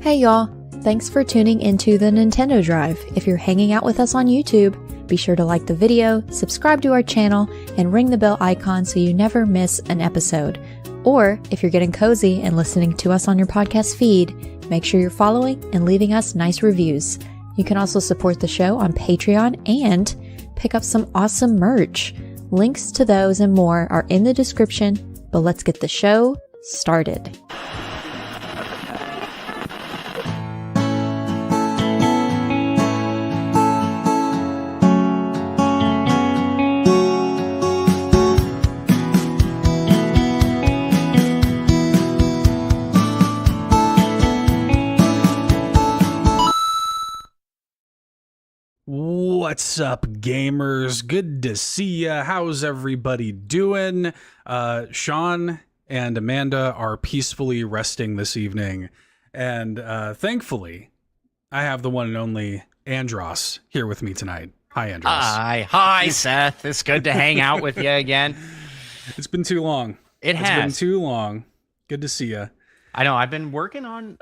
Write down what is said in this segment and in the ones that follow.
Hey y'all, thanks for tuning into the Nintendo Drive. If you're hanging out with us on YouTube, be sure to like the video, subscribe to our channel, and ring the bell icon so you never miss an episode. Or, if you're getting cozy and listening to us on your podcast feed, make sure you're following and leaving us nice reviews. You can also support the show on Patreon and pick up some awesome merch. Links to those and more are in the description, but let's get the show started. What's up, gamers? Good to see ya. How's everybody doing? Sean and Amanda are peacefully resting this evening, and thankfully, I have the one and only Andros here with me tonight. Hi, Andros. Hi, Seth. It's good to hang out with you again. It's been too long. It's been too long. Good to see ya. I know. I've been working on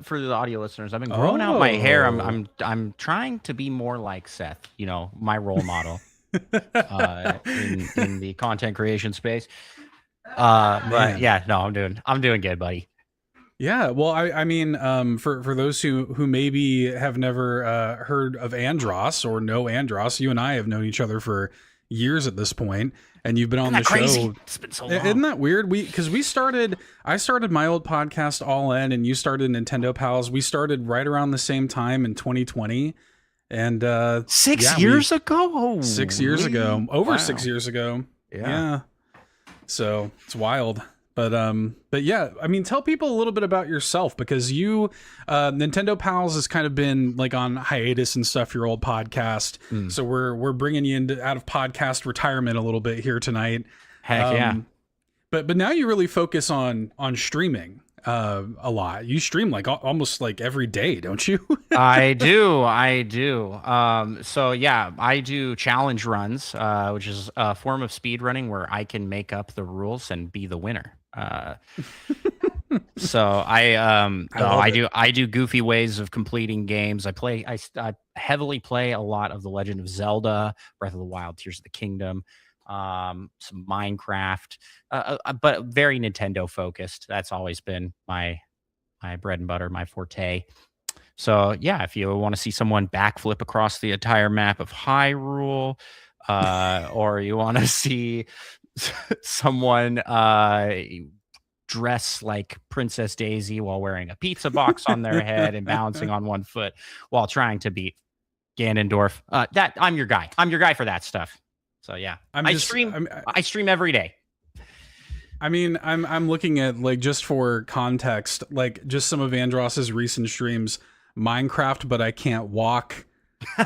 for the audio listeners. I've been growing out my hair. I'm trying to be more like Seth. You know, my role model in the content creation space. But yeah, no, I'm doing good, buddy. Yeah, well, I mean, for those who maybe have never heard of Andros or know Andros, you and I have known each other for years at this point, and you've been on the show. It's been so long. Isn't that weird? I started my old podcast, Paullin, and you started Nintendo Pals. We started right around the same time in 2020, and 6 years ago. Oh, 6 years ago, over Wow. 6 years ago. Yeah. So it's wild. But yeah, I mean, tell people a little bit about yourself, because you, Nintendo Pals has kind of been like on hiatus and stuff, your old podcast. So we're bringing you out of podcast retirement a little bit here tonight. Heck yeah. But now you really focus on streaming a lot. You stream like almost like every day, don't you? I do. So yeah, I do challenge runs, which is a form of speed running where I can make up the rules and be the winner. So I do goofy ways of completing games. I heavily play a lot of The Legend of Zelda, Breath of the Wild, Tears of the Kingdom, some Minecraft, but very Nintendo focused. That's always been my bread and butter, my forte. So yeah, if you want to see someone backflip across the entire map of Hyrule, or you want to see someone dress like Princess Daisy while wearing a pizza box on their head and balancing on one foot while trying to beat Ganondorf, that I'm your guy. I'm your guy for that stuff. So yeah, I stream every day. I mean, I'm looking at, like, just for context, like just some of Andros's recent streams, Minecraft, but I can't walk. You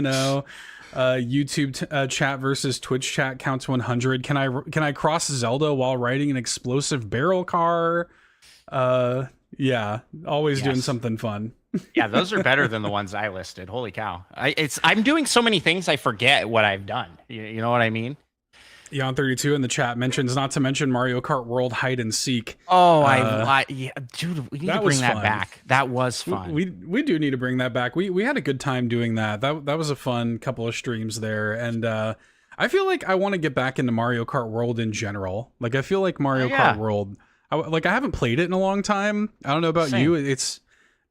know, YouTube chat versus Twitch chat counts 100. Can I cross Zelda while riding an explosive barrel car? Yeah, always doing something fun. Yeah, those are better than the ones I listed. Holy cow. I'm doing so many things I forget what I've done. You know what I mean? Yon32 in the chat mentions, not to mention Mario Kart World Hide and Seek. Oh, yeah, dude, we need to bring that back. That was fun. We do need to bring that back. We had a good time doing that. That was a fun couple of streams there, and I feel like I want to get back into Mario Kart World in general. Like, I feel like Mario Kart World, I haven't played it in a long time. I don't know about you.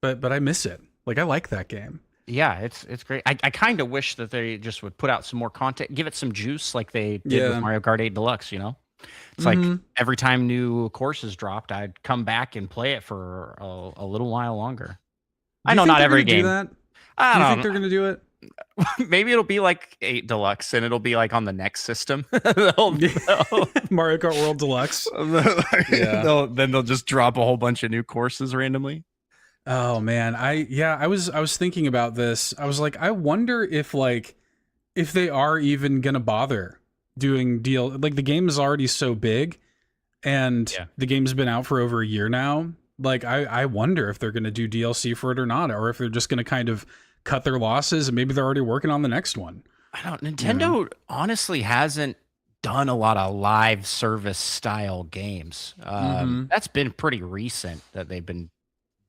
But I miss it. Like, I like that game. Yeah, it's great. I kind of wish that they just would put out some more content, give it some juice like they did with Mario Kart 8 Deluxe, you know? It's like every time new courses dropped, I'd come back and play it for a little while longer. I know not every game. Do that? Do you think they're going to do it? Maybe it'll be like 8 Deluxe and it'll be like on the next system. Mario Kart World Deluxe. Then they'll just drop a whole bunch of new courses randomly. Oh man, I was thinking about this. I was like, I wonder if they are even gonna bother doing like, the game is already so big, and the game's been out for over a year now. Like, I wonder if they're gonna do DLC for it or not, or if they're just gonna kind of cut their losses and maybe they're already working on the next one. I don't. Nintendo honestly hasn't done a lot of live service style games. That's been pretty recent that they've been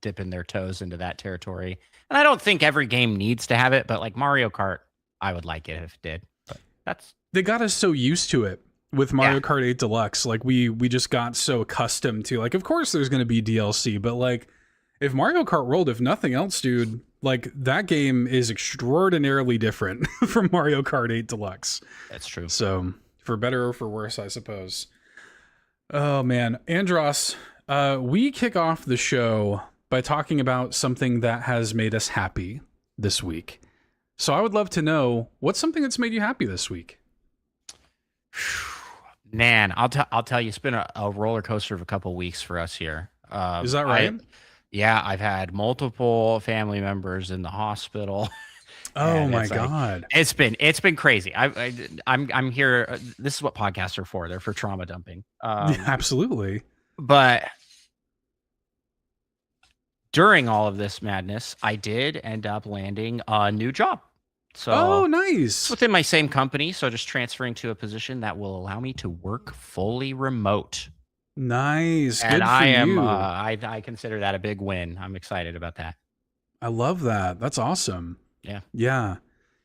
dipping their toes into that territory. And I don't think every game needs to have it, but like Mario Kart, I would like it if it did. But they got us so used to it with Mario Kart 8 Deluxe. Like we just got so accustomed to, like, of course there's going to be DLC, but like if Mario Kart World, if nothing else, dude, like that game is extraordinarily different from Mario Kart 8 Deluxe. That's true. So for better or for worse, I suppose. Oh man, Andros, we kick off the show by talking about something that has made us happy this week. So I would love to know, what's something that's made you happy this week? Man, I'll tell you, it's been a roller coaster of a couple of weeks for us here. Is that right? I've had multiple family members in the hospital. Oh my God. It's been crazy. I'm here. This is what podcasts are for. They're for trauma dumping. Absolutely. But during all of this madness, I did end up landing a new job. So, nice. It's within my same company, so just transferring to a position that will allow me to work fully remote. Nice. And Good for I am you. I consider that a big win. I'm excited about that. I love that. That's awesome. Yeah.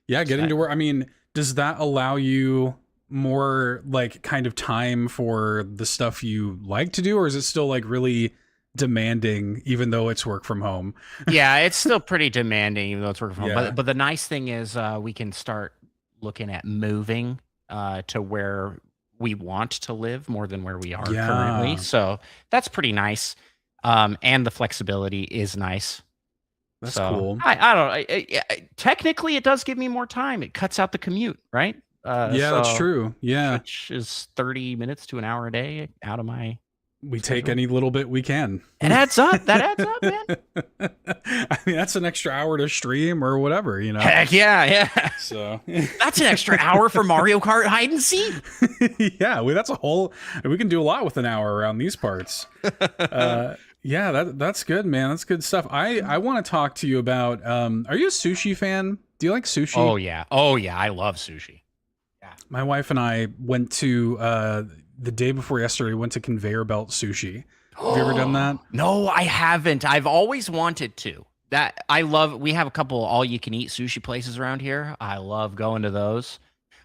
Getting to work. I mean, does that allow you more like kind of time for the stuff you like to do, or is it still like really demanding even though it's work from home? Yeah, it's still pretty demanding even though it's work from home. Yeah. But the nice thing is we can start looking at moving to where we want to live more than where we are currently. So that's pretty nice. And the flexibility is nice. That's cool. I don't know. Technically, it does give me more time. It cuts out the commute, right? That's true. Yeah. Which is 30 minutes to an hour a day out of my... We take any little bit we can. It adds up. That adds up, man. I mean, that's an extra hour to stream or whatever, you know? Heck yeah. So that's an extra hour for Mario Kart hide and seek. Yeah, we can do a lot with an hour around these parts. Yeah, that's good, man. That's good stuff. I want to talk to you about, are you a sushi fan? Do you like sushi? Oh yeah. I love sushi. Yeah. My wife and I went to, the day before yesterday, went to Conveyor Belt Sushi. Have you ever done that? No, I haven't. I've always wanted to. We have a couple all-you-can-eat sushi places around here. I love going to those,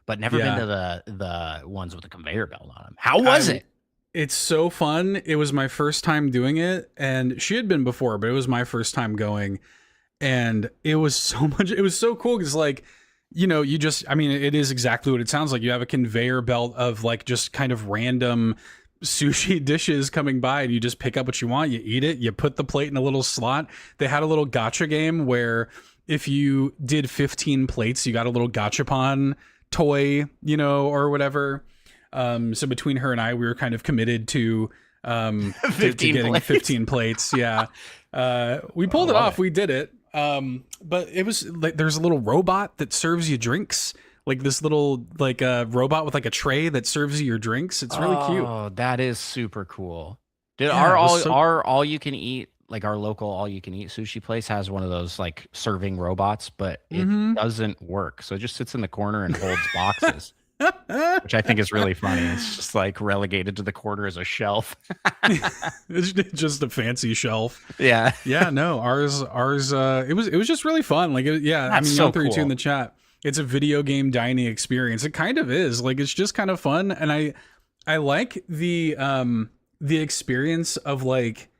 but never been to the ones with the conveyor belt on them. How was it? It's so fun. It was my first time doing it, and she had been before, but it was my first time going, and it was so cool because, like, you know, it is exactly what it sounds like. You have a conveyor belt of like just kind of random sushi dishes coming by, and you just pick up what you want, you eat it, you put the plate in a little slot. They had a little gacha game where if you did 15 plates, you got a little gachapon toy, you know, or whatever. So between her and I, we were kind of committed to getting 15 plates. Yeah. We pulled it off. We did it. But it was like, there's a little robot that serves you drinks, like this little, like robot with like a tray that serves you your drinks. It's really cute. Oh, that is super cool. Dude, our all you can eat, like our local all you can eat sushi place has one of those like serving robots, but it doesn't work. So it just sits in the corner and holds boxes. Which I think is really funny. It's just like relegated to the corner as a shelf. It's just a fancy shelf. Yeah. Yeah, no, ours it was just really fun. Like, I mean, so 132 cool. in the chat. It's a video game dining experience. It kind of is. Like, it's just kind of fun, and I like the experience of like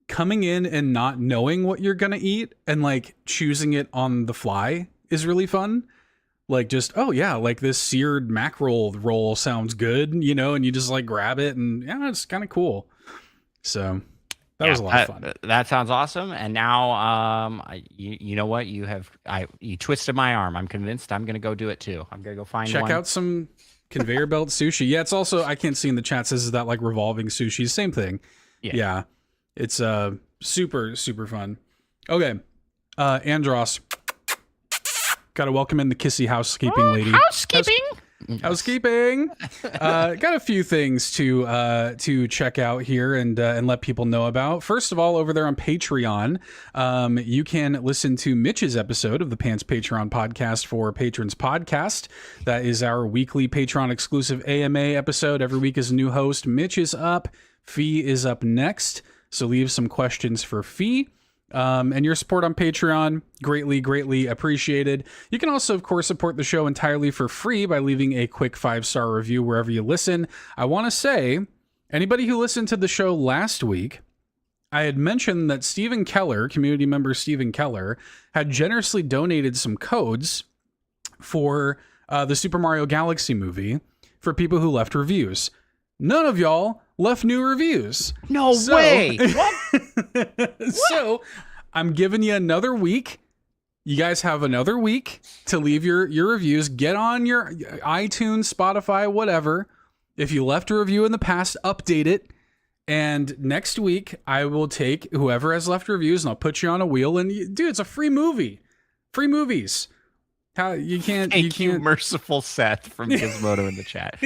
coming in and not knowing what you're going to eat and like choosing it on the fly is really fun. Like, just, oh yeah, like this seared mackerel roll sounds good, you know, and you just like grab it, and yeah, it's kind of cool. So that was a lot of fun. That sounds awesome. And now, you know what? You twisted my arm. I'm convinced I'm going to go do it too. I'm going to go check out some conveyor belt sushi. Yeah, it's also, I can't see in the chat, says that like revolving sushi, same thing. Yeah. It's super, super fun. Okay. Andros. Got to welcome in the kissy housekeeping lady. Housekeeping. Yes. Housekeeping. Got a few things to check out here and let people know about. First of all, over there on Patreon, you can listen to Mitch's episode of the Pants Patreon podcast for Patrons Podcast. That is our weekly Patreon exclusive AMA episode. Every week is a new host. Mitch is up. Fee is up next. So leave some questions for Fee. And your support on Patreon, greatly appreciated. You can also, of course, support the show entirely for free by leaving a quick 5-star review wherever you listen. I want to say, anybody who listened to the show last week, I had mentioned that Stephen Keller, community member Stephen Keller, had generously donated some codes for the Super Mario Galaxy movie for people who left reviews. None of y'all left new reviews. No way. What? So I'm giving you another week. You guys have another week to leave your reviews. Get on your iTunes, Spotify, whatever. If you left a review in the past, update it. And next week, I will take whoever has left reviews and I'll put you on a wheel. And dude, it's a free movie. Free movies. How you can't Thank you, merciful Seth from Gizmodo in the chat.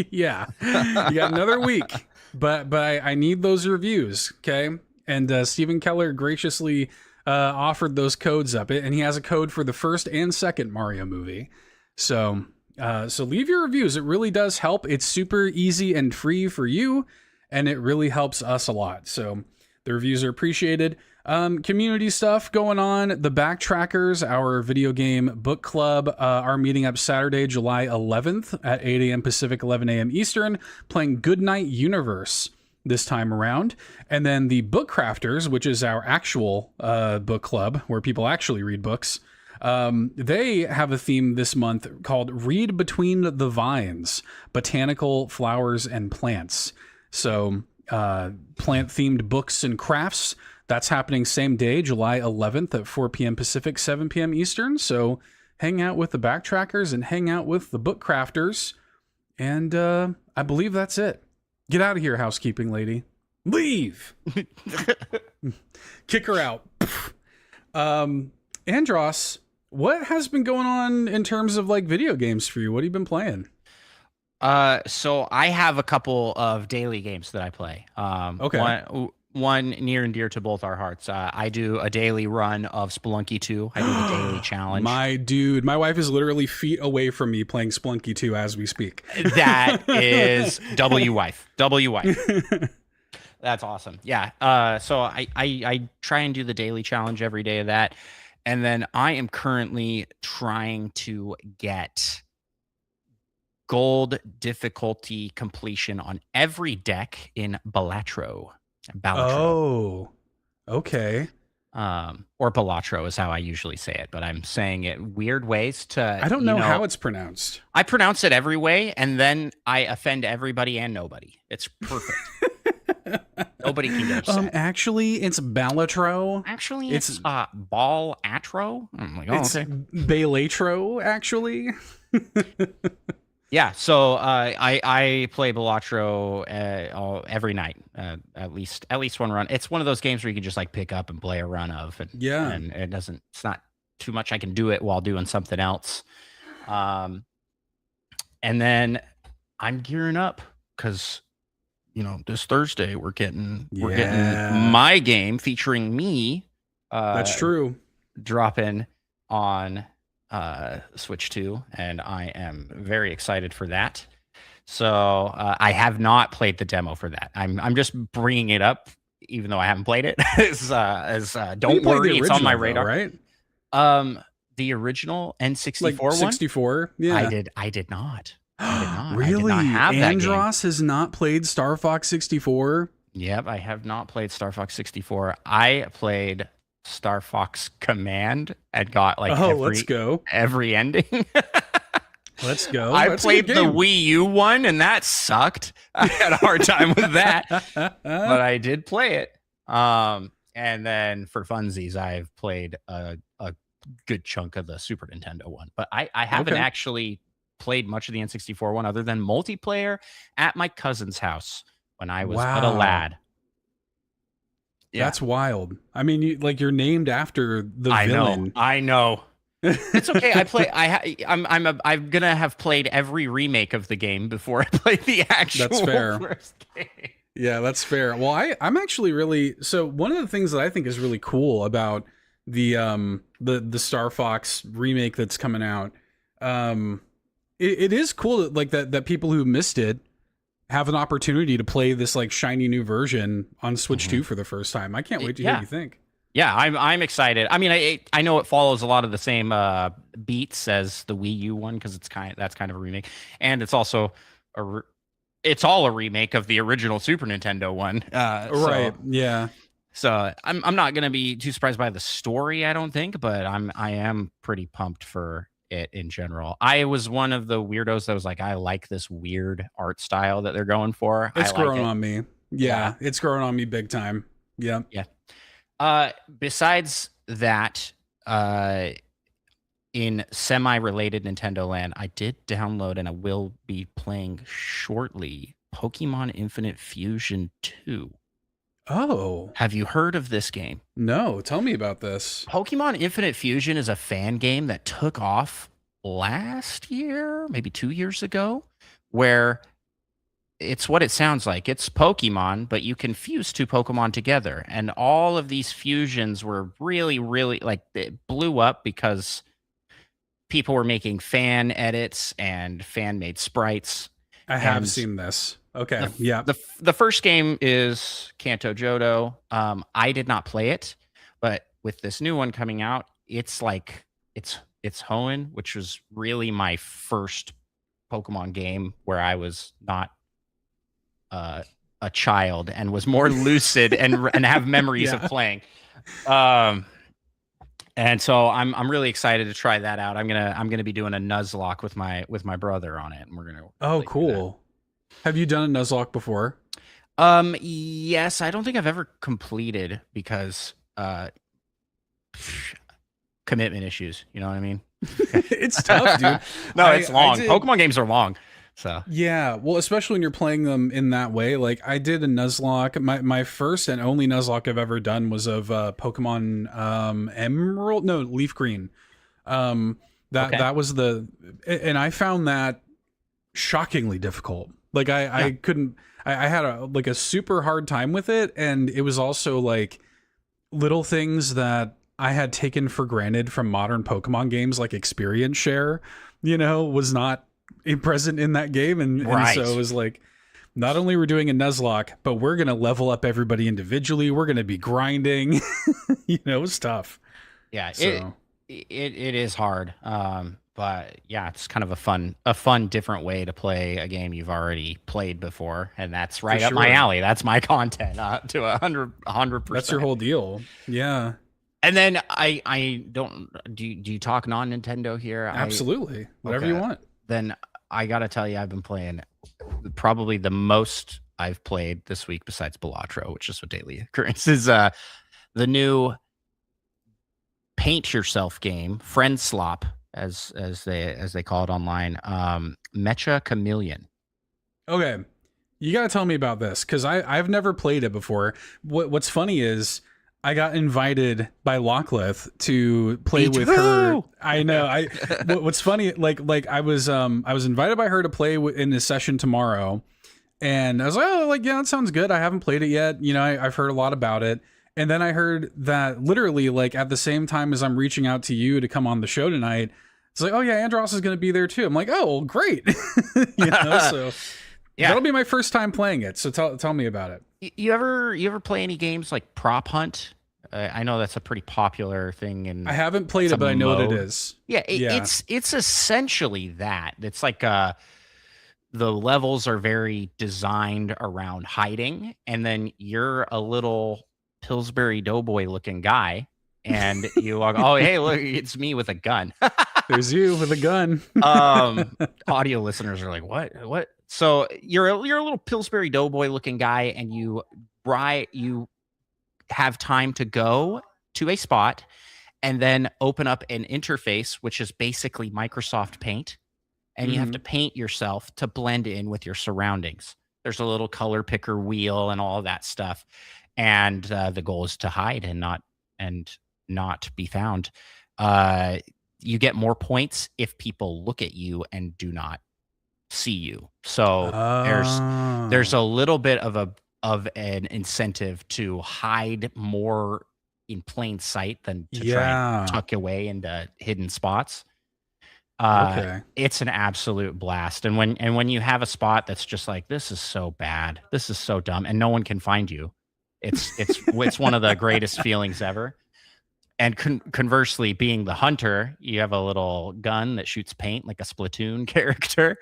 Yeah, you got another week, but I need those reviews, okay? And Stephen Keller graciously offered those codes up, and he has a code for the first and second Mario movie. So leave your reviews. It really does help. It's super easy and free for you, and it really helps us a lot. So the reviews are appreciated. Community stuff going on. The Backtrackers, our video game book club, are meeting up Saturday, July 11th at 8 a.m. Pacific, 11 a.m. Eastern, playing Goodnight Universe this time around. And then the Book Crafters, which is our actual book club where people actually read books, they have a theme this month called Read Between the Vines, Botanical Flowers and Plants. So plant-themed books and crafts. That's happening same day, July 11th at 4 p.m. Pacific, 7 p.m. Eastern. So hang out with the Backtrackers and hang out with the Book Crafters. And I believe that's it. Get out of here, housekeeping lady. Leave. Kick her out. Andros, what has been going on in terms of like video games for you? What have you been playing? So I have a couple of daily games that I play. Okay. One near and dear to both our hearts. I do a daily run of Spelunky 2. I do the daily challenge. My dude, my wife is literally feet away from me playing Spelunky 2 as we speak. That is W-wife. That's awesome. Yeah. So I try and do the daily challenge every day of that. And then I am currently trying to get gold difficulty completion on every deck in Balatro. Oh, okay. Or Balatro is how I usually say it, but I'm saying it weird ways to. I don't know how it's pronounced. I pronounce it every way, and then I offend everybody and nobody. It's perfect. Nobody can get upset. Actually, it's Balatro. Actually, it's Ball-atro. I'm like, it's okay. Balatro, actually. Yeah, so I play Balatro every night, at least one run. It's one of those games where you can just like pick up and play a run of, and it's not too much. I can do it while doing something else, and then I'm gearing up because this Thursday we're getting my game featuring me. That's true. Dropping on Switch 2, and I am very excited for that. So I have not played the demo for that. I'm just bringing it up, even though I haven't played it. Don't worry, it's on my radar. Though, right? The original N64 one. 64. Yeah, I did not. Really? I did not have Andros has not played Star Fox 64. Yep, I have not played Star Fox 64. I played Star Fox Command and got like every ending. Let's go. I played the Wii U one and that sucked. I had a hard time with that, but I did play it. And then for funsies, I've played a good chunk of the Super Nintendo one, but I haven't actually played much of the N64 one other than multiplayer at my cousin's house when I was but a lad. Yeah. That's wild. I mean, you're named after the villain. I know. It's okay. I'm gonna have played every remake of the game before I play the actual That's fair. first game. Yeah, that's fair. Well, I'm actually really, so one of the things that I think is really cool about the Star Fox remake that's coming out, it is cool that like that people who missed it have an opportunity to play this like shiny new version on Switch 2 for the first time. I can't wait to hear what you think. Yeah, I'm excited. I mean, I know it follows a lot of the same beats as the Wii U one because that's kind of a remake, and it's also it's all a remake of the original Super Nintendo one. Right. Yeah. So I'm not gonna be too surprised by the story, I don't think, but I am pretty pumped for it in general. I was one of the weirdos that was like, I like this weird art style that they're going for. It's growing on me. Yeah, it's growing on me big time. Yeah. Yeah. Besides that, in semi-related Nintendo land, I did download and I will be playing shortly Pokemon Infinite Fusion 2. Oh. Have you heard of this game? No, tell me about this. Pokemon Infinite Fusion is a fan game that took off last year, maybe 2 years ago, where it's what it sounds like. It's Pokemon, but you can fuse two Pokemon together. And all of these fusions were really, really, like, it blew up because people were making fan edits and fan-made sprites. I have seen this. Okay, yeah. The first game is Kanto Jodo. I did not play it, but with this new one coming out, it's like it's Hoenn, which was really my first Pokemon game where I was not a child and was more lucid and have memories of playing. And so I'm really excited to try that out. I'm gonna be doing a Nuzlocke with my brother on it, and we're gonna. Oh, cool. Have you done a Nuzlocke before? Yes. I don't think I've ever completed because commitment issues. You know what I mean? It's tough, dude. No, it's long. Pokemon games are long. So yeah, well, especially when you're playing them in that way. Like I did a Nuzlocke. My first and only Nuzlocke I've ever done was of Pokemon Emerald, no, Leaf Green. That was and I found that shockingly difficult. Like I couldn't. I had a super hard time with it, and it was also like little things that I had taken for granted from modern Pokemon games, like experience share, was not present in that game, and so it was like, not only we're doing a Nuzlocke, but we're gonna level up everybody individually. We're gonna be grinding. It was tough. Yeah, so. It is hard. But yeah, it's kind of a fun different way to play a game you've already played before, and that's right up my alley. That's my content to 100%. That's your whole deal. Yeah. And then I don't do you talk non-Nintendo here? Absolutely. Whatever you want. Then I gotta tell you, I've been playing probably the most I've played this week besides Balatro, which is a daily occurrence, is the new paint yourself game, Friend Slop, as they call it online, Mecha Chameleon. Okay, you got to tell me about this because I've never played it before. What's funny is I got invited by Lockleth to play with her. I know. What's funny, like I was invited by her to play in this session tomorrow, and I was like, oh, yeah, that sounds good. I haven't played it yet. I've heard a lot about it. And then I heard that literally, like, at the same time as I'm reaching out to you to come on the show tonight, it's like, oh yeah, Andros is going to be there too. I'm like, oh, well, great. So yeah, that'll be my first time playing it. So tell me about it. You ever play any games like Prop Hunt? I know that's a pretty popular thing. And I haven't played it, but I know what it is. Yeah, it's essentially that. It's like the levels are very designed around hiding, and then you're a little Pillsbury Doughboy looking guy, and you walk, oh hey, look, it's me with a gun. There's you with a gun. Audio listeners are like, what? So you're a little Pillsbury Doughboy looking guy, and you have time to go to a spot and then open up an interface, which is basically Microsoft Paint, and you have to paint yourself to blend in with your surroundings. There's a little color picker wheel and all of that stuff. And the goal is to hide and not be found. you get more points if people look at you and do not see you. So there's a little bit of an incentive to hide more in plain sight than to try and tuck away into hidden spots. It's an absolute blast. And when you have a spot that's just like, this is so bad, this is so dumb, and no one can find you, it's one of the greatest feelings ever. And conversely, being the hunter, you have a little gun that shoots paint like a Splatoon character,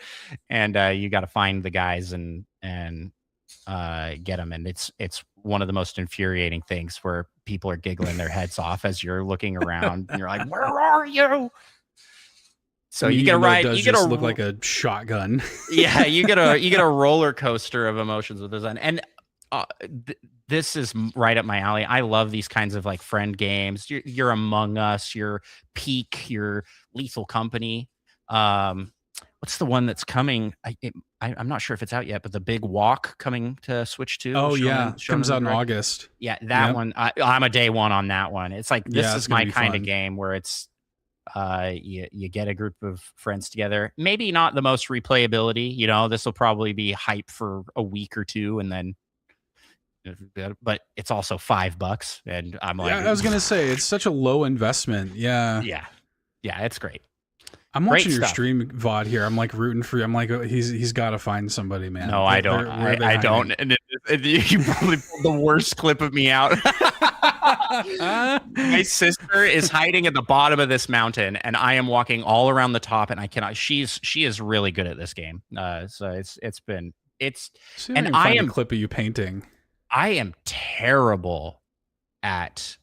and you got to find the guys and get them. And it's one of the most infuriating things where people are giggling their heads off as you're looking around, and you're like, "Where are you?" So you get a ride. You get a look like a shotgun. Yeah, you get a roller coaster of emotions with this one, and this is right up my alley. I love these kinds of like friend games. You're Among Us, your Peak, your Lethal Company. What's the one that's coming? I'm not sure if it's out yet, but the Big Walk coming to Switch 2. Oh, comes out in August. Yeah, that one. I'm a day one on that one. It's like, this is my kind of game where it's you get a group of friends together. Maybe not the most replayability. This will probably be hype for a week or two, and then. But it's also $5, and I'm like, I was gonna say, it's such a low investment. Yeah, it's great. I'm watching your stream VOD here. I'm like rooting for you. I'm like, he's got to find somebody, man. No, I don't. I don't. And you probably pulled the worst clip of me out. My sister is hiding at the bottom of this mountain, and I am walking all around the top, and I cannot. She is really good at this game. So I am a clip of you painting. I am terrible at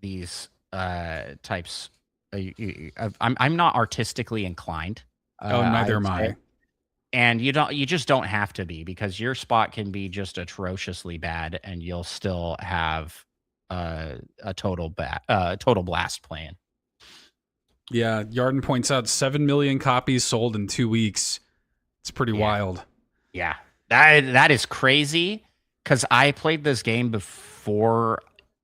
these types. I'm not artistically inclined. Neither am I. And you just don't have to be, because your spot can be just atrociously bad, and you'll still have a total blast playing. Yeah, Yarden points out 7 million copies sold in 2 weeks. It's pretty wild. Yeah, that is crazy. Because I played this game before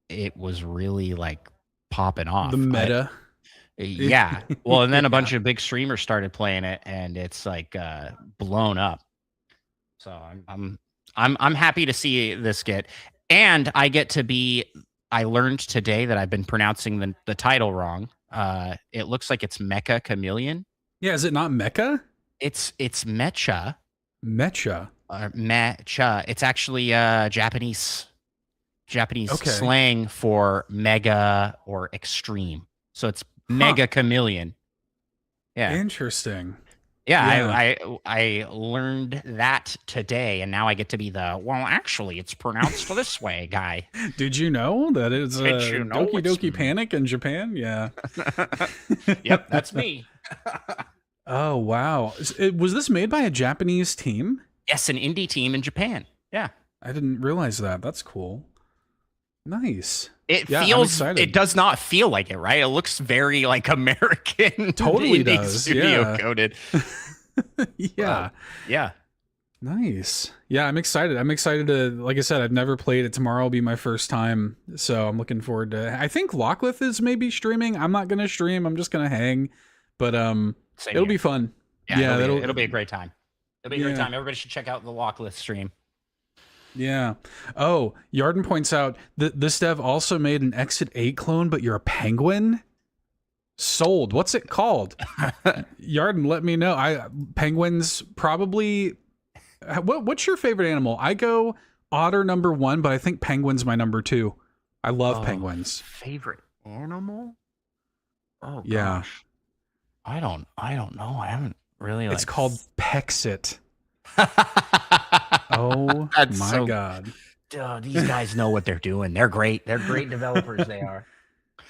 it was really like popping off. The meta. Yeah. Well, and then a bunch of big streamers started playing it, and it's like blown up. So I'm happy to see this get, and I get to be. I learned today that I've been pronouncing the title wrong. It looks like it's Mecha Chameleon. Yeah, is it not Mecha? It's Mecha. Mecha. Mecha. It's actually Japanese slang for mega or extreme. So it's Mega Chameleon. Yeah. Interesting. Yeah. I learned that today, and now I get to be actually it's pronounced this way guy. Did you know that it's Doki Doki Panic in Japan? Yeah. Yep, that's me. Oh, wow. Was this made by a Japanese team? Yes, an indie team in Japan. Yeah. I didn't realize that. That's cool. Nice. It does not feel like it, right? It looks very like American. Totally does. Studio coded. Yeah. Yeah. Nice. Yeah, I'm excited. I'm excited to, like I said, I've never played it. Tomorrow will be my first time. So I'm looking forward to, I think Lockleth is maybe streaming. I'm not going to stream. I'm just going to hang, but it'll be fun. Yeah, it'll be a great time. It'll be a great time. Everybody should check out the Lockleth stream. Yeah. Oh, Yarden points out that this dev also made an Exit 8 clone, but you're a penguin? Sold. What's it called? Yarden, let me know. Penguins probably... What's your favorite animal? I go otter number 1, but I think penguin's my number 2. I love penguins. Favorite animal? Oh, gosh. Yeah. I don't know. I haven't really. It's called Pexit. Oh my God. Dude, these guys know what they're doing. They're great. They're great developers. They are.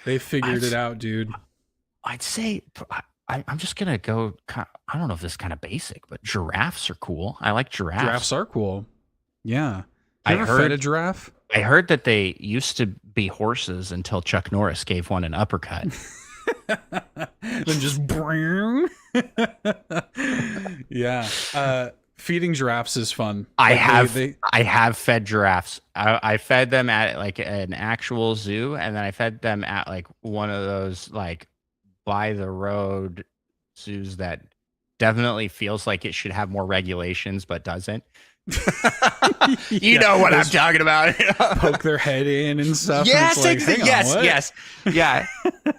They figured it out, dude. I'd say I'm just gonna go. I don't know if this is kind of basic, but giraffes are cool. I like giraffes. Giraffes are cool. Yeah. You ever fed a giraffe? I heard that they used to be horses until Chuck Norris gave one an uppercut. Then just yeah. Feeding giraffes is fun. I have fed giraffes. I fed them at like an actual zoo, and then I fed them at like one of those like by the road zoos that definitely feels like it should have more regulations, but doesn't. You know what I'm talking about. Poke their head in and stuff. Yes, and it's like, yes. Yeah.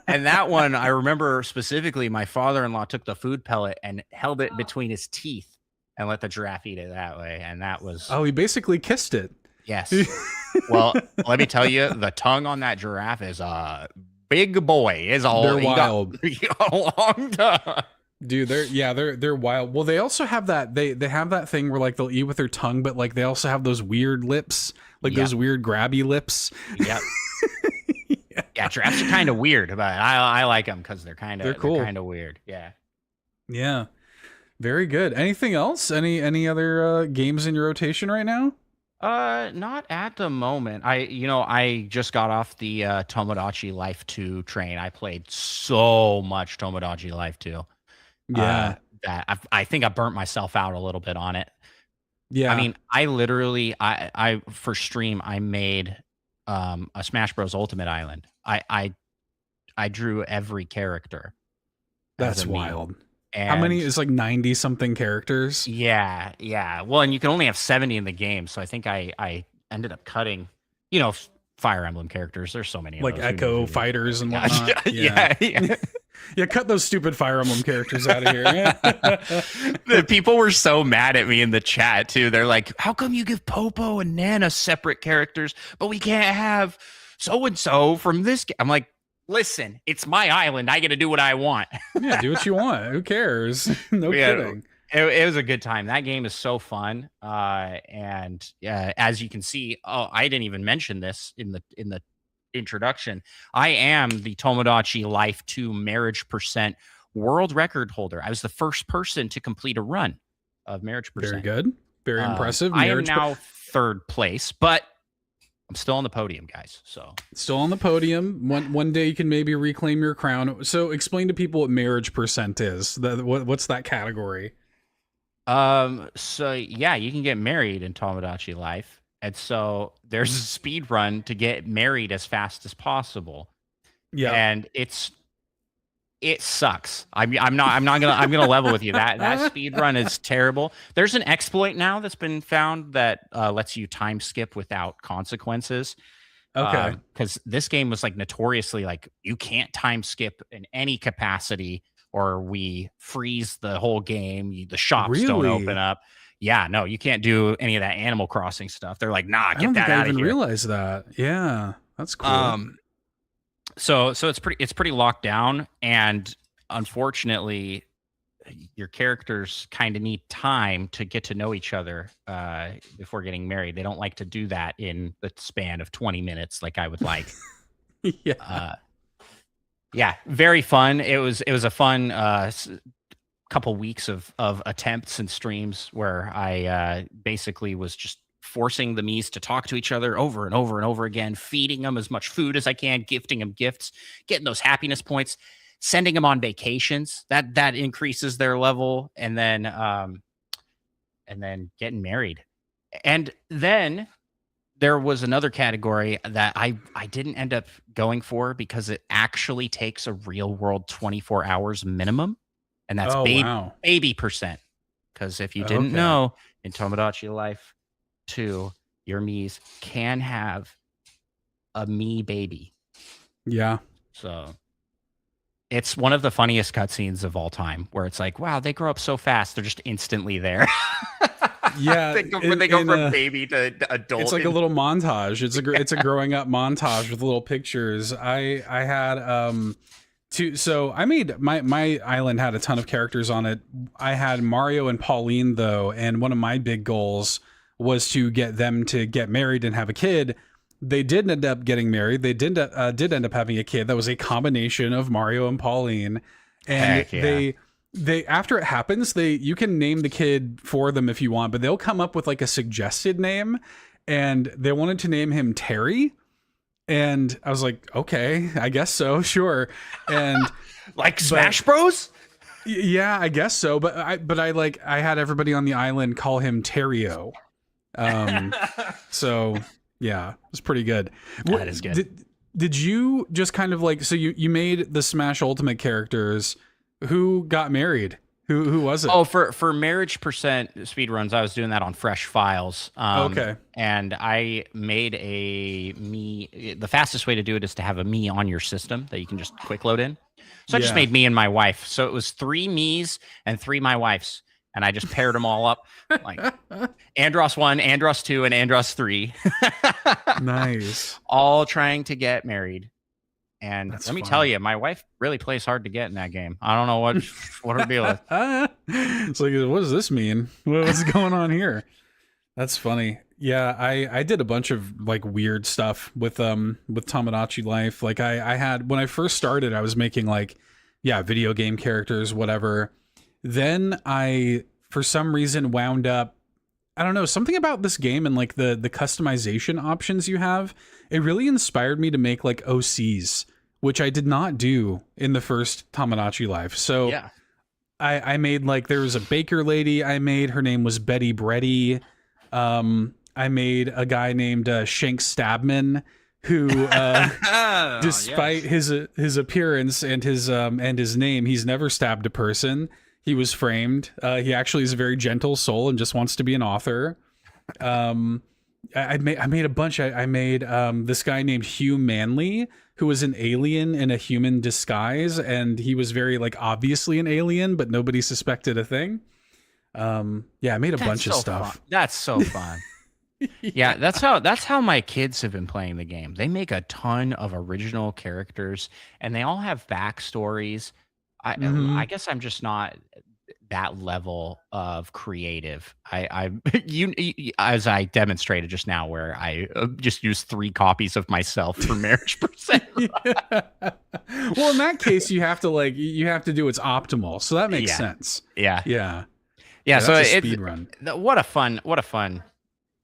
And that one, I remember specifically, my father-in-law took the food pellet and held it between his teeth and let the giraffe eat it that way. And that was... Oh, he basically kissed it. Yes. Well, let me tell you, the tongue on that giraffe is a big boy. They're wild. He got a long tongue. Dude, they're wild. Well, they also have that they have that thing where like they'll eat with their tongue, but like they also have those weird lips, like those weird grabby lips. Yep. Yeah, giraffes are kind of weird, but I like them because they're cool. They're kind of weird. Yeah. Yeah. Very good. Anything else? Any other games in your rotation right now? Not at the moment. I just got off the Tomodachi Life 2 train. I played so much Tomodachi Life 2. Yeah. That I think I burnt myself out a little bit on it. Yeah. I mean, I literally I for stream I made a Smash Bros Ultimate Island. I drew every character. That's wild. And how many is like 90 something characters? Yeah. Well, and you can only have 70 in the game, so I think I ended up cutting, Fire Emblem characters. There's so many of like those. Echo Fighters and whatnot. Yeah. Yeah, cut those stupid Fire Emblem characters out of here. The people were so mad at me in the chat too. They're like, "How come you give Popo and Nana separate characters, but we can't have so and so from this?" I'm like, "Listen, it's my island. I get to do what I want." Yeah, do what you want. Who cares? No kidding. It was a good time. That game is so fun. And as you can see, I didn't even mention this in the introduction. I am the Tomodachi Life 2 marriage percent world record holder. I was the first person to complete a run of marriage percent. Very good. Very impressive. I am now third place, but I'm still on the podium, guys. So still on the podium. One day you can maybe reclaim your crown. So explain to people what marriage percent is. What's that category? So yeah, you can get married in Tomodachi Life. And so there's a speed run to get married as fast as possible. Yeah. And it sucks. I'm gonna level with you. That speed run is terrible. There's an exploit now that's been found that lets you time skip without consequences. Okay. Because this game was like notoriously like you can't time skip in any capacity or we freeze the whole game. The shops don't open up. Yeah, no, you can't do any of that Animal Crossing stuff. They're like, nah, get that out of here. I don't think I even realized that. Yeah, that's cool. So it's pretty locked down, and unfortunately, your characters kind of need time to get to know each other before getting married. They don't like to do that in the span of 20 minutes, like I would like. Yeah. Yeah, very fun. It was a fun couple weeks of attempts and streams where I basically was just forcing the Miis to talk to each other over and over and over again, feeding them as much food as I can, gifting them gifts, getting those happiness points, sending them on vacations. That increases their level, and then getting married. And then there was another category that I didn't end up going for because it actually takes a real world 24 hours minimum. And that's baby percent. Because if you didn't know, in Tomodachi Life 2, your Miis can have a Mii baby. Yeah. So it's one of the funniest cutscenes of all time where it's like, wow, they grow up so fast. They're just instantly there. Yeah. they go from baby to adult. It's like a little montage. It's a growing up montage with little pictures. I had so I made my island had a ton of characters on it. I had Mario and Paullin though, and one of my big goals was to get them to get married and have a kid. They did end up getting married. They did end up having a kid that was a combination of Mario and Paullin. And they after it happens, you can name the kid for them if you want, but they'll come up with like a suggested name, and they wanted to name him Terry. And I was like, okay, I guess so, sure. And like Smash Bros? Yeah, I guess so. But I had everybody on the island call him Terrio. So yeah, it's pretty good. That is good. did you just kind of like, so you made the Smash Ultimate characters? Who got married? Who was it? Oh, for marriage percent speedruns, I was doing that on fresh files. Okay. And I made a me. The fastest way to do it is to have a me on your system that you can just quick load in. So I just made me and my wife. So it was 3 me's and 3 my wife's. And I just paired them all up, like Andros 1, Andros 2, and Andros 3. Nice. All trying to get married. And That's let me fun. tell you, my wife really plays hard to get in that game. I don't know what her deal is. It's like, what does this mean? What's going on here? That's funny. Yeah, I did a bunch of like weird stuff with Tomodachi Life. Like I had, when I first started, I was making like, video game characters, whatever. Then I, for some reason, wound up, I don't know, something about this game and like the customization options you have, it really inspired me to make like OCs, which I did not do in the first Tomodachi Life. So Yeah. I made like, there was a baker lady I made, her name was Betty Breddy. I made a guy named Shank Stabman, who despite his appearance and his name, he's never stabbed a person. He was framed. He actually is a very gentle soul and just wants to be an author. I made a bunch. I made this guy named Hugh Manley, who was an alien in a human disguise, and he was very like obviously an alien, but nobody suspected a thing. I made a bunch of stuff. Fun. That's so fun. Yeah, that's how my kids have been playing the game. They make a ton of original characters, and they all have backstories. I guess I'm just not that level of creative. As I demonstrated just now, where I just used 3 copies of myself for marriage percent. Well, in that case, you have to do what's optimal, so that makes sense. Yeah. So it's speed run. What a fun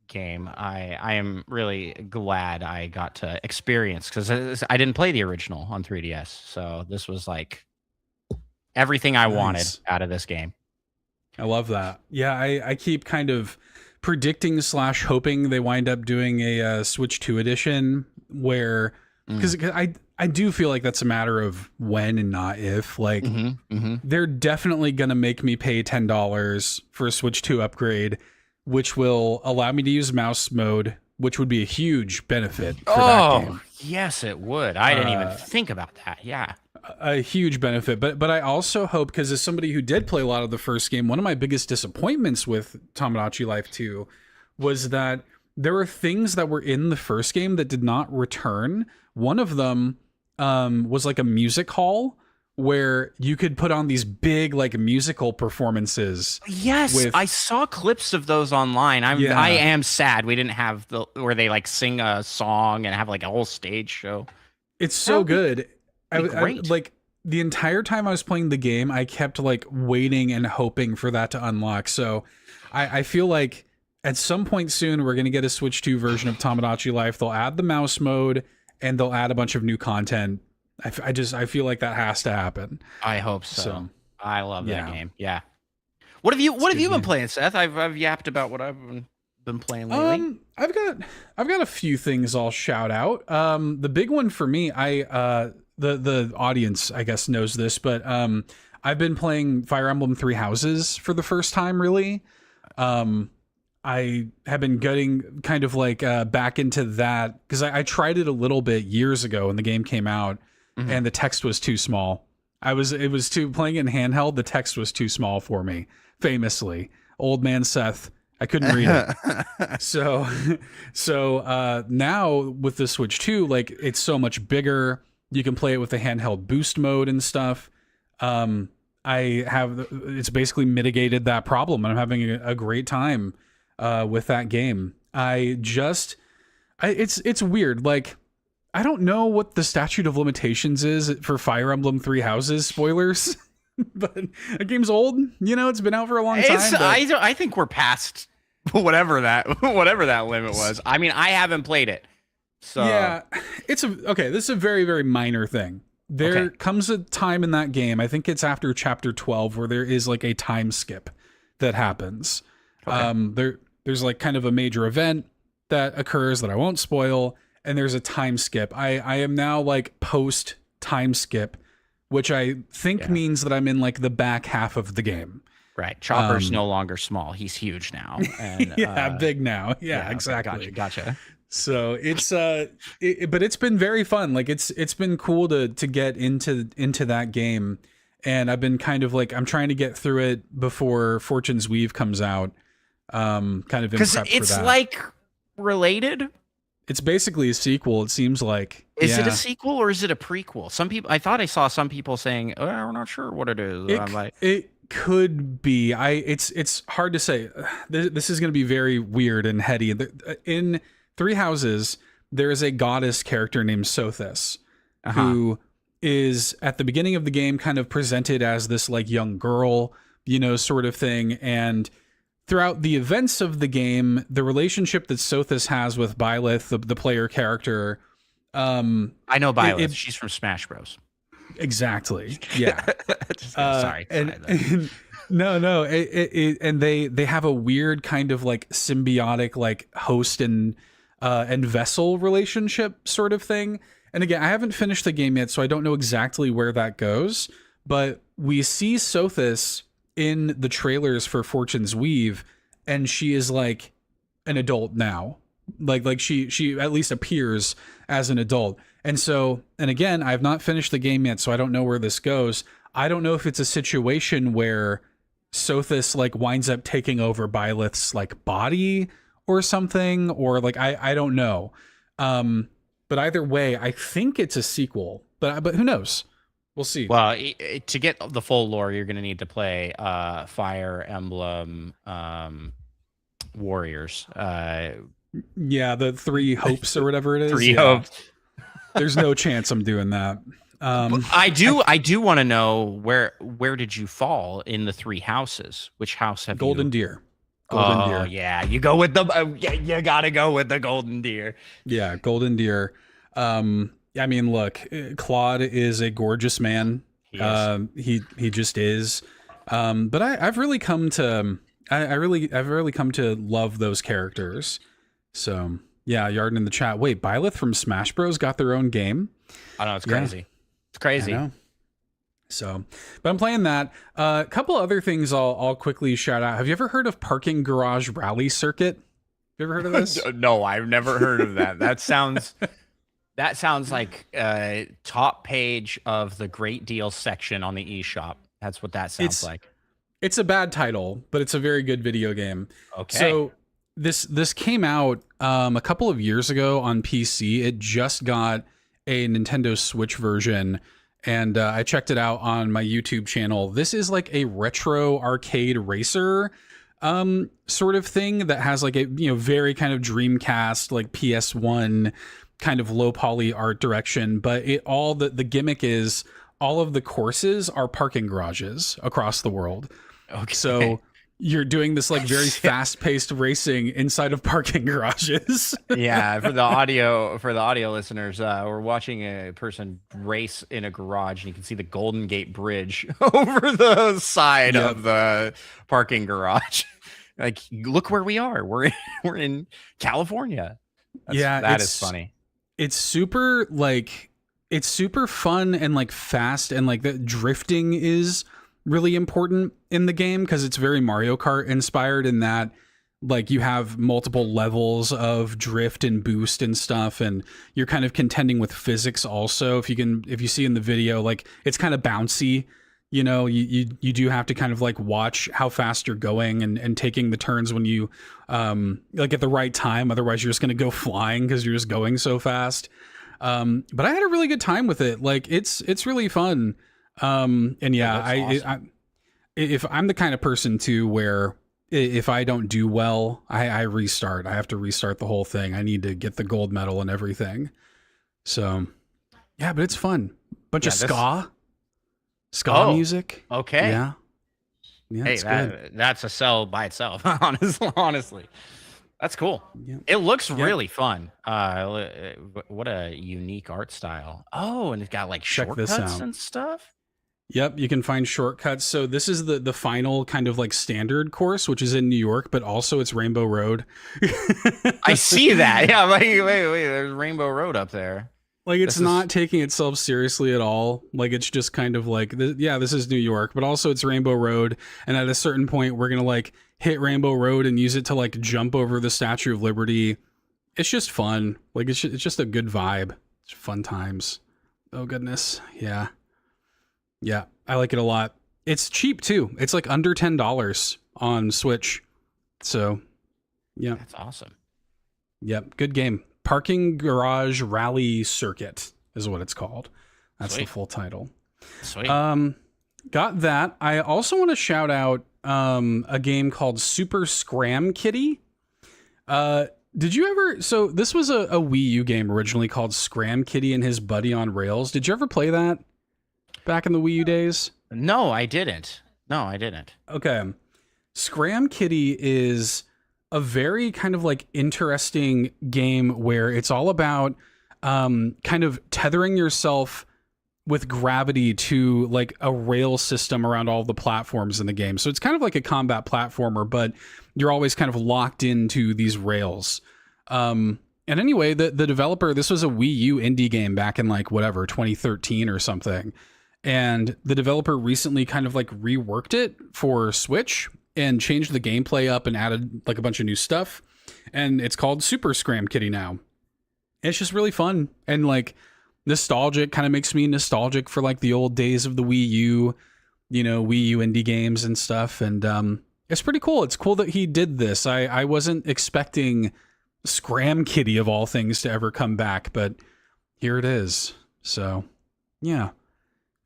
game. I am really glad I got to experience, because I didn't play the original on 3DS, so this was like everything I wanted out of this game. I love that. Yeah, I keep kind of predicting / hoping they wind up doing a Switch 2 edition, where because I do feel like that's a matter of when and not if. Like they're definitely gonna make me pay $10 for a Switch 2 upgrade, which will allow me to use mouse mode, which would be a huge benefit for that game. Yes, it would. I didn't even think about that. Yeah. A huge benefit, but I also hope, because as somebody who did play a lot of the first game, one of my biggest disappointments with Tomodachi Life 2 was that there were things that were in the first game that did not return. One of them was like a music hall where you could put on these big like musical performances. Yes, I saw clips of those online. I am sad we didn't have where they like sing a song and have like a whole stage show. It's so good. I like the entire time I was playing the game, I kept like waiting and hoping for that to unlock. So I feel like at some point soon, we're going to get a Switch 2 version of Tomodachi Life. They'll add the mouse mode and they'll add a bunch of new content. I feel like that has to happen. I hope so. I love that game. Yeah. What have you been playing, Seth? I've yapped about what I've been playing lately. I've got a few things I'll shout out. The big one for me, the audience, I guess, knows this, but I've been playing Fire Emblem 3 Houses for the first time, really. I have been getting kind of like back into that, because I tried it a little bit years ago when the game came out, and the text was too small. It was too, playing it in handheld, the text was too small for me, famously. Old man Seth, I couldn't read it. So now with the Switch 2, like, it's so much bigger. You can play it with the handheld boost mode and stuff. It's basically mitigated that problem, and I'm having a great time with that game. It's weird. Like, I don't know what the statute of limitations is for Fire Emblem 3 Houses. Spoilers. But the game's old. It's been out for a long time. I think we're past whatever that limit was. I mean, I haven't played it. So yeah, this is a very, very minor thing. There comes a time in that game, I think it's after chapter 12, where there is like a time skip that happens. There's like kind of a major event that occurs that I won't spoil, and there's a time skip. I am now like post time skip, which I think means that I'm in like the back half of the game. Right. Chopper's no longer small. He's huge now. And, big now. Yeah, exactly. Okay, gotcha. So it's but it's been very fun. Like it's been cool to get into that game, and I've been kind of like I'm trying to get through it before Fortune's Weave comes out. Kind of in prep for that. Because it's like related. It's basically a sequel. It seems like. Is it a sequel or is it a prequel? Some people, I thought I saw some people saying, "Oh, we're not sure what it is." I'm like, it could be. It's hard to say. This is going to be very weird and heady. In Three Houses, there is a goddess character named Sothis, who is at the beginning of the game kind of presented as this like young girl, sort of thing. And throughout the events of the game, the relationship that Sothis has with Byleth, the player character. I know Byleth. She's from Smash Bros. Exactly. Yeah. Sorry. No. And they have a weird kind of like symbiotic like host and vessel relationship sort of thing. And again, I haven't finished the game yet, so I don't know exactly where that goes. But we see Sothis in the trailers for Fortune's Weave, and she is like an adult now. Like she at least appears as an adult. And so, and again, I've not finished the game yet, so I don't know where this goes. I don't know if it's a situation where Sothis like winds up taking over Byleth's like body or something, or like I don't know. But either way, I think it's a sequel. But who knows? We'll see. Well, to get the full lore, you're going to need to play Fire Emblem Warriors. Yeah, the Three Hopes or whatever it is. Three Hopes. There's no chance I'm doing that. I do want to know where did you fall in the Three Houses? Which house have Golden you? Deer. Golden Deer. Yeah, you go with the you gotta go with the Golden Deer. Yeah, Golden Deer. I mean, look, Claude is a gorgeous man. He just is. But I've really come to I've really come to love those characters. So yeah, Yarden in the chat. Wait, Byleth from Smash Bros got their own game? I know, it's crazy. Yeah. It's crazy. I know. So, but I'm playing that. A couple other things I'll quickly shout out. Have you ever heard of Parking Garage Rally Circuit? Have you ever heard of this? No, I've never heard of that. That sounds like top page of the great deals section on the eShop. That's what that sounds like. It's a bad title, but it's a very good video game. Okay. So this came out a couple of years ago on PC. It just got a Nintendo Switch version, and I checked it out on my YouTube channel. This is like a retro arcade racer sort of thing that has like a very kind of Dreamcast, like PS1 kind of low poly art direction, but the gimmick is all of the courses are parking garages across the world. Okay. So you're doing this like very fast-paced racing inside of parking garages. Yeah, for the audio listeners, we're watching a person race in a garage, and you can see the Golden Gate Bridge over the side of the parking garage. Like, look where we are. We're in California. That is funny. It's super fun and like fast, and like the drifting is really important in the game because it's very Mario Kart inspired in that like you have multiple levels of drift and boost and stuff, and you're kind of contending with physics also. If you see in the video, like it's kind of bouncy, you do have to kind of like watch how fast you're going and taking the turns when you like at the right time, otherwise you're just going to go flying because you're just going so fast. But I had a really good time with it. Like it's really fun. And yeah, awesome. If I'm the kind of person too, where if I don't do well, I restart. I have to restart the whole thing. I need to get the gold medal and everything. So yeah, but it's fun. Bunch of ska music. Okay. Yeah. Hey, that's a sell by itself. Honestly. That's cool. Yeah. It looks really fun. What a unique art style. Oh, and it's got like shortcuts and stuff. Yep, you can find shortcuts. So this is the final kind of like standard course, which is in New York, but also it's Rainbow Road. I see that. Yeah, wait, there's Rainbow Road up there. Like it's not taking itself seriously at all. Like it's just kind of like, this is New York, but also it's Rainbow Road. And at a certain point, we're gonna like hit Rainbow Road and use it to like jump over the Statue of Liberty. It's just fun. Like it's just a good vibe. It's fun times. Oh goodness, yeah. Yeah, I like it a lot. It's cheap too. It's like under $10 on Switch. So, yeah. That's awesome. Yep, good game. Parking Garage Rally Circuit is what it's called. That's Sweet. the full title. Sweet. Got that. I also want to shout out a game called Super Scram Kitty. Did you ever... So this was a Wii U game originally called Scram Kitty and His Buddy on Rails. Did you ever play that? Back in the Wii U days? No, I didn't. Okay. Scram Kitty is a very kind of like interesting game where it's all about kind of tethering yourself with gravity to like a rail system around all the platforms in the game. So it's kind of like a combat platformer, but you're always kind of locked into these rails. And anyway, the developer, this was a Wii U indie game back in like whatever, 2013 or something. And the developer recently kind of like reworked it for Switch and changed the gameplay up and added like a bunch of new stuff. And it's called Super Scram Kitty now. It's just really fun and like nostalgic, kind of makes me nostalgic for like the old days of the Wii U, Wii U indie games and stuff. And it's pretty cool. It's cool that he did this. I wasn't expecting Scram Kitty of all things to ever come back, but here it is. So yeah.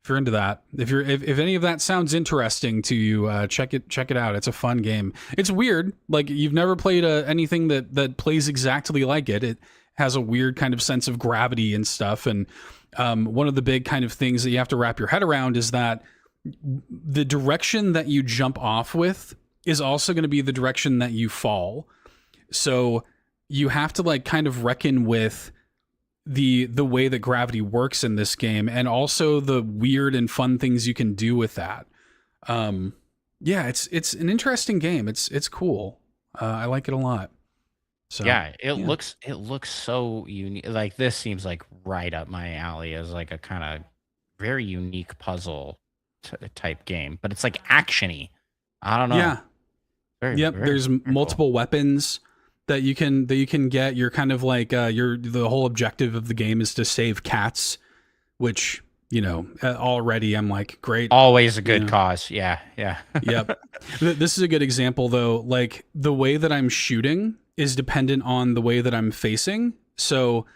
If you're into that, if any of that sounds interesting to you, check it out. It's a fun game. It's weird. Like you've never played anything that plays exactly like it. It has a weird kind of sense of gravity and stuff. And one of the big kind of things that you have to wrap your head around is that the direction that you jump off with is also going to be the direction that you fall. So you have to like kind of reckon with the way that gravity works in this game and also the weird and fun things you can do with that. Yeah, it's an interesting game. It's cool. I like it a lot. So yeah, it looks so unique. Like this seems like right up my alley as like a kind of very unique puzzle type game, but it's like actiony. I don't know. Yeah. There's multiple weapons that you can get. You're kind of like the whole objective of the game is to save cats, which already I'm like, great, always a good cause. Yeah. Yep. This is a good example though. Like the way that I'm shooting is dependent on the way that I'm facing. So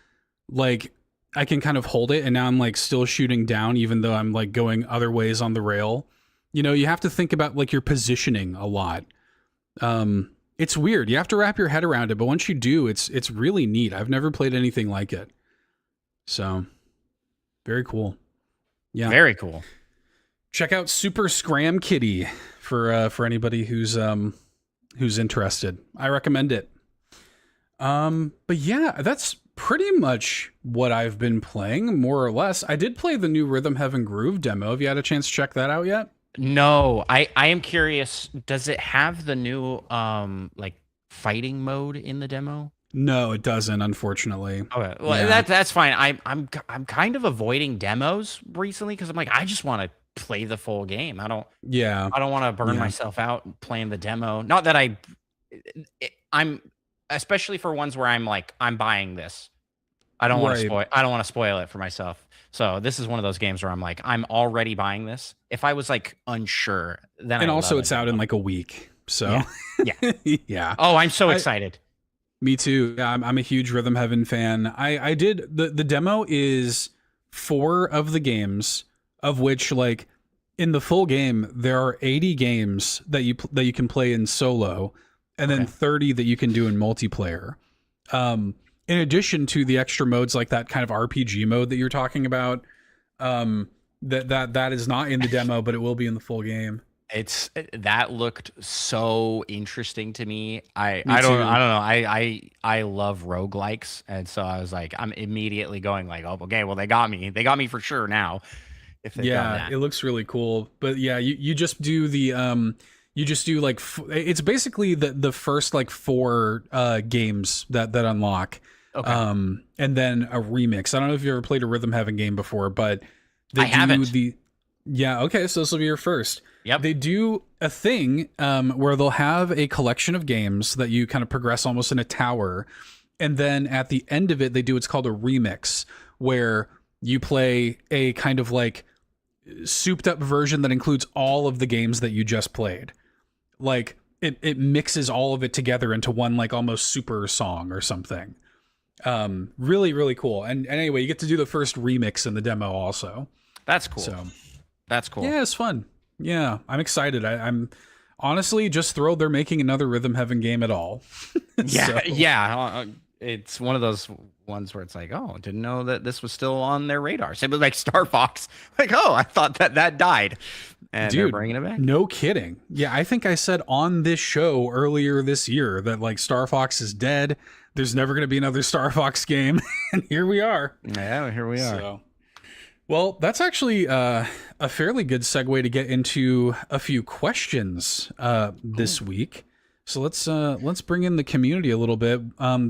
like I can kind of hold it and now I'm like still shooting down even though I'm like going other ways on the rail. You have to think about like your positioning a lot. It's weird. You have to wrap your head around it, but once you do, it's really neat. I've never played anything like it. So, very cool. Yeah. Very cool. Check out Super Scram Kitty for anybody who's interested. I recommend it. But yeah, that's pretty much what I've been playing, more or less. I did play the new Rhythm Heaven Groove demo. Have you had a chance to check that out yet? No, I am curious. Does it have the new like fighting mode in the demo? No, it doesn't, unfortunately. Okay, well that's fine. I'm kind of avoiding demos recently because I'm like I just want to play the full game. I don't want to burn myself out playing the demo. Not that I'm especially for ones where I'm like I'm buying this. I don't want to spoil it for myself. So this is one of those games where I'm like, I'm already buying this. If I was like unsure, then it's out in like a week. So yeah. Yeah. Oh, I'm so excited. Me too. Yeah, I'm a huge Rhythm Heaven fan. I did the demo is 4 of the games, of which like in the full game there are 80 games that you can play in solo, and then 30 that you can do in multiplayer. In addition to the extra modes like that kind of RPG mode that you're talking about, that is not in the demo, but it will be in the full game. That looked so interesting to me. I don't know. I love roguelikes, and so I was like, I'm immediately going like, oh, okay, well they got me for sure now. if they've done that. It looks really cool. But yeah, you just do the you just do like it's basically the first like 4 games that unlock. Okay. And then a remix. I don't know if you ever played a Rhythm Heaven game before, but I haven't. Okay, so this will be your first. Yep. They do a thing where they'll have a collection of games that you kind of progress almost in a tower, and then at the end of it, they do what's called a remix, where you play a kind of like souped up version that includes all of the games that you just played. Like it mixes all of it together into one like almost super song or something. Really, really cool. And anyway, you get to do the first remix in the demo also. That's cool. So that's cool. yeah, it's fun. Yeah, I'm excited. I'm honestly just thrilled they're making another Rhythm Heaven game at all. Yeah. It's one of those ones where it's like, oh, didn't know that this was still on their radar. Same with like Star Fox. Like, oh, I thought that died. And dude, they're bringing it back. No kidding. Yeah, I think I said on this show earlier this year that like Star Fox is dead. There's never going to be another Star Fox game. And here we are. Yeah, here we are. So, well, that's actually a fairly good segue to get into a few questions this week. So let's bring in the community a little bit.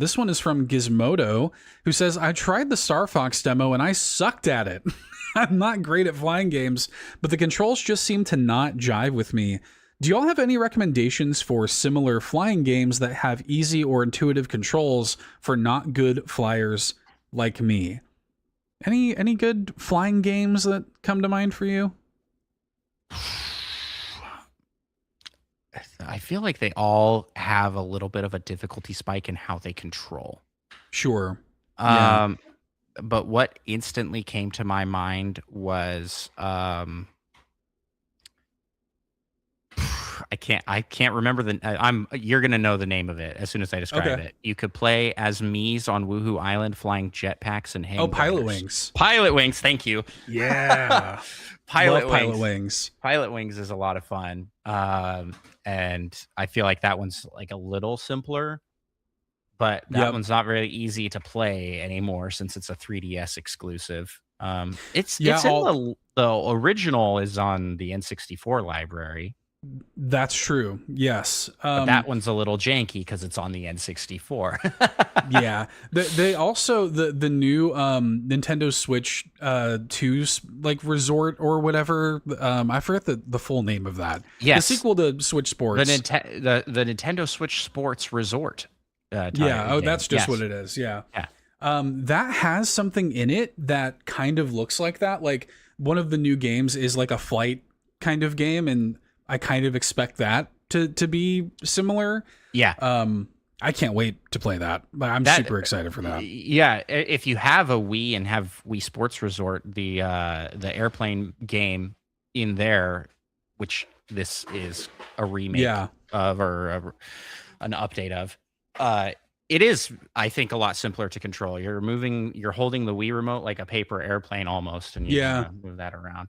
This one is from Gizmodo, who says, I tried the Star Fox demo and I sucked at it. I'm not great at flying games, but the controls just seem to not jive with me. Do y'all have any recommendations for similar flying games that have easy or intuitive controls for not good flyers like me? Any good flying games that come to mind for you? I feel like they all have a little bit of a difficulty spike in how they control. Sure. But what instantly came to my mind was I can't remember you're gonna know the name of it as soon as I describe it. You could play as Mies on Woohoo Island flying jetpacks and hang Pilot Wings. Pilot Wings, thank you. Yeah. Pilot Wings. Pilot Wings is a lot of fun. And I feel like that one's like a little simpler, but that one's not very easy to play anymore since it's a 3DS exclusive. It's in the original is on the N64 library. That's true. Yes. But that one's a little janky because it's on the N64. Yeah. They also the new Nintendo Switch 2's like Resort or whatever. I forget the full name of that. Yes. The sequel to Switch Sports. The Nintendo Switch Sports Resort. That's just what it is. Yeah. That has something in it that kind of looks like that. Like one of the new games is like a flight kind of game, and I kind of expect that to be similar. Yeah. I can't wait to play that. I'm super excited for that. Yeah. If you have a Wii and have Wii Sports Resort, the airplane game in there, which this is a remake of or an update of, it is, I think, a lot simpler to control. You're holding the Wii remote like a paper airplane almost, and you move that around.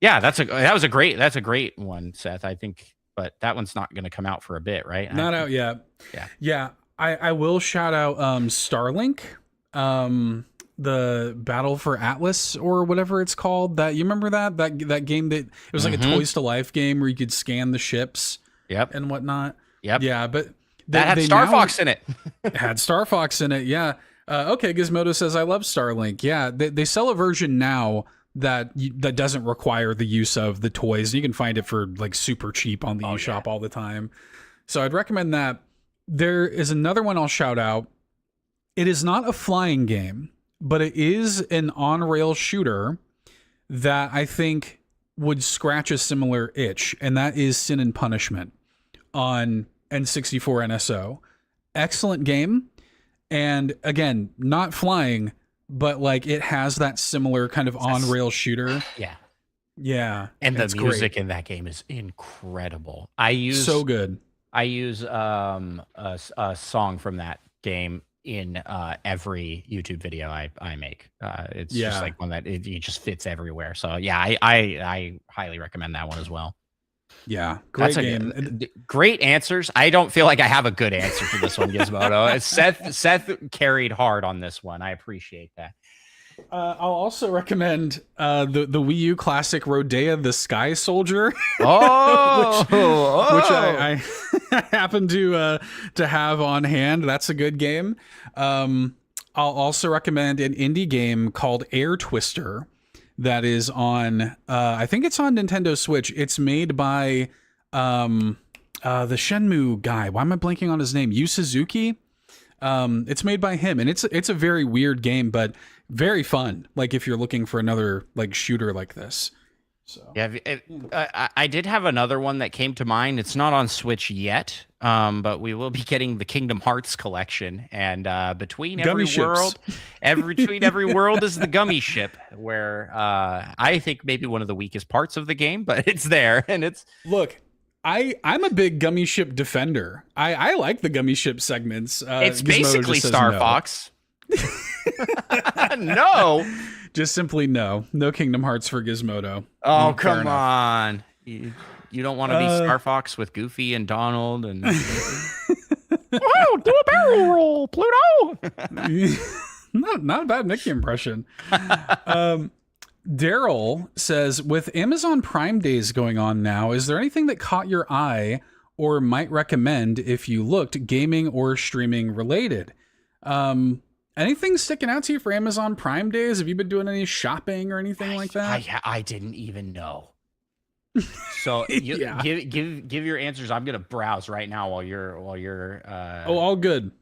Yeah, that's a great one, Seth. I think, but that one's not going to come out for a bit, right? Not out yet. Yeah. I will shout out Starlink, the Battle for Atlas or whatever it's called. That you remember that game that it was like a Toys to Life game where you could scan the ships, and whatnot. Yeah, but that had Star Fox in it. Had Star Fox in it. Yeah. Okay. Gizmodo says I love Starlink. Yeah, they sell a version now that doesn't require the use of the toys. You can find it for like super cheap on the eShop all the time. So I'd recommend that. There is another one I'll shout out. It is not a flying game, but it is an on-rail shooter that I think would scratch a similar itch, and that is Sin and Punishment on N64 NSO. Excellent game. And again, not flying, but like it has that similar kind of on-rail shooter. Yeah. And the music in that game is incredible. So good. I use a song from that game in every YouTube video I make. It's just like one that it just fits everywhere. So yeah, I highly recommend that one as well. Yeah, great game. Great answers. I don't feel like I have a good answer for this one, Gizmodo. Seth carried hard on this one. I appreciate that. I'll also recommend the Wii U classic Rodea the Sky Soldier, Oh, which I happen to have on hand. That's a good game. I'll also recommend an indie game called Air Twister that is on I think it's on Nintendo Switch. It's made by the Shenmue guy. Why am I blanking on his name? Yu Suzuki. It's made by him, and it's a very weird game, but very fun. Like if you're looking for another like shooter like this. So yeah, I did have another one that came to mind. It's not on Switch yet, but we will be getting the Kingdom Hearts collection, and between every world is the gummy ship, where I think maybe one of the weakest parts of the game, but it's there, and it's look. I'm a big gummy ship defender. I like the gummy ship segments. It's Gizmodo basically just says Star no. Fox. No. Just simply no. No Kingdom Hearts for Gizmodo. Oh, Fair come enough. on. You don't want to be Star Fox with Goofy and Donald and oh, do a barrel roll, Pluto. Not a bad Mickey impression. Daryl says, with Amazon Prime Days going on now, is there anything that caught your eye or might recommend if you looked gaming or streaming related? Anything sticking out to you for Amazon Prime Days? Have you been doing any shopping or anything like that? I didn't even know. So Yeah. give your answers. I'm gonna browse right now while you're Oh, all good.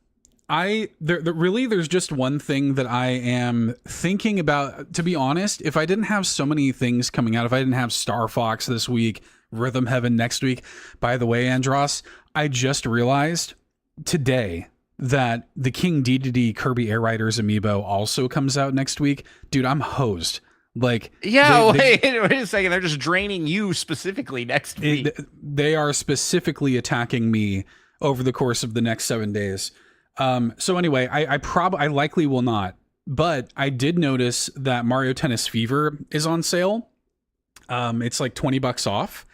There's just one thing that I am thinking about. To be honest, if I didn't have so many things coming out, if I didn't have Star Fox this week, Rhythm Heaven next week. By the way, Andros, I just realized today that the King Dedede Kirby Air Riders amiibo also comes out next week. Dude, I'm hosed. Like, yeah, wait a second. They're just draining you specifically next week. They are specifically attacking me over the course of the next 7 days. So anyway, I likely will not, but I did notice that Mario Tennis Fever is on sale. It's like $20 off,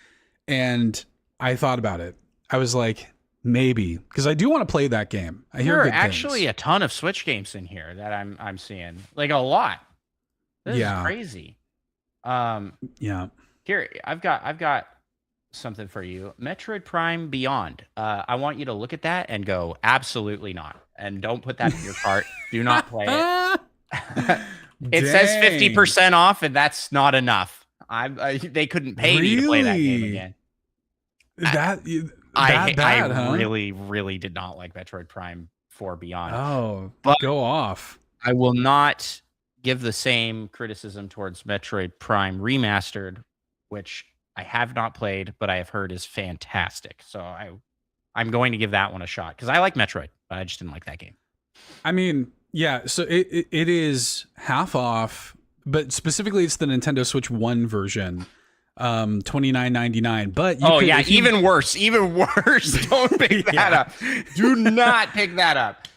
and I thought about it. I was like, maybe, because I do want to play that game. I hear there are good actually things. a ton of Switch games in here that I'm seeing, like a lot. This is crazy. Yeah. Here, I've got something for you. Metroid Prime Beyond. I want you to look at that and go, absolutely not. And don't put that in your cart. Do not play it. It says 50% off, and that's not enough. They couldn't pay me to play that game again. I really, really did not like Metroid Prime 4 Beyond. Oh, but go off. I will not give the same criticism towards Metroid Prime Remastered, which I have not played, but I have heard is fantastic. So I'm going to give that one a shot because I like Metroid, but I just didn't like that game. I mean, yeah, so it is half off, but specifically it's the Nintendo Switch 1 version, $29.99. But even worse. Don't pick that up. Do not pick that up.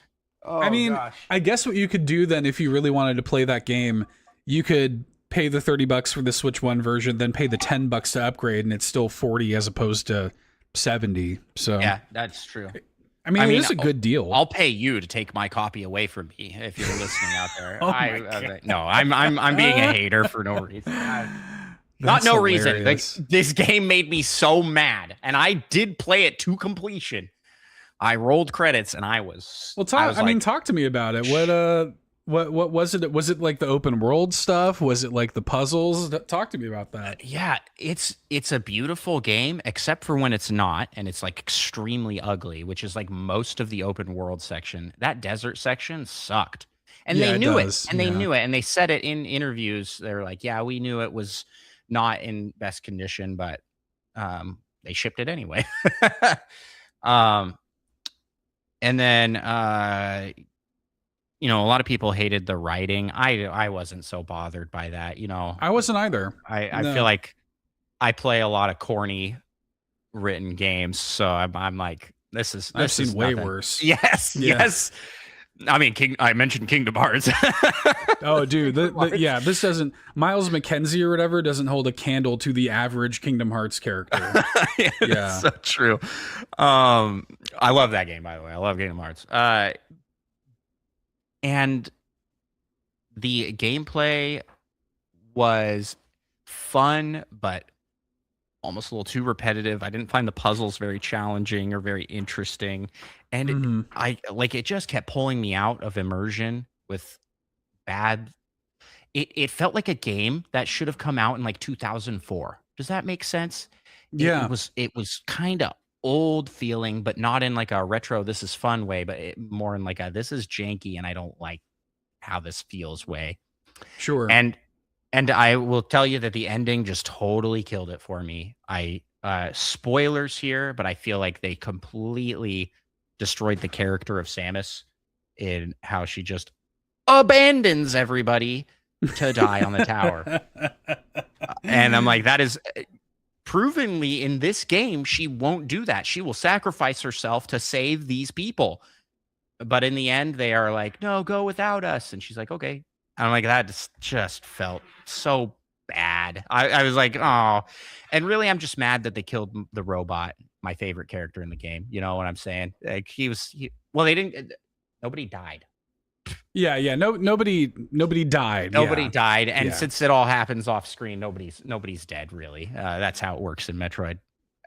Oh, I mean, gosh. I guess what you could do then, if you really wanted to play that game, you could pay the $30 for the Switch 1 version, then pay the $10 to upgrade, and it's still 40 as opposed to 70. So yeah, that's true. I mean, it is a good deal. I'll pay you to take my copy away from me if you're listening out there. Oh my God. No, I'm being a hater for no reason. Not no reason. Like, this game made me so mad, and I did play it to completion. I rolled credits, and I was. Well, talk to me about it. What was it? Was it like the open world stuff? Was it like the puzzles? Talk to me about that. Yeah, it's a beautiful game, except for when it's not, and it's like extremely ugly, which is like most of the open world section. That desert section sucked, and they knew it, and they knew it, and they said it in interviews. They're like, "Yeah, we knew it was not in best condition, but they shipped it anyway." And then, a lot of people hated the writing. I wasn't so bothered by that. I wasn't either. I feel like I play a lot of corny written games, so I'm like, I've seen way worse. Yes, yeah. Yes. I mean, I mentioned Kingdom Hearts. Oh, dude, this doesn't. Miles McKenzie or whatever doesn't hold a candle to the average Kingdom Hearts character. Yeah, that's so true. I love that game, by the way. I love Kingdom Hearts. And the gameplay was fun, but almost a little too repetitive. I didn't find the puzzles very challenging or very interesting. And it just kept pulling me out of immersion with bad. It felt like a game that should have come out in like 2004. Does that make sense? Yeah. It was kind of old feeling, but not in like a retro, this is fun way, but more in like a, this is janky and I don't like how this feels way. Sure. And I will tell you that the ending just totally killed it for me. Spoilers here, but I feel like they completely destroyed the character of Samus in how she just abandons everybody to die on the tower. And I'm like, that is provenly in this game, she won't do that. She will sacrifice herself to save these people. But in the end, they are like, no, go without us. And she's like, okay. And I'm like, that just felt so bad. I was like, oh. And really, I'm just mad that they killed the robot, my favorite character in the game. You know what I'm saying? Like nobody died. Yeah. Nobody died. Nobody died. And since it all happens off screen, nobody's dead, really. That's how it works in Metroid.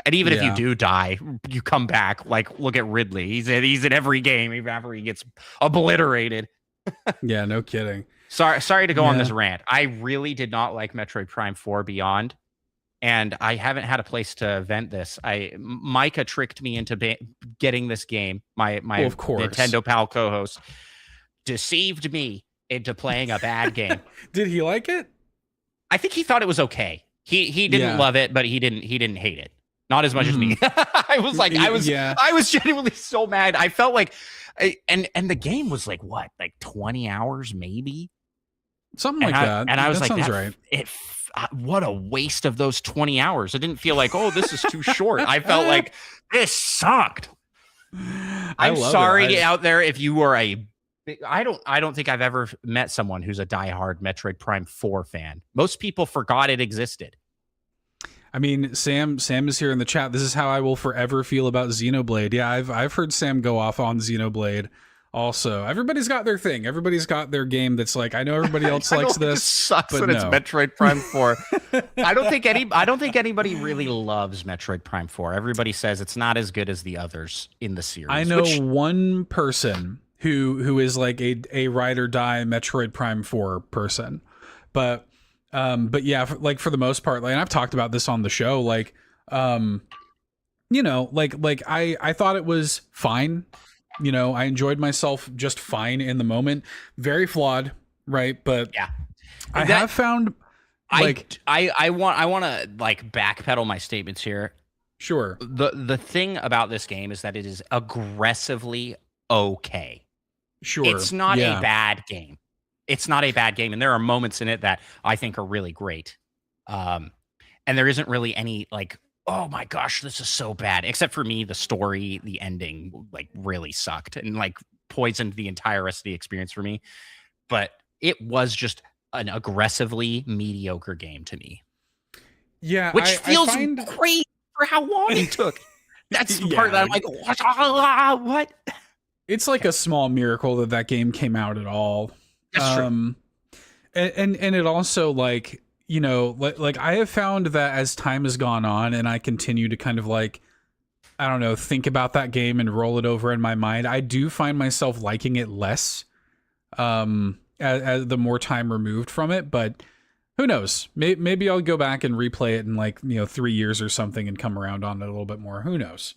And even if you do die, you come back. Like, look at Ridley. He's in every game, even after he gets obliterated. Yeah, no kidding. Sorry to go on this rant. I really did not like Metroid Prime 4 Beyond, and I haven't had a place to vent this. Micah tricked me into getting this game. My of course. Nintendo Pal co-host deceived me into playing a bad game. Did he like it? I think he thought it was okay. He didn't love it, but he didn't hate it. Not as much as me. I was genuinely so mad. I felt like, and the game was like 20 hours maybe, something like that. And I was that like, sounds right. What a waste of those 20 hours. It didn't feel like, oh, this is too short. I felt like this sucked. I'm sorry out there if you are I don't think I've ever met someone who's a diehard Metroid Prime 4 fan. Most people forgot it existed. I mean, Sam is here in the chat. This is how I will forever feel about Xenoblade. Yeah, I've heard Sam go off on Xenoblade. Also, everybody's got their thing. Everybody's got their game that's like, I know everybody else likes this. It sucks but that it's Metroid Prime 4. I don't think anybody really loves Metroid Prime 4. Everybody says it's not as good as the others in the series. I know one person who is like a ride or die Metroid Prime 4 person. But yeah, for the most part, like, and I've talked about this on the show, like, I thought it was fine. I enjoyed myself just fine in the moment. Very flawed, right? But yeah, I have found, like, I want to like backpedal my statements here. Sure. The thing about this game is that it is aggressively okay. Sure. It's not a bad game. It's not a bad game, and there are moments in it that I think are really great. And there isn't really any like, oh my gosh, this is so bad. Except for me, the story, the ending, like, really sucked and like poisoned the entire rest of the experience for me. But it was just an aggressively mediocre game to me. Yeah, which feels great for how long it took. That's the part that I'm like, what? It's like a small miracle that game came out at all. That's true. And it also, like, like I have found that as time has gone on and I continue to kind of like, I don't know, think about that game and roll it over in my mind, I do find myself liking it less as the more time removed from it. But who knows? Maybe I'll go back and replay it in like 3 years or something and come around on it a little bit more. Who knows?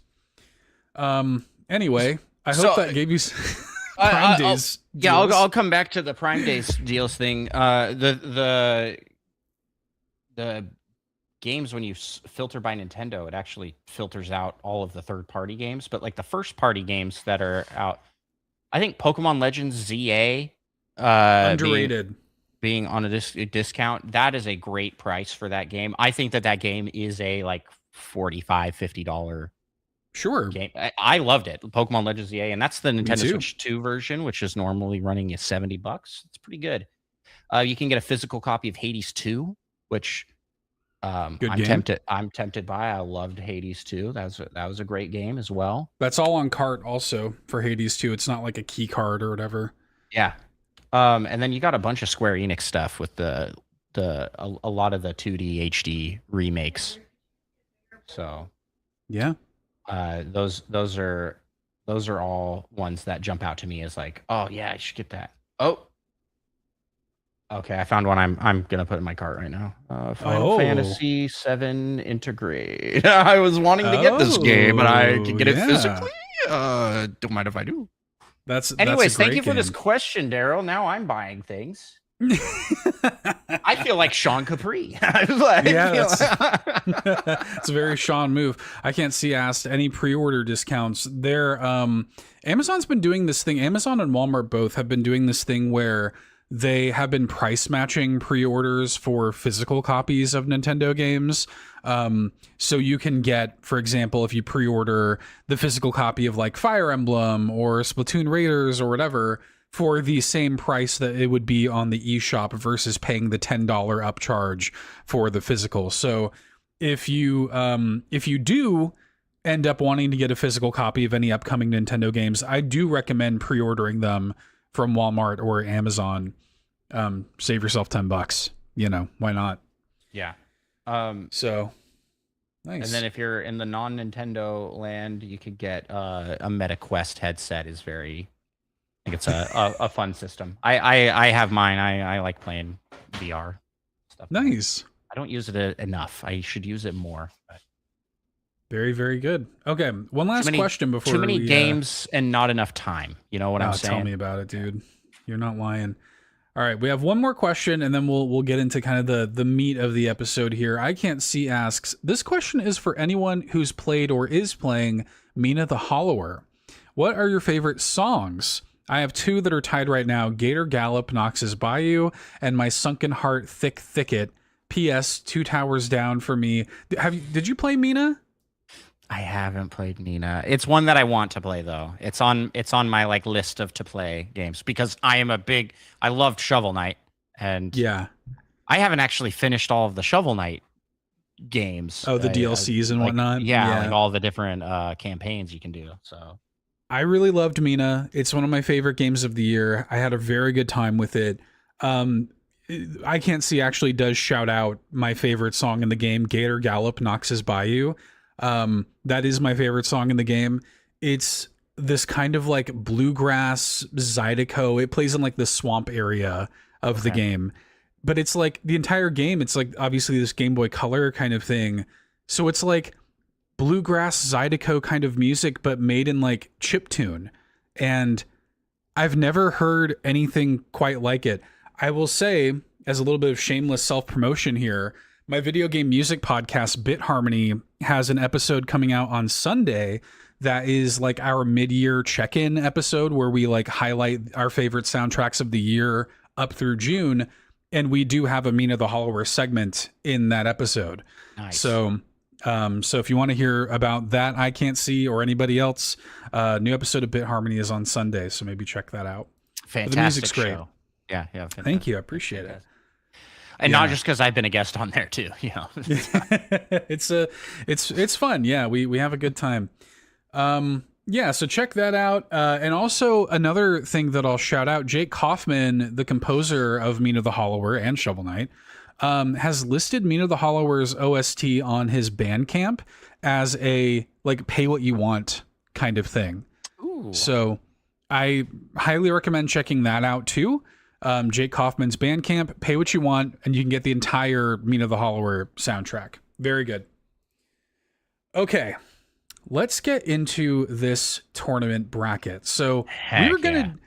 Anyway, I hope that gave you Prime Days. I'll come back to the Prime Days deals thing. The games, when you filter by Nintendo, it actually filters out all of the third-party games. But like the first-party games that are out, I think Pokemon Legends ZA underrated, being on a discount, that is a great price for that game. I think that game is a like $45-$50 sure game. I loved it, Pokemon Legends ZA, and that's the Nintendo Switch 2 version, which is normally running you $70. It's pretty good. You can get a physical copy of Hades 2, which I'm tempted by. I loved Hades 2. That was a great game as well. That's all on cart also for Hades 2. It's not like a key card or whatever. Yeah. And then you got a bunch of Square Enix stuff with a lot of the 2D HD remakes. So yeah, those are all ones that jump out to me as like, oh yeah, I should get that. Oh, okay, I found one. I'm gonna put in my cart right now. Final Fantasy VII Integrate. I was wanting to get this game, but I can get it physically. Don't mind if I do. Anyways, thank you for this question, Daryl. Now I'm buying things. I feel like Sean Capri. It's a very Sean move. I can't see asked any pre-order discounts. Amazon's been doing this thing. Amazon and Walmart both have been doing this thing where they have been price matching pre-orders for physical copies of Nintendo games. So you can get, for example, if you pre-order the physical copy of like Fire Emblem or Splatoon Raiders or whatever, for the same price that it would be on the eShop versus paying the $10 upcharge for the physical. So if you do end up wanting to get a physical copy of any upcoming Nintendo games, I do recommend pre-ordering them from Walmart or Amazon. Save yourself $10. Why not? Yeah. So nice. And then if you're in the non-Nintendo land, you could get a MetaQuest headset. I think it's a fun system. I have mine. I like playing VR stuff. Nice. I don't use it enough. I should use it more. But. Very, very good. Okay, one last question before too many games and not enough time. You know what I'm saying? Tell me about it, dude. You're not lying. All right, we have one more question, and then we'll get into kind of the meat of the episode here. I Can't See asks, this question is for anyone who's played or is playing Mina the Hollower. What are your favorite songs? I have two that are tied right now, Gator Gallop, Nox's Bayou, and My Sunken Heart, Thick Thicket. P.S. 2 Towers Down for me. Did you play Mina? I haven't played Mina. It's one that I want to play though. It's on my like list of to play games because I loved Shovel Knight, and yeah, I haven't actually finished all of the Shovel Knight games. Oh, the DLCs and whatnot. Yeah, like all the different campaigns you can do. So I really loved Mina. It's one of my favorite games of the year. I had a very good time with it. I Can't See actually does shout out my favorite song in the game, Gator Gallop, Nox's Bayou. That is my favorite song in the game. It's this kind of like bluegrass Zydeco. It plays in like the swamp area of the game, but it's like the entire game. It's like obviously this Game Boy Color kind of thing. So it's like bluegrass Zydeco kind of music, but made in like chiptune. And I've never heard anything quite like it. I will say, as a little bit of shameless self-promotion here, my video game music podcast, Bit Harmony, has an episode coming out on Sunday that is like our mid-year check-in episode where we like highlight our favorite soundtracks of the year up through June. And we do have a Mina the Hollower segment in that episode. Nice. So if you want to hear about that, I Can't See, or anybody else, new episode of Bit Harmony is on Sunday. So maybe check that out. Fantastic. But the music's great. Show. Yeah. Fantastic. Thank you. I appreciate it. And not just because I've been a guest on there too, It's fun. Yeah, we have a good time. So check that out. And also another thing that I'll shout out, Jake Kaufman, the composer of Mina the Hollower and Shovel Knight, has listed Mina the Hollower's OST on his Bandcamp as a like pay what you want kind of thing. Ooh. So I highly recommend checking that out too. Jake Kaufman's Bandcamp, pay what you want, and you can get the entire Mina the Hollower soundtrack. Very good. Okay, let's get into this tournament bracket. So we were going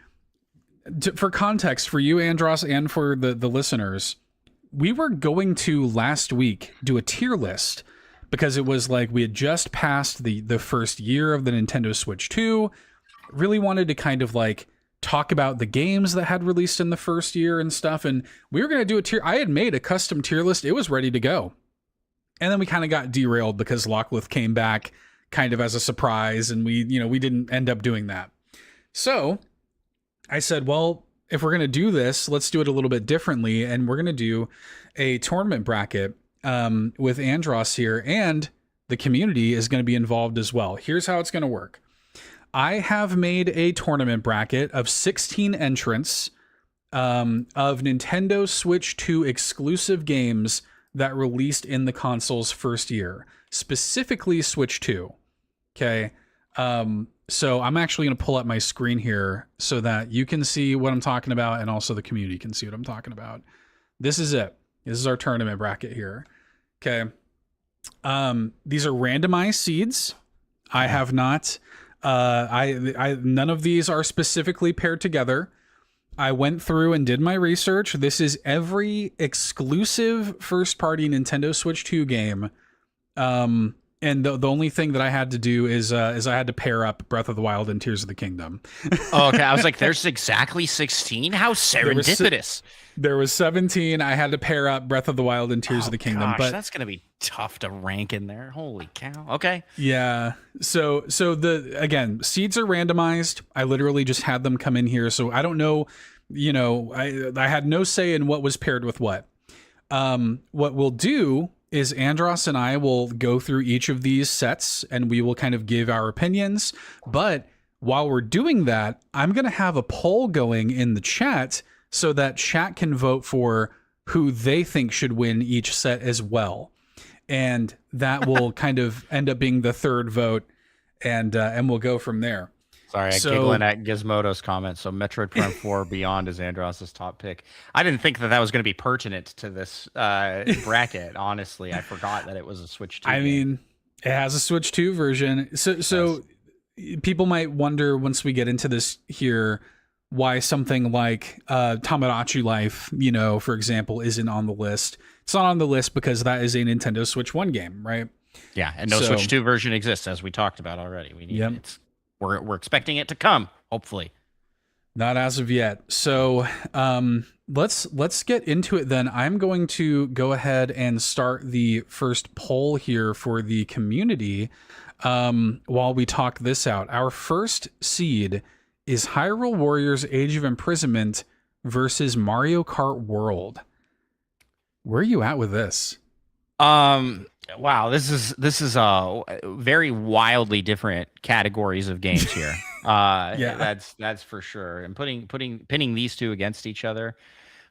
to, for context, for you, Andros, and for the listeners, we were going to last week do a tier list because it was like we had just passed the first year of the Nintendo Switch 2. Really wanted to kind of like talk about the games that had released in the first year and stuff. And we were going to do a tier. I had made a custom tier list. It was ready to go. And then we kind of got derailed because Lockleth came back kind of as a surprise. And we didn't end up doing that. So I said, well, if we're going to do this, let's do it a little bit differently. And we're going to do a tournament bracket with Andros here. And the community is going to be involved as well. Here's how it's going to work. I have made a tournament bracket of 16 entrants of Nintendo Switch 2 exclusive games that released in the console's first year, specifically Switch 2. Okay. So I'm actually going to pull up my screen here so that you can see what I'm talking about, and also the community can see what I'm talking about. This is it. This is our tournament bracket here. Okay. These are randomized seeds. I have not, none of these are specifically paired together. I went through and did my research. This is every exclusive first-party Nintendo Switch 2 game. And the only thing that I had to do is I had to pair up Breath of the Wild and Tears of the Kingdom. Oh, okay. I was like, there's exactly 16? How serendipitous. There was 17. I had to pair up Breath of the Wild and Tears of the Kingdom. Gosh, but that's going to be tough to rank in there. Holy cow. Okay. Yeah. So again, seeds are randomized. I literally just had them come in here. So I don't know, I had no say in what was paired with what. What we'll do is Andros and I will go through each of these sets and we will kind of give our opinions. But while we're doing that, I'm going to have a poll going in the chat so that chat can vote for who they think should win each set as well. And that will kind of end up being the third vote, and we'll go from there. Sorry, I'm giggling at Gizmodo's comment. So Metroid Prime 4 Beyond is Andros' top pick. I didn't think that was going to be pertinent to this bracket. Honestly, I forgot that it was a Switch 2 game. Mean, it has a Switch 2 version. So people might wonder once we get into this here why something like Tamagotchi Life, for example, isn't on the list. It's not on the list because that is a Nintendo Switch 1 game, right? Yeah, and no Switch 2 version exists, as we talked about already. We need it. We're expecting it to come, hopefully. Not as of yet. So let's get into it then. I'm going to go ahead and start the first poll here for the community while we talk this out. Our first seed is Hyrule Warriors Age of Imprisonment versus Mario Kart World. Where are you at with this? Wow, this is very wildly different categories of games here. Yeah, that's for sure. And pinning these two against each other,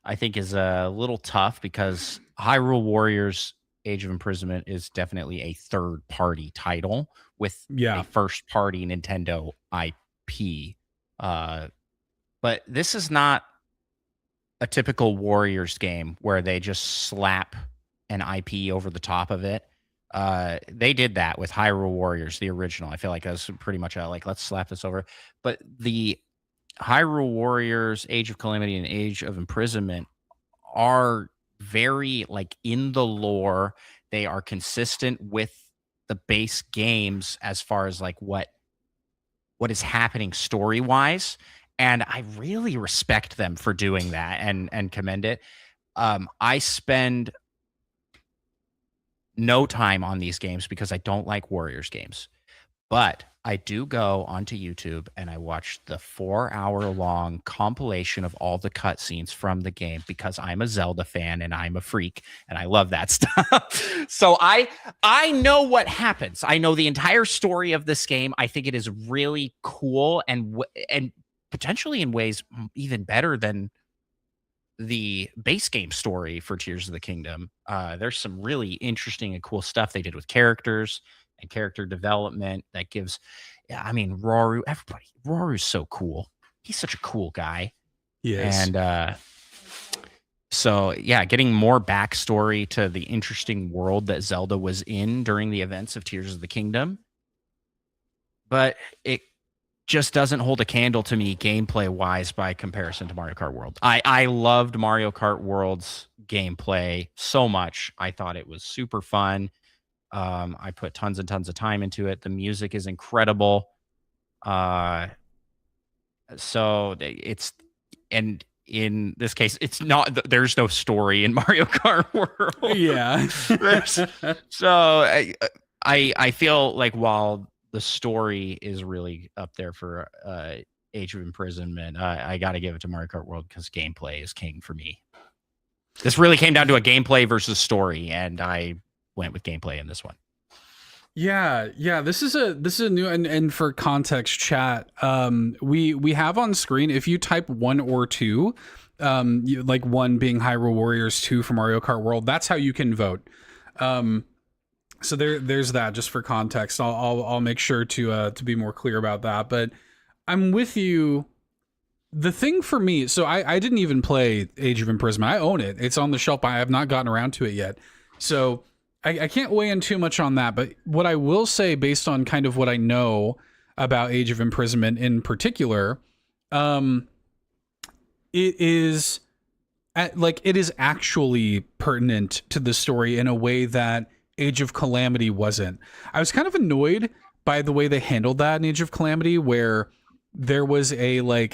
I think is a little tough because Hyrule Warriors Age of Imprisonment is definitely a third-party title with a first-party Nintendo IP. But this is not a typical Warriors game where they just slap an IP over the top of it. They did that with Hyrule Warriors, the original. I feel like that was pretty much let's slap this over. But the Hyrule Warriors, Age of Calamity, and Age of Imprisonment are very in the lore. They are consistent with the base games as far as what is happening story-wise. And I really respect them for doing that and commend it. I spend no time on these games because I don't like Warriors games. But I do go onto YouTube and I watch the 4-hour-long compilation of all the cutscenes from the game because I'm a Zelda fan and I'm a freak and I love that stuff. So I know what happens. I know the entire story of this game. I think it is really cool and potentially in ways even better than the base game story for Tears of the Kingdom. There's some really interesting and cool stuff they did with characters and character development that gives, Roru, Roru's so cool. He's such a cool guy. Yes. And so, getting more backstory to the interesting world that Zelda was in during the events of Tears of the Kingdom. But it just doesn't hold a candle to me gameplay wise by comparison to Mario Kart World. I loved Mario Kart World's gameplay so much. I thought it was super fun. I put tons and tons of time into it. The music is incredible. So it's, and in this case, it's not, there's no story in Mario Kart World. Yeah. So I feel like while the story is really up there for Age of Imprisonment, I got to give it to Mario Kart World because gameplay is king for me. This really came down to a gameplay versus story, and I went with gameplay in this one. Yeah. This is a new, and for context, chat. We have on screen, if you type 1 or 2, like 1 being Hyrule Warriors, 2 for Mario Kart World. That's how you can vote. So there's that, just for context. I'll make sure to be more clear about that. But I'm with you. The thing for me, so I didn't even play Age of Imprisonment. I own it. It's on the shelf. I have not gotten around to it yet. So I can't weigh in too much on that. But what I will say, based on kind of what I know about Age of Imprisonment in particular, it is actually pertinent to the story in a way that Age of Calamity wasn't. I was kind of annoyed by the way they handled that in Age of Calamity, where there was a before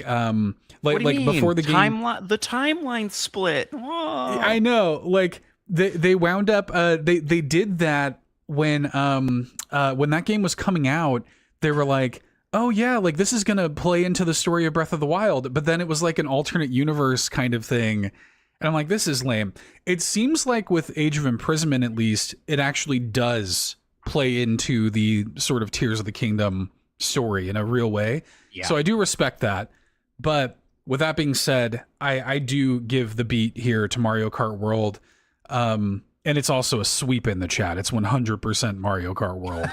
the game, the timeline split. Oh. I know, like they wound up they did that when that game was coming out. They were like, oh yeah, like this is gonna play into the story of Breath of the Wild, but then it was like an alternate universe kind of thing. And I'm like, this is lame. It seems like with Age of Imprisonment, at least, it actually does play into the sort of Tears of the Kingdom story in a real way. Yeah. So I do respect that. But with that being said, I do give the beat here to Mario Kart World. And it's also a sweep in the chat. It's 100% Mario Kart World.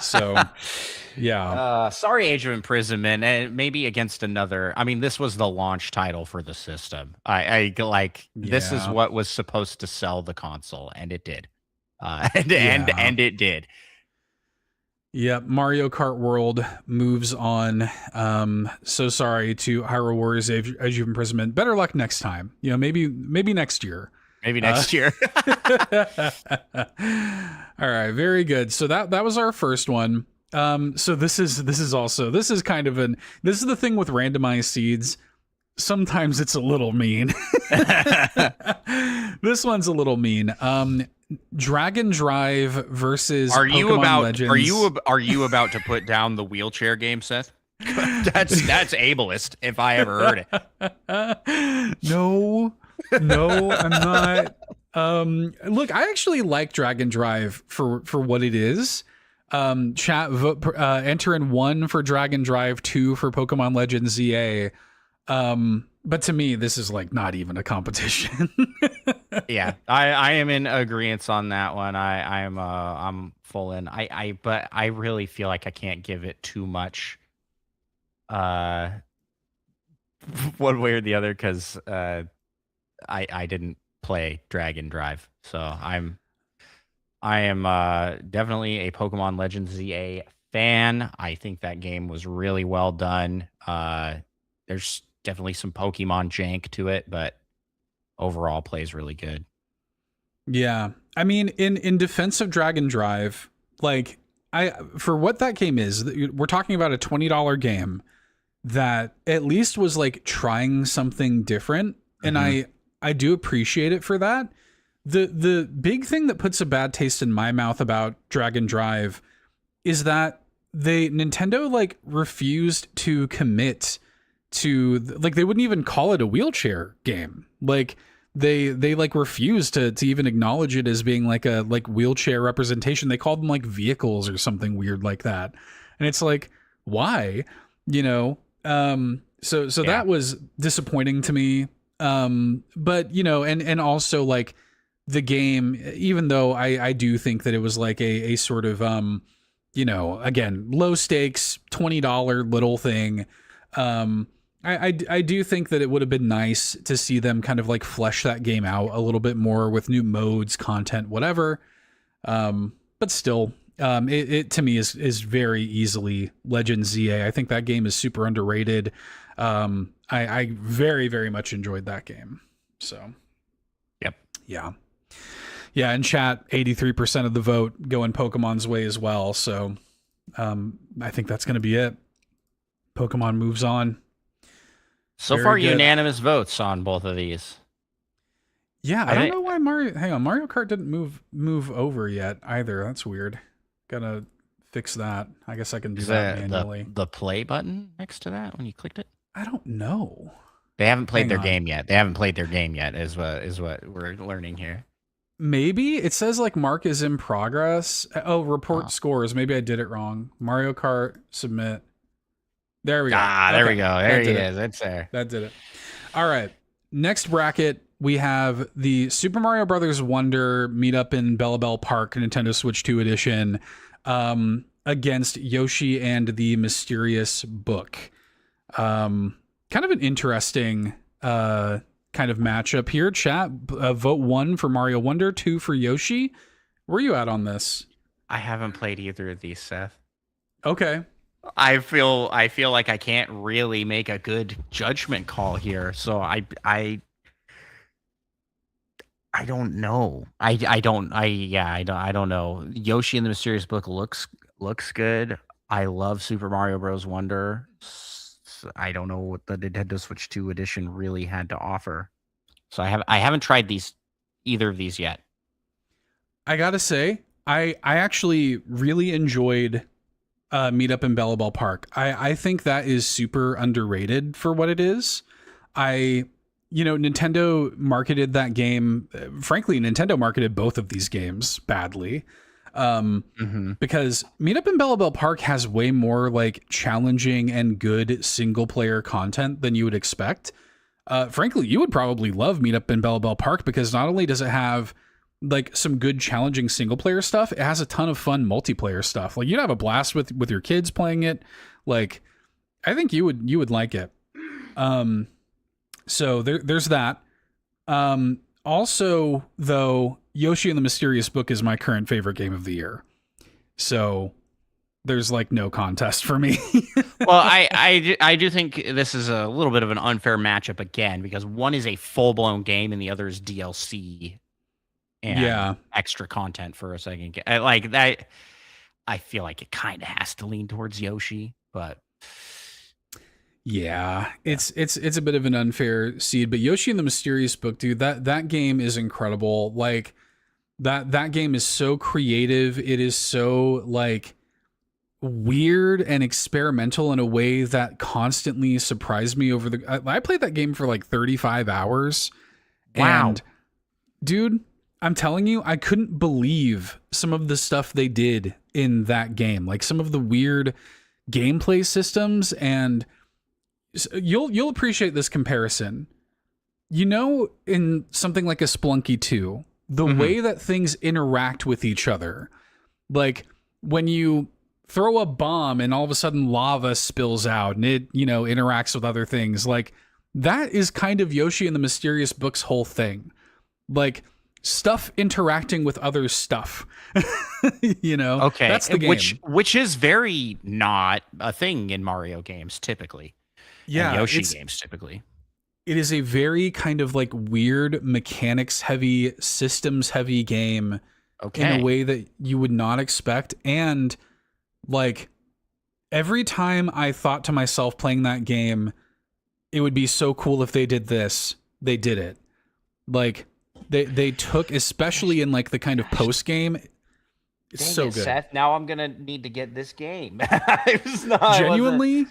So, yeah. Sorry, Age of Imprisonment. And maybe against another. I mean, this was the launch title for the system. This is what was supposed to sell the console, and it did. And it did. Yep, Mario Kart World moves on. So sorry to Hyrule Warriors Age of Imprisonment. Better luck next time. You know, maybe next year. Maybe next year. All right, very good. So that was our first one. So this is the thing with randomized seeds. Sometimes it's a little mean. This one's a little mean. Dragon Drive versus Pokemon Legends. Are you about to put down the wheelchair game, Seth? That's ableist if I ever heard it. No, I'm not. Look, I actually like Dragon Drive for what it is. Chat, vote, enter in 1 for Dragon Drive, 2 for Pokemon Legends ZA. But to me, this is like not even a competition. Yeah, I am in agreement on that one. I'm full in. But I really feel like I can't give it too much one way or the other, because I didn't play Dragon Drive. So I am definitely a Pokemon Legends ZA fan. I think that game was really well done. There's definitely some Pokemon jank to it, but overall plays really good. Yeah. I mean, in defense of Dragon Drive, like for what that game is, we're talking about a $20 game that at least was like trying something different. And I do appreciate it for that. The big thing that puts a bad taste in my mouth about Dragon Drive is that Nintendo like refused to commit to, like, they wouldn't even call it a wheelchair game. Like they like refused to even acknowledge it as being like a wheelchair representation. They called them like vehicles or something weird like that. And it's like, why? You know? So yeah. That was disappointing to me. But you know, and also like the game, even though I do think that it was like a sort of you know, again, low stakes $20 little thing. I do think that it would have been nice to see them kind of like flesh that game out a little bit more with new modes, content, whatever. But still, it to me is very easily Legends ZA. I think that game is super underrated. I very, very much enjoyed that game. So, yep. Yeah. Yeah. In chat, 83% of the vote going Pokemon's way as well. So, I think that's going to be it. Pokemon moves on. So very far, good. Unanimous votes on both of these. Yeah, I don't know why Mario Kart didn't move over yet either. That's weird. Gotta fix that. I guess I can do that manually. The play button next to that when you clicked it? I don't know. They haven't played their game yet. They haven't played their game yet, is what we're learning here. Maybe it says like mark is in progress. Oh, report scores. Maybe I did it wrong. Mario Kart submit. There we go. There we go. There he is. It's there. That did it. All right. Next bracket, we have the Super Mario Brothers Wonder meetup in Bella Bell Park, Nintendo Switch 2 edition, against Yoshi and the Mysterious Book. Kind of an interesting kind of matchup here. Chat, vote 1 for Mario Wonder, 2 for Yoshi. Where are you at on this? I haven't played either of these, Seth. Okay. I feel like I can't really make a good judgment call here. So I don't know. I don't know. Yoshi and the Mysterious Book looks good. I love Super Mario Bros. Wonder. I don't know what the Nintendo Switch 2 edition really had to offer. So I haven't tried either of these yet. I gotta say, I actually really enjoyed meetup in Bella Bell Park. I think that is super underrated for what it is. Nintendo marketed that game. Frankly, Nintendo marketed both of these games badly. Because meetup in Bella Bell Park has way more like challenging and good single player content than you would expect. Frankly, you would probably love meetup in Bella Bell Park because not only does it have like some good challenging single player stuff, it has a ton of fun multiplayer stuff. Like you'd have a blast with your kids playing it. Like I think you would like it. So there's that. Also though, Yoshi and the Mysterious Book is my current favorite game of the year. So there's like no contest for me. Well, I do think this is a little bit of an unfair matchup again, because one is a full-blown game and the other is DLC and extra content for a second. Like that, I feel like it kind of has to lean towards Yoshi, but yeah, it's a bit of an unfair seed. But Yoshi and the Mysterious Book, dude, that game is incredible. Like that game is so creative. It is so like weird and experimental in a way that constantly surprised me I played that game for like 35 hours. Wow. And dude, I'm telling you, I couldn't believe some of the stuff they did in that game. Like some of the weird gameplay systems, and you'll appreciate this comparison. In something like a Splunky 2, the way that things interact with each other, like when you throw a bomb and all of a sudden lava spills out and it, interacts with other things, like that is kind of Yoshi and the Mysterious Book's whole thing. Like stuff interacting with other stuff. Okay. That's the game. Which is very not a thing in Mario games typically. Yeah. And Yoshi games typically. It is a very kind of like weird mechanics heavy, systems heavy game in a way that you would not expect. And like every time I thought to myself playing that game, it would be so cool if they did this, they did it. Like they took, especially in like the kind of post game, it's so good. Seth, now I'm gonna need to get this game. Genuinely,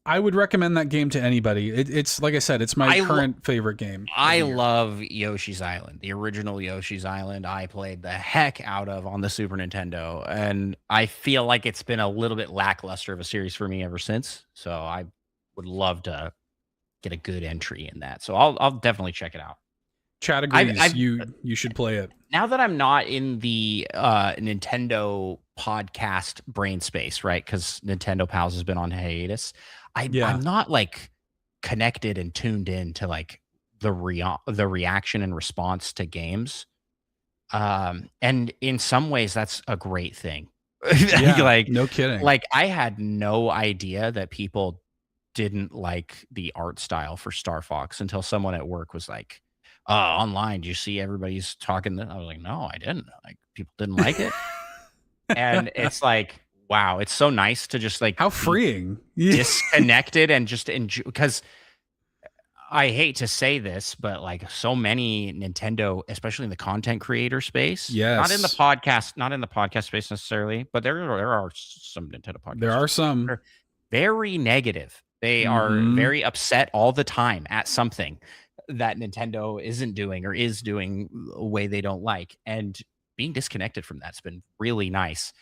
I would recommend that game to anybody. It's like I said, it's my current favorite game. I love Yoshi's Island, the original Yoshi's Island. I played the heck out of on the Super Nintendo, and I feel like it's been a little bit lackluster of a series for me ever since. So I would love to get a good entry in that. So I'll definitely check it out. Chad agrees. You should play it. Now that I'm not in the Nintendo podcast brain space, right? Because Nintendo Pals has been on hiatus. I'm not like connected and tuned in to like the reaction and response to games. And in some ways that's a great thing. Yeah, like no kidding. Like I had no idea that people didn't like the art style for Star Fox until someone at work was like, online, do you see everybody's talking? I was like, no, I didn't. Like people didn't like it. And it's like, wow, it's so nice to just like how freeing, disconnected and just enjoy. Because I hate to say this, but like so many Nintendo, especially in the content creator space, not in the podcast space necessarily, but there are some Nintendo podcasts. There are some very negative. They are very upset all the time at something. that Nintendo isn't doing or is doing a way they don't like. And being disconnected from that's been really nice.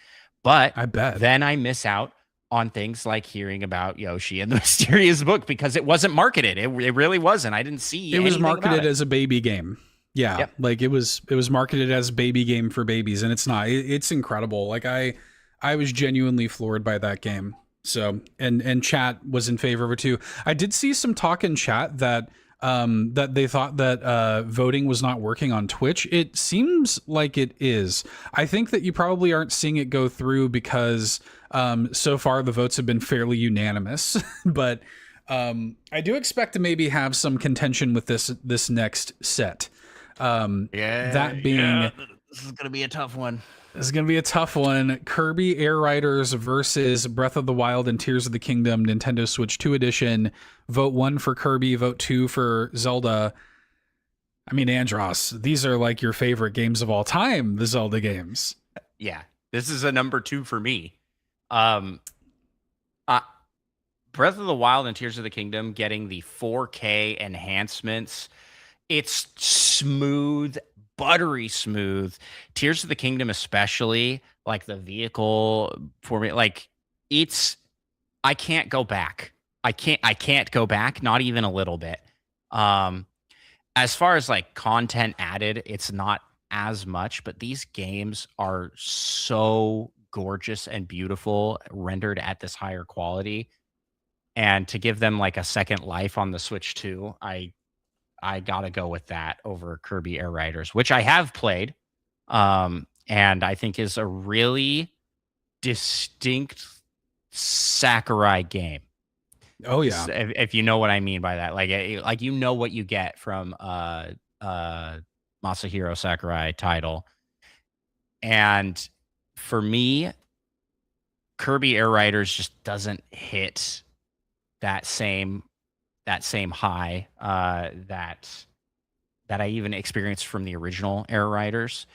But I bet. then I miss out on things like hearing about Yoshi and the Mysterious Book because it wasn't marketed. It really wasn't. I didn't see it was anything marketed about it. as a baby game. Yeah, Yep. like it was marketed as a baby game for babies, and it's not. It's incredible. Like I was genuinely floored by that game. So and chat was in favor of it too. I did see some talk in chat that that they thought that voting was not working on Twitch. It seems like it is. I think that you probably aren't seeing it go through because so far the votes have been fairly unanimous. But I do expect to maybe have some contention with this next set. That being, this is gonna be a tough one. This is going to be a tough one. Kirby Air Riders versus Breath of the Wild and Tears of the Kingdom, Nintendo Switch 2 edition. Vote 1 for Kirby, vote 2 for Zelda. I mean, Andros, these are like your favorite games of all time, the Zelda games. Yeah, this is a number 2 for me. Breath of the Wild and Tears of the Kingdom getting the 4K enhancements. It's smooth, buttery smooth. Tears of the Kingdom, especially, like the vehicle for me, like I can't go back. I can't go back, not even a little bit. As far as like content added, it's not as much, but these games are so gorgeous and beautiful, rendered at this higher quality. And to give them like a second life on the Switch 2, I gotta go with that over Kirby Air Riders, which I have played, and I think is a really distinct Sakurai game. Oh yeah, if you know what I mean by that, like you know what you get from Masahiro Sakurai title, and for me, Kirby Air Riders just doesn't hit that same high that I even experienced from the original Air Riders.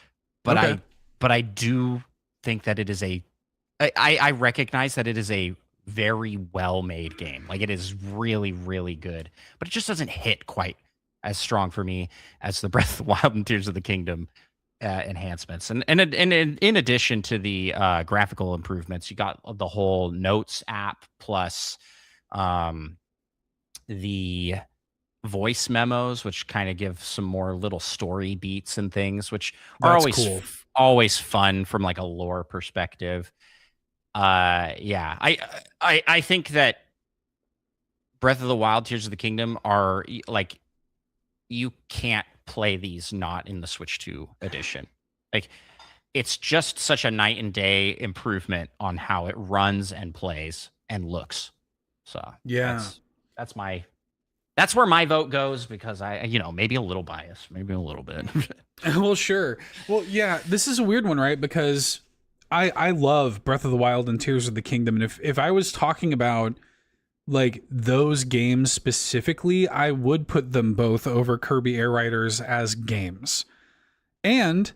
But okay. I do think that it is I recognize that it is a very well made game. Like it is really, really good. But it just doesn't hit quite as strong for me as the Breath of the Wild and Tears of the Kingdom enhancements. And in addition to the graphical improvements, you got the whole Notes app plus the voice memos, which kind of give some more little story beats and things, which are That's always cool. Always fun from like a lore perspective. Yeah, I think that Breath of the Wild, Tears of the Kingdom are like, you can't play these not in the Switch 2 edition. Like, it's just such a night and day improvement on how it runs and plays and looks. So Yeah. that's where my vote goes, because I, maybe a little biased, maybe a little bit. Well, sure. Well, yeah, this is a weird one, right? Because I love Breath of the Wild and Tears of the Kingdom. And if I was talking about like those games specifically, I would put them both over Kirby Air Riders as games. And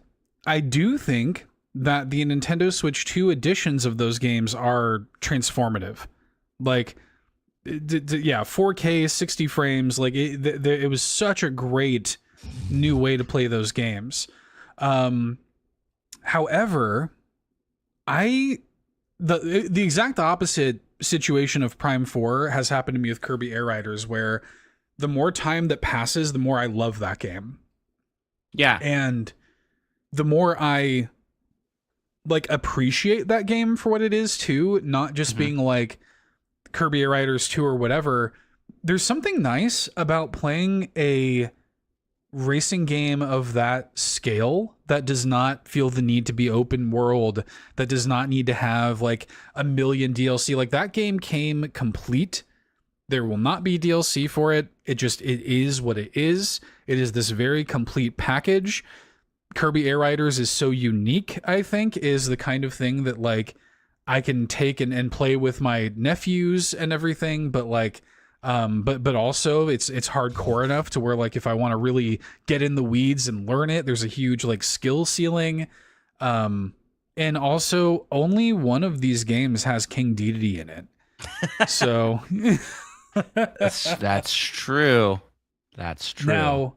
I do think that the Nintendo Switch 2 editions of those games are transformative. Like, yeah, 4K, 60 frames. Like it was such a great new way to play those games. However, the exact opposite situation of Prime 4 has happened to me with Kirby Air Riders, where the more time that passes, the more I love that game. Yeah. And the more I like appreciate that game for what it is too, not just being like Kirby Air Riders 2 or whatever. There's something nice about playing a racing game of that scale that does not feel the need to be open world, that does not need to have like a million DLC. Like, that game came complete. There will not be DLC for it. It is what it is. It is this very complete package. Kirby Air Riders is so unique, I think, is the kind of thing that like I can take and play with my nephews and everything, but like but also it's hardcore enough to where like if I want to really get in the weeds and learn it, there's a huge like skill ceiling. And also only one of these games has King Dedede in it. So that's true. That's true. Now,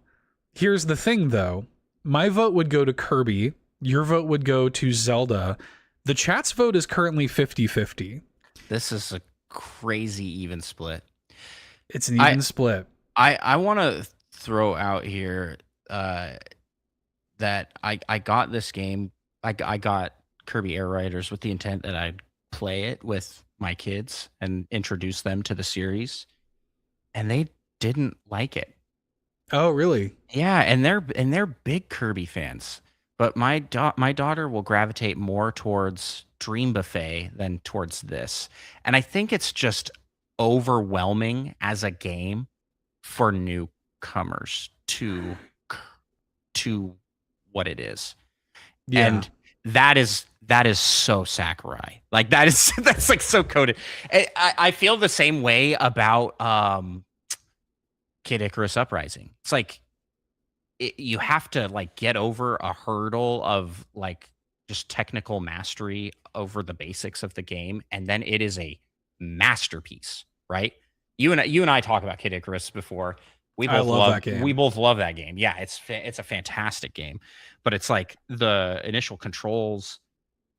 here's the thing, though. My vote would go to Kirby. Your vote would go to Zelda. The chat's vote is currently 50-50. This is a crazy even split. It's an even split. I want to throw out here that I got this game. I got Kirby Air Riders with the intent that I'd play it with my kids and introduce them to the series, and they didn't like it. Oh, really? Yeah, and they're big Kirby fans. But my daughter will gravitate more towards Dream Buffet than towards this. And I think it's just overwhelming as a game for newcomers to what it is. Yeah. And that is so Sakurai. Like that's like so coded. I feel the same way about Kid Icarus Uprising. It's like you have to like get over a hurdle of like just technical mastery over the basics of the game, and then it is a masterpiece, right? You and I talk about Kid Icarus before. I love that game. We both love that game. Yeah, it's a fantastic game, but it's like the initial controls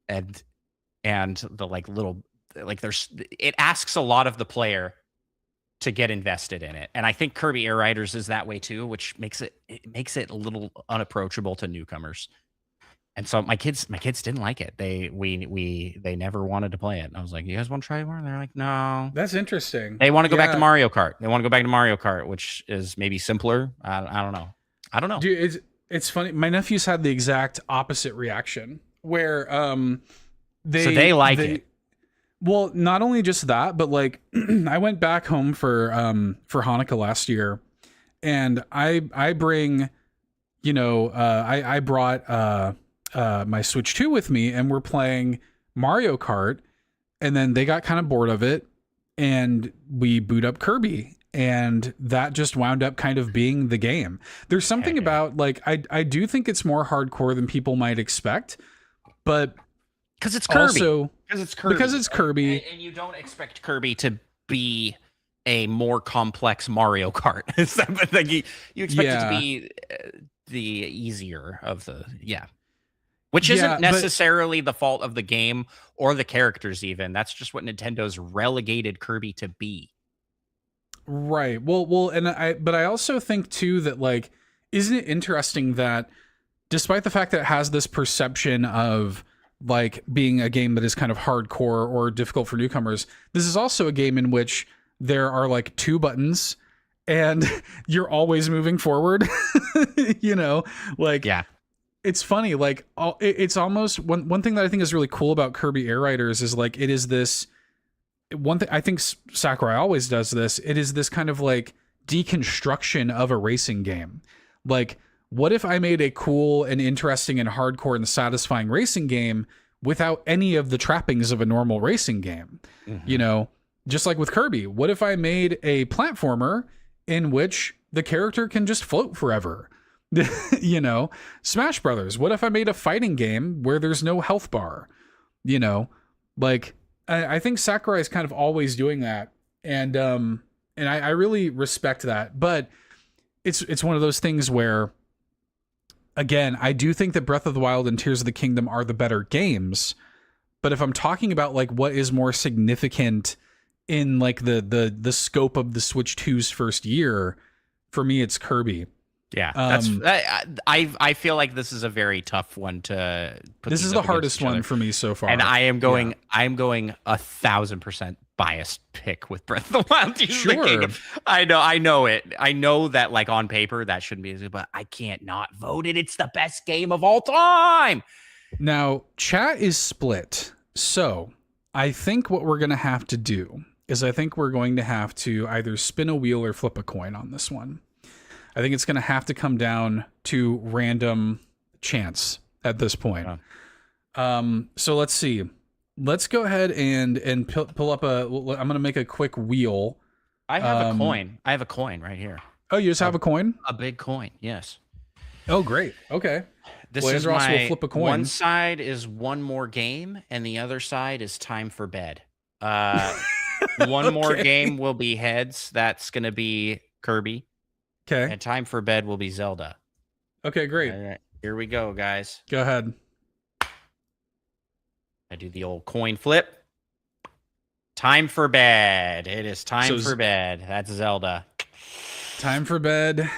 and the like little like it asks a lot of the player to get invested in it. And I think Kirby Air Riders is that way too, which makes it a little unapproachable to newcomers. And so my kids didn't like it. They never wanted to play it. And I was like, "You guys want to try more?" And they're like, "No." That's interesting. They want to go back to Mario Kart. They want to go back to Mario Kart, which is maybe simpler. I don't know. Dude, it's funny. My nephews had the exact opposite reaction where they like it. Well, not only just that, but like I went back home for Hanukkah last year, and I bring, I brought my Switch 2 with me, and we're playing Mario Kart, and then they got kind of bored of it, and we boot up Kirby, and that just wound up kind of being the game. There's something about like I do think it's more hardcore than people might expect, but because it's Kirby. Also, because it's Kirby. And you don't expect Kirby to be a more complex Mario Kart. Like you expect it to be the easier of the which isn't necessarily the fault of the game or the characters even. That's just what Nintendo's relegated Kirby to be. Right. Well, and I also think too that like, isn't it interesting that despite the fact that it has this perception of like being a game that is kind of hardcore or difficult for newcomers, this is also a game in which there are like 2 buttons and you're always moving forward. It's funny. Like it's almost one thing that I think is really cool about Kirby Air Riders is like, it is this one thing. I think Sakurai always does this. It is this kind of like deconstruction of a racing game. Like, what if I made a cool and interesting and hardcore and satisfying racing game without any of the trappings of a normal racing game? Mm-hmm. Just like with Kirby, what if I made a platformer in which the character can just float forever? Smash Brothers. What if I made a fighting game where there's no health bar? Like I think Sakurai is kind of always doing that. And I really respect that, but it's one of those things where, again, I do think that Breath of the Wild and Tears of the Kingdom are the better games, but if I'm talking about like what is more significant in like the scope of the Switch 2's first year, for me it's Kirby. Yeah, I feel like this is a very tough one to put. This is the hardest one for me so far, and I'm going 1,000% biased pick with Breath of the Wild. Sure, I know it. I know that like on paper that shouldn't be easy, but I can't not vote it. It's the best game of all time. Now, chat is split, so I think what we're gonna have to do is I think we're going to have to either spin a wheel or flip a coin on this one. I think it's going to have to come down to random chance at this point. So let's see. Let's go ahead and pull up I'm going to make a quick wheel. I have a coin. I have a coin right here. Oh, you just have a coin? A big coin, yes. Oh, great. Okay. This is my, will flip a coin. One side is one more game, and the other side is time for bed. One more game will be heads. That's going to be Kirby. Okay. And Time for Bed will be Zelda. Okay, great. All right, here we go, guys. Go ahead. I do the old coin flip. Time for Bed. It is Time for Bed. That's Zelda. Time for Bed.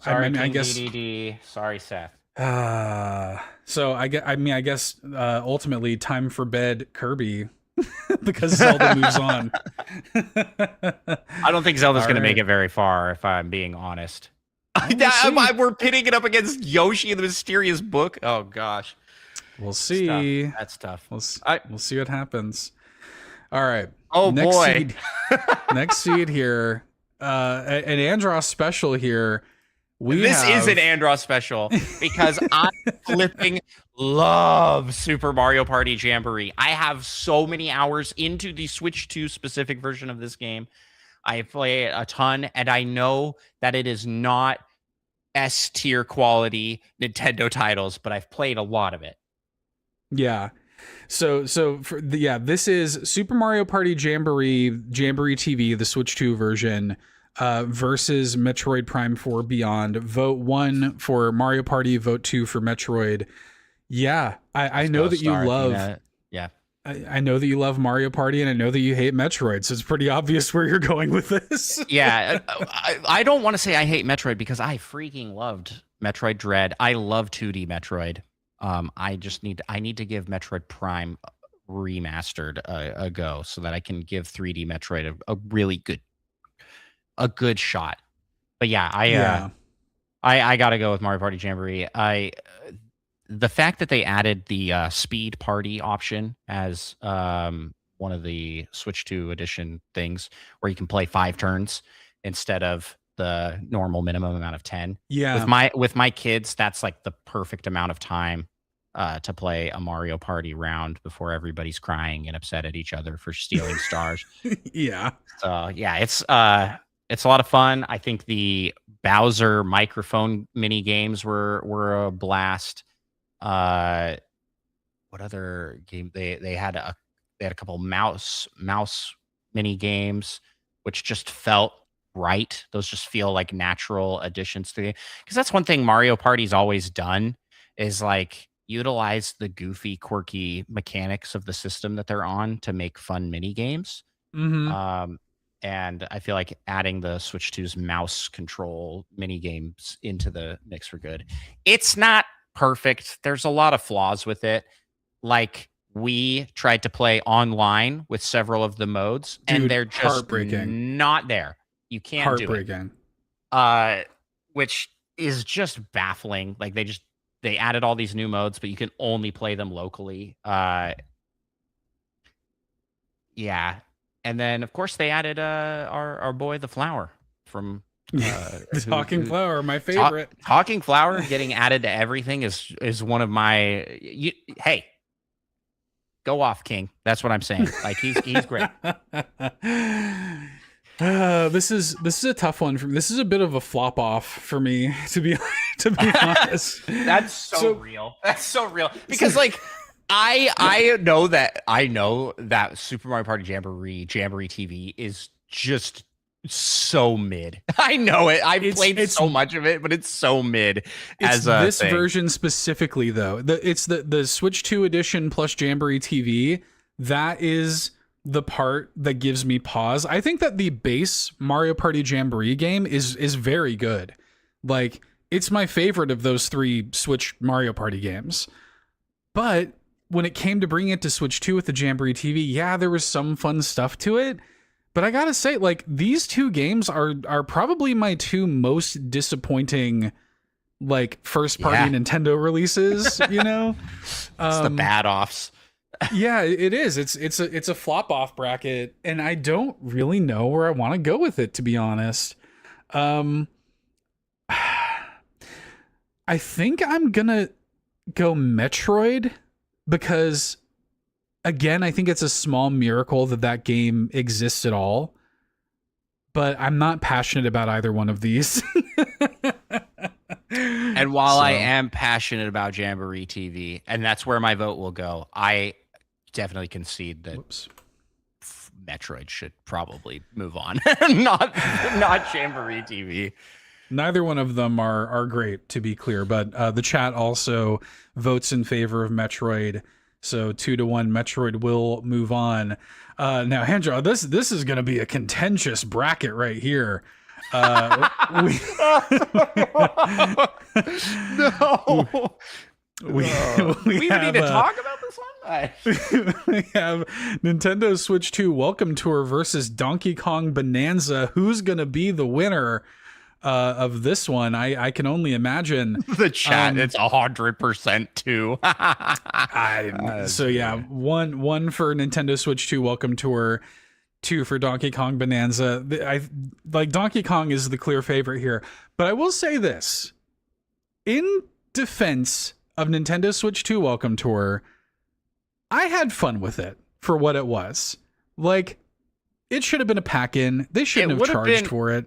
Sorry, I guess. DDD. Sorry, Seth. So I guess ultimately Time for Bed Kirby because Zelda moves on. I don't think Zelda's going to make it very far, if I'm being honest. We're pitting it up against Yoshi and the Mysterious Book. Oh gosh, we'll see. That's tough. We'll see what happens. All right. Oh boy. Next seed here. An Andros special here. This is an Andros special because I flipping love Super Mario Party Jamboree. I have so many hours into the Switch 2 specific version of this game. I play it a ton, and I know that it is not S tier quality Nintendo titles, but I've played a lot of it. Yeah. So this is Super Mario Party Jamboree TV, the Switch 2 version. Versus Metroid Prime 4 Beyond. Vote 1 for Mario Party, vote 2 for Metroid. Yeah, I know that you love. Yeah, I know that you love Mario Party, and I know that you hate Metroid. So it's pretty obvious where you're going with this. Yeah, I don't want to say I hate Metroid because I freaking loved Metroid Dread. I love 2D Metroid. I need to give Metroid Prime remastered a go so that I can give 3D Metroid a really good shot. But yeah, I gotta go with Mario Party Jamboree. The fact that they added the speed party option as one of the Switch 2 edition things where you can play 5 turns instead of the normal minimum amount of 10. Yeah. With my kids, that's like the perfect amount of time to play a Mario Party round before everybody's crying and upset at each other for stealing stars. Yeah. So yeah, it's a lot of fun. I think the Bowser microphone mini games were a blast. What other game? They had a couple mouse mini games, which just felt right. Those just feel like natural additions to the game. Because that's one thing Mario Party's always done is like utilize the goofy, quirky mechanics of the system that they're on to make fun mini games. Mm-hmm. And I feel like adding the Switch 2's mouse control mini games into the mix for good. It's not perfect. There's a lot of flaws with it. Like we tried to play online with several of the modes, and they're just not there. You can't do it. Which is just baffling. Like they added all these new modes, but you can only play them locally. Yeah. And then, of course, they added our boy, the Flower, from... the Talking Flower, my favorite. Talking Flower getting added to everything is one of my... hey, go off, King. That's what I'm saying. Like, he's great. This is a tough one. This is a bit of a flop off for me, to be honest. That's so real. That's so real. Because, like... I know that Super Mario Party Jamboree TV is just so mid. I know it. I've played so much of it, but it's so mid. It's this version specifically, though. It's the Switch 2 edition plus Jamboree TV. That is the part that gives me pause. I think that the base Mario Party Jamboree game is very good. Like, it's my favorite of those 3 Switch Mario Party games. But when it came to bringing it to Switch 2 with the Jamboree TV, yeah, there was some fun stuff to it. But I gotta say, like, these 2 games are probably my 2 most disappointing, like, first-party Nintendo releases, you know? It's the bad-offs. Yeah, it is. It's a flop-off bracket, and I don't really know where I want to go with it, to be honest. I think I'm gonna go Metroid, because, again, I think it's a small miracle that game exists at all. But I'm not passionate about either one of these. And while I am passionate about Jamboree TV, and that's where my vote will go, I definitely concede that Metroid should probably move on. not Jamboree TV. Neither one of them are great, to be clear, but the chat also votes in favor of Metroid. So 2-1, Metroid will move on. Now, Hendra, this is going to be a contentious bracket right here. No. We even need to talk about this one. We have Nintendo Switch 2 Welcome Tour versus Donkey Kong Bonanza. Who's going to be the winner of this one? I can only imagine. The chat, it's 100% too. So yeah, one for Nintendo Switch 2 Welcome Tour, 2 for Donkey Kong Bonanza. I like Donkey Kong is the clear favorite here, but I will say this in defense of Nintendo Switch 2 Welcome Tour, I had fun with it for what it was. Like, it should have been a pack-in. They shouldn't have charged for it.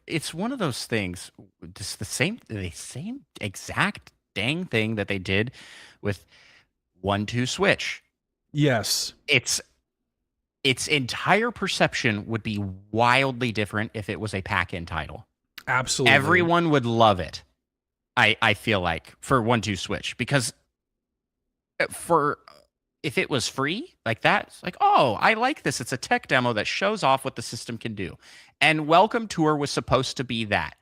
It's one of those things. Just the same exact dang thing that they did with 1-2 Switch. Yes. Its entire perception would be wildly different if it was a pack-in title. Absolutely. Everyone would love it. I feel like for 1-2 Switch, because if it was free like that, it's like, oh, I like this. It's a tech demo that shows off what the system can do. And Welcome Tour was supposed to be that.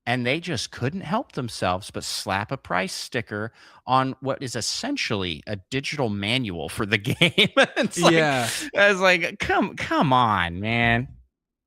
And they just couldn't help themselves but slap a price sticker on what is essentially a digital manual for the game. I was like, come on, man.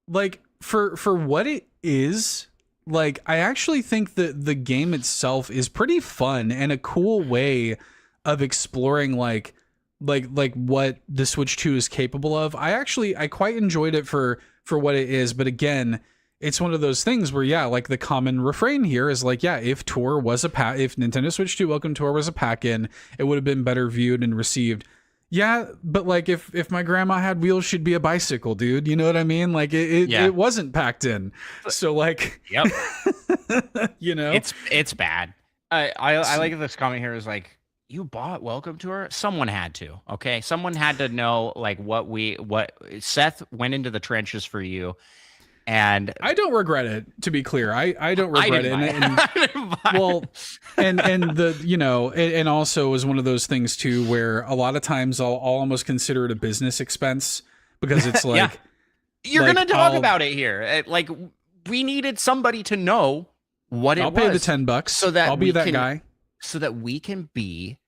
Like for what it is, like, I actually think that the game itself is pretty fun and a cool way of exploring like what the Switch 2 is capable of. I quite enjoyed it for what it is, but again, it's one of those things where, yeah, like the common refrain here is like, yeah, if Nintendo Switch 2 Welcome Tour was a pack-in, it would have been better viewed and received. Yeah, but like if my grandma had wheels, she'd be a bicycle, dude. You know what I mean? Like it wasn't packed in. So like, yep. You know, it's bad. I like this comment here is like, you bought Welcome Tour? Someone had to, okay? Someone had to know like what Seth went into the trenches for you. And I don't regret it, to be clear. I don't regret it. And the, you know, and also was one of those things too, where a lot of times I'll almost consider it a business expense because it's like, yeah. You're going to talk about it here. Like, we needed somebody to know what it was. I'll pay the $10 so that I'll be that guy. So that we can be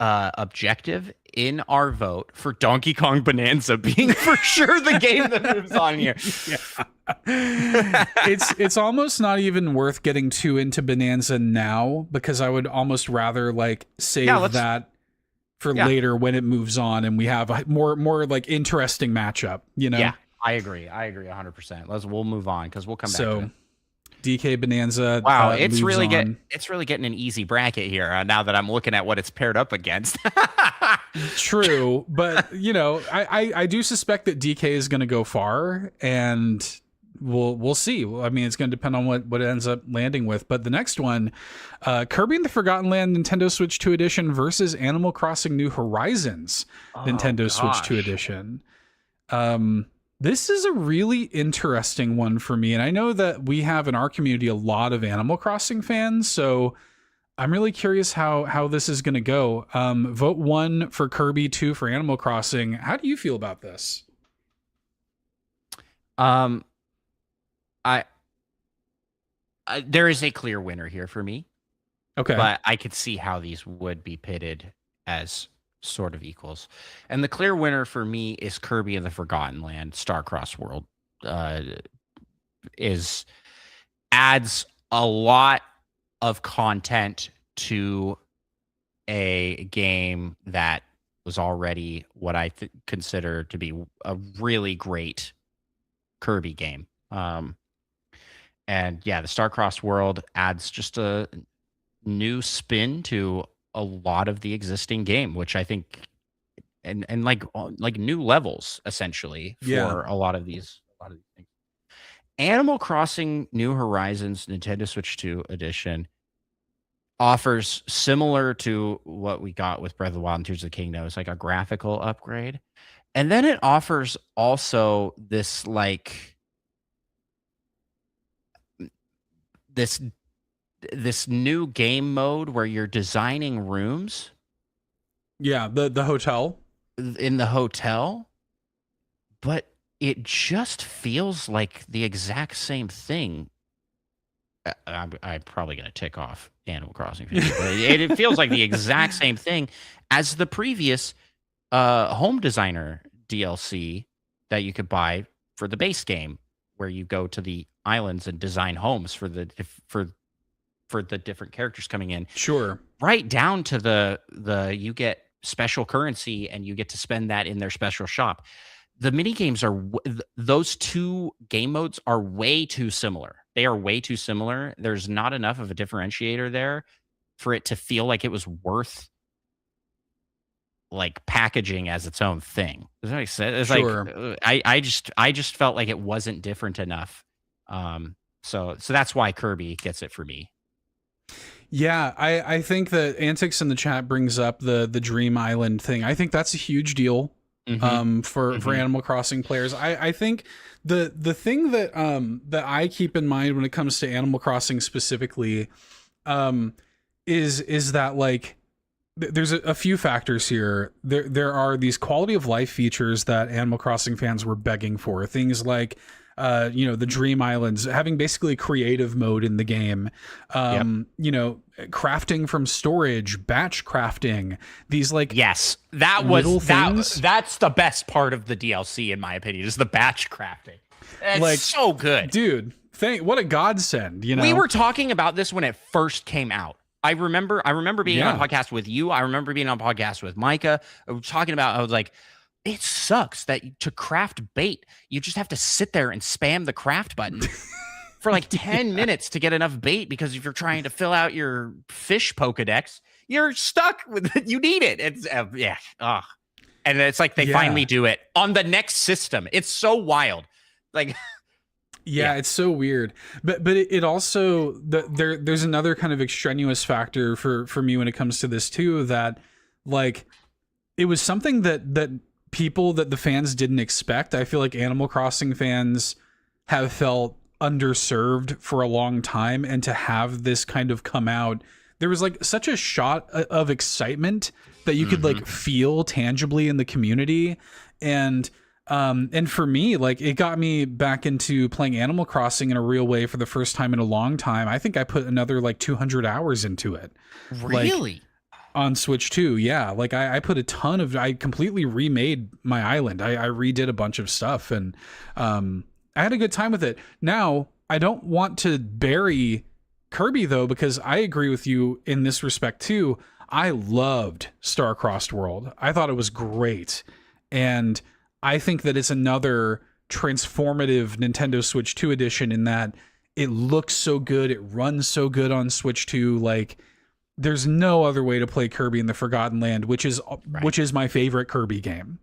objective in our vote for Donkey Kong Bonanza being for sure the game that moves on here. It's almost not even worth getting too into Bonanza now, because I would almost rather like save that for later when it moves on and we have a more like interesting matchup, you know? Yeah, I agree 100%. We'll move on because we'll come back to it. DK Bonanza. Wow, it's really getting an easy bracket here now that I'm looking at what it's paired up against. True, but you know, I do suspect that DK is going to go far, and we'll see. I mean, it's going to depend on what it ends up landing with. But the next one, Kirby and the Forgotten Land Nintendo Switch 2 Edition versus Animal Crossing New Horizons Nintendo Switch 2 Edition. This is a really interesting one for me. And I know that we have in our community a lot of Animal Crossing fans, so I'm really curious how this is going to go. Vote 1 for Kirby, 2 for Animal Crossing. How do you feel about this? There is a clear winner here for me. Okay. But I could see how these would be pitted as sort of equals. And the clear winner for me is Kirby and the Forgotten Land. Starcross World adds a lot of content to a game that was already what I consider to be a really great Kirby game. And yeah, the Starcross World adds just a new spin to a lot of the existing game, which I think, and like new levels essentially for a lot of these things. Animal Crossing New Horizons Nintendo Switch 2 Edition offers, similar to what we got with Breath of the Wild and Tears of the Kingdom, it's like a graphical upgrade. And then it offers also this like this new game mode where you're designing rooms. Yeah, the hotel. In the hotel, but it just feels like the exact same thing. I'm probably going to tick off Animal Crossing, but it feels like the exact same thing as the previous home designer DLC that you could buy for the base game, where you go to the islands and design homes for the different characters coming in. Sure. Right down to the you get special currency and you get to spend that in their special shop. The mini games are those two game modes are way too similar. They are way too similar. There's not enough of a differentiator there for it to feel like it was worth like packaging as its own thing. Does that make sense? It's Sure. like I just felt like it wasn't different enough. So that's why Kirby gets it for me. Yeah, I think that Antics in the chat brings up the Dream Island thing. I think that's a huge deal for Animal Crossing players. I think the thing that that I keep in mind when it comes to Animal Crossing specifically is that like there's a few factors here. There are these quality of life features that Animal Crossing fans were begging for. Things like the Dream Islands, having basically creative mode in the game, crafting from storage, batch crafting, these like that's the best part of the DLC in my opinion, is the batch crafting. It's like so good, dude. What a godsend! We were talking about this when it first came out. I remember being on a podcast with you. I remember being on a podcast with Micah. I was talking about. I was like, it sucks that to craft bait, you just have to sit there and spam the craft button for like 10 minutes to get enough bait, because if you're trying to fill out your fish Pokedex, you're stuck with it. You need it. It's and it's like they finally do it on the next system. It's so wild. Like yeah, it's so weird. But it also there's another kind of extraneous factor for me when it comes to this too, that like it was something that the fans didn't expect. I feel like Animal Crossing fans have felt underserved for a long time, and to have this kind of come out, there was like such a shot of excitement that you could like feel tangibly in the community. And for me, like it got me back into playing Animal Crossing in a real way for the first time in a long time. I think I put another like 200 hours into it. Really? Like, on Switch 2, yeah. Like I put I completely remade my island. I redid a bunch of stuff, and I had a good time with it. Now, I don't want to bury Kirby though, because I agree with you in this respect too. I loved Star-Crossed World. I thought it was great. And I think that it's another transformative Nintendo Switch 2 edition in that it looks so good, it runs so good on Switch 2, like there's no other way to play Kirby in the Forgotten Land, which is my favorite Kirby game,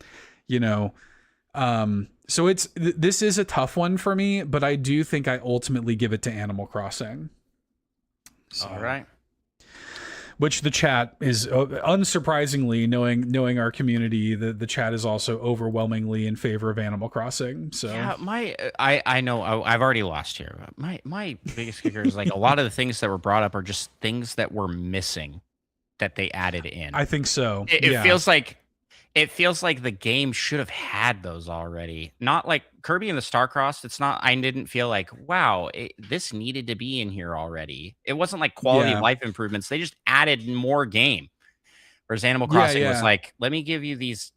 so this is a tough one for me, but I do think I ultimately give it to Animal Crossing. So, all right. Which the chat is unsurprisingly, knowing our community, the chat is also overwhelmingly in favor of Animal Crossing. So yeah, I know I've already lost here. My biggest kicker is like a lot of the things that were brought up are just things that were missing that they added in. I think so. It feels like the game should have had those already. Not like Kirby and the Star-Crossed. It's not. I didn't feel like, wow, this needed to be in here already. It wasn't like quality of life improvements. They just added more game. Whereas Animal Crossing was like, let me give you these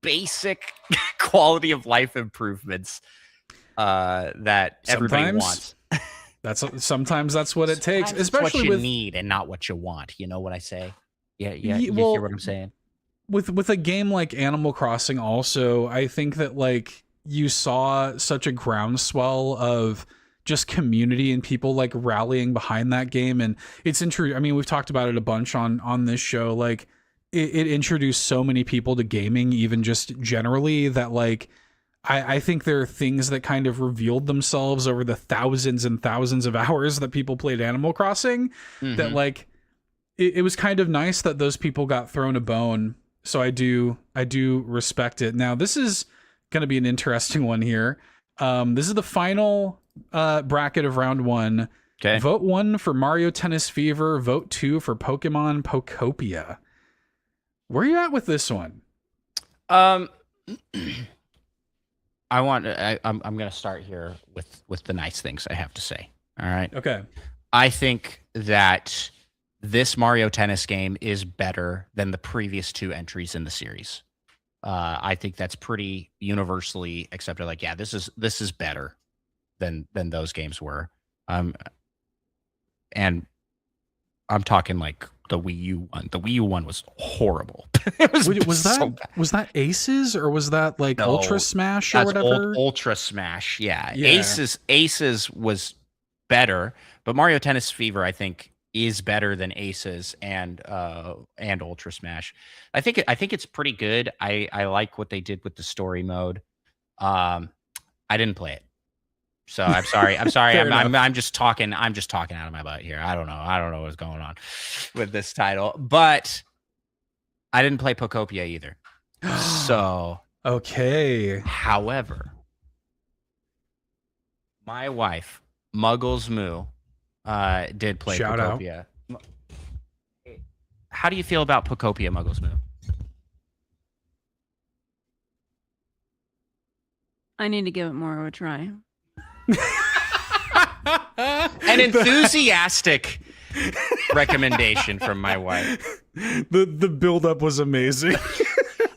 basic quality of life improvements that everybody wants. Sometimes that's what it takes, especially what you need and not what you want. You know what I say? Yeah. You hear what I'm saying? With a game like Animal Crossing also, I think that like you saw such a groundswell of just community and people like rallying behind that game. And it's I mean, we've talked about it a bunch on this show. Like it introduced so many people to gaming, even just generally, that like I think there are things that kind of revealed themselves over the thousands and thousands of hours that people played Animal Crossing, that like it was kind of nice that those people got thrown a bone. So I do respect it. Now, this is going to be an interesting one here. This is the final bracket of round one. Okay. Vote 1 for Mario Tennis Fever. Vote 2 for Pokemon Pokopia. Where are you at with this one? I'm gonna start here with the nice things I have to say. All right. Okay. I think that this Mario Tennis game is better than the previous 2 entries in the series. I think that's pretty universally accepted. Like, yeah, this is better than those games were. And I'm talking like the Wii U one. The Wii U one was horrible. It was that Aces or was that like Ultra Smash or that's whatever? Ultra Smash, yeah. Aces was better, but Mario Tennis Fever I think is better than Aces and Ultra Smash. I think it's pretty good. I like what they did with the story mode. I didn't play it. So I'm sorry. I'm just talking out of my butt here. I don't know what's going on with this title, but I didn't play Pokopia either. So okay. However, my wife, Muggles Moo, did play Shout Pokopia. Out. How do you feel about Pokopia, Muggles Moo? I need to give it more of a try. An enthusiastic recommendation from my wife. The build-up was amazing.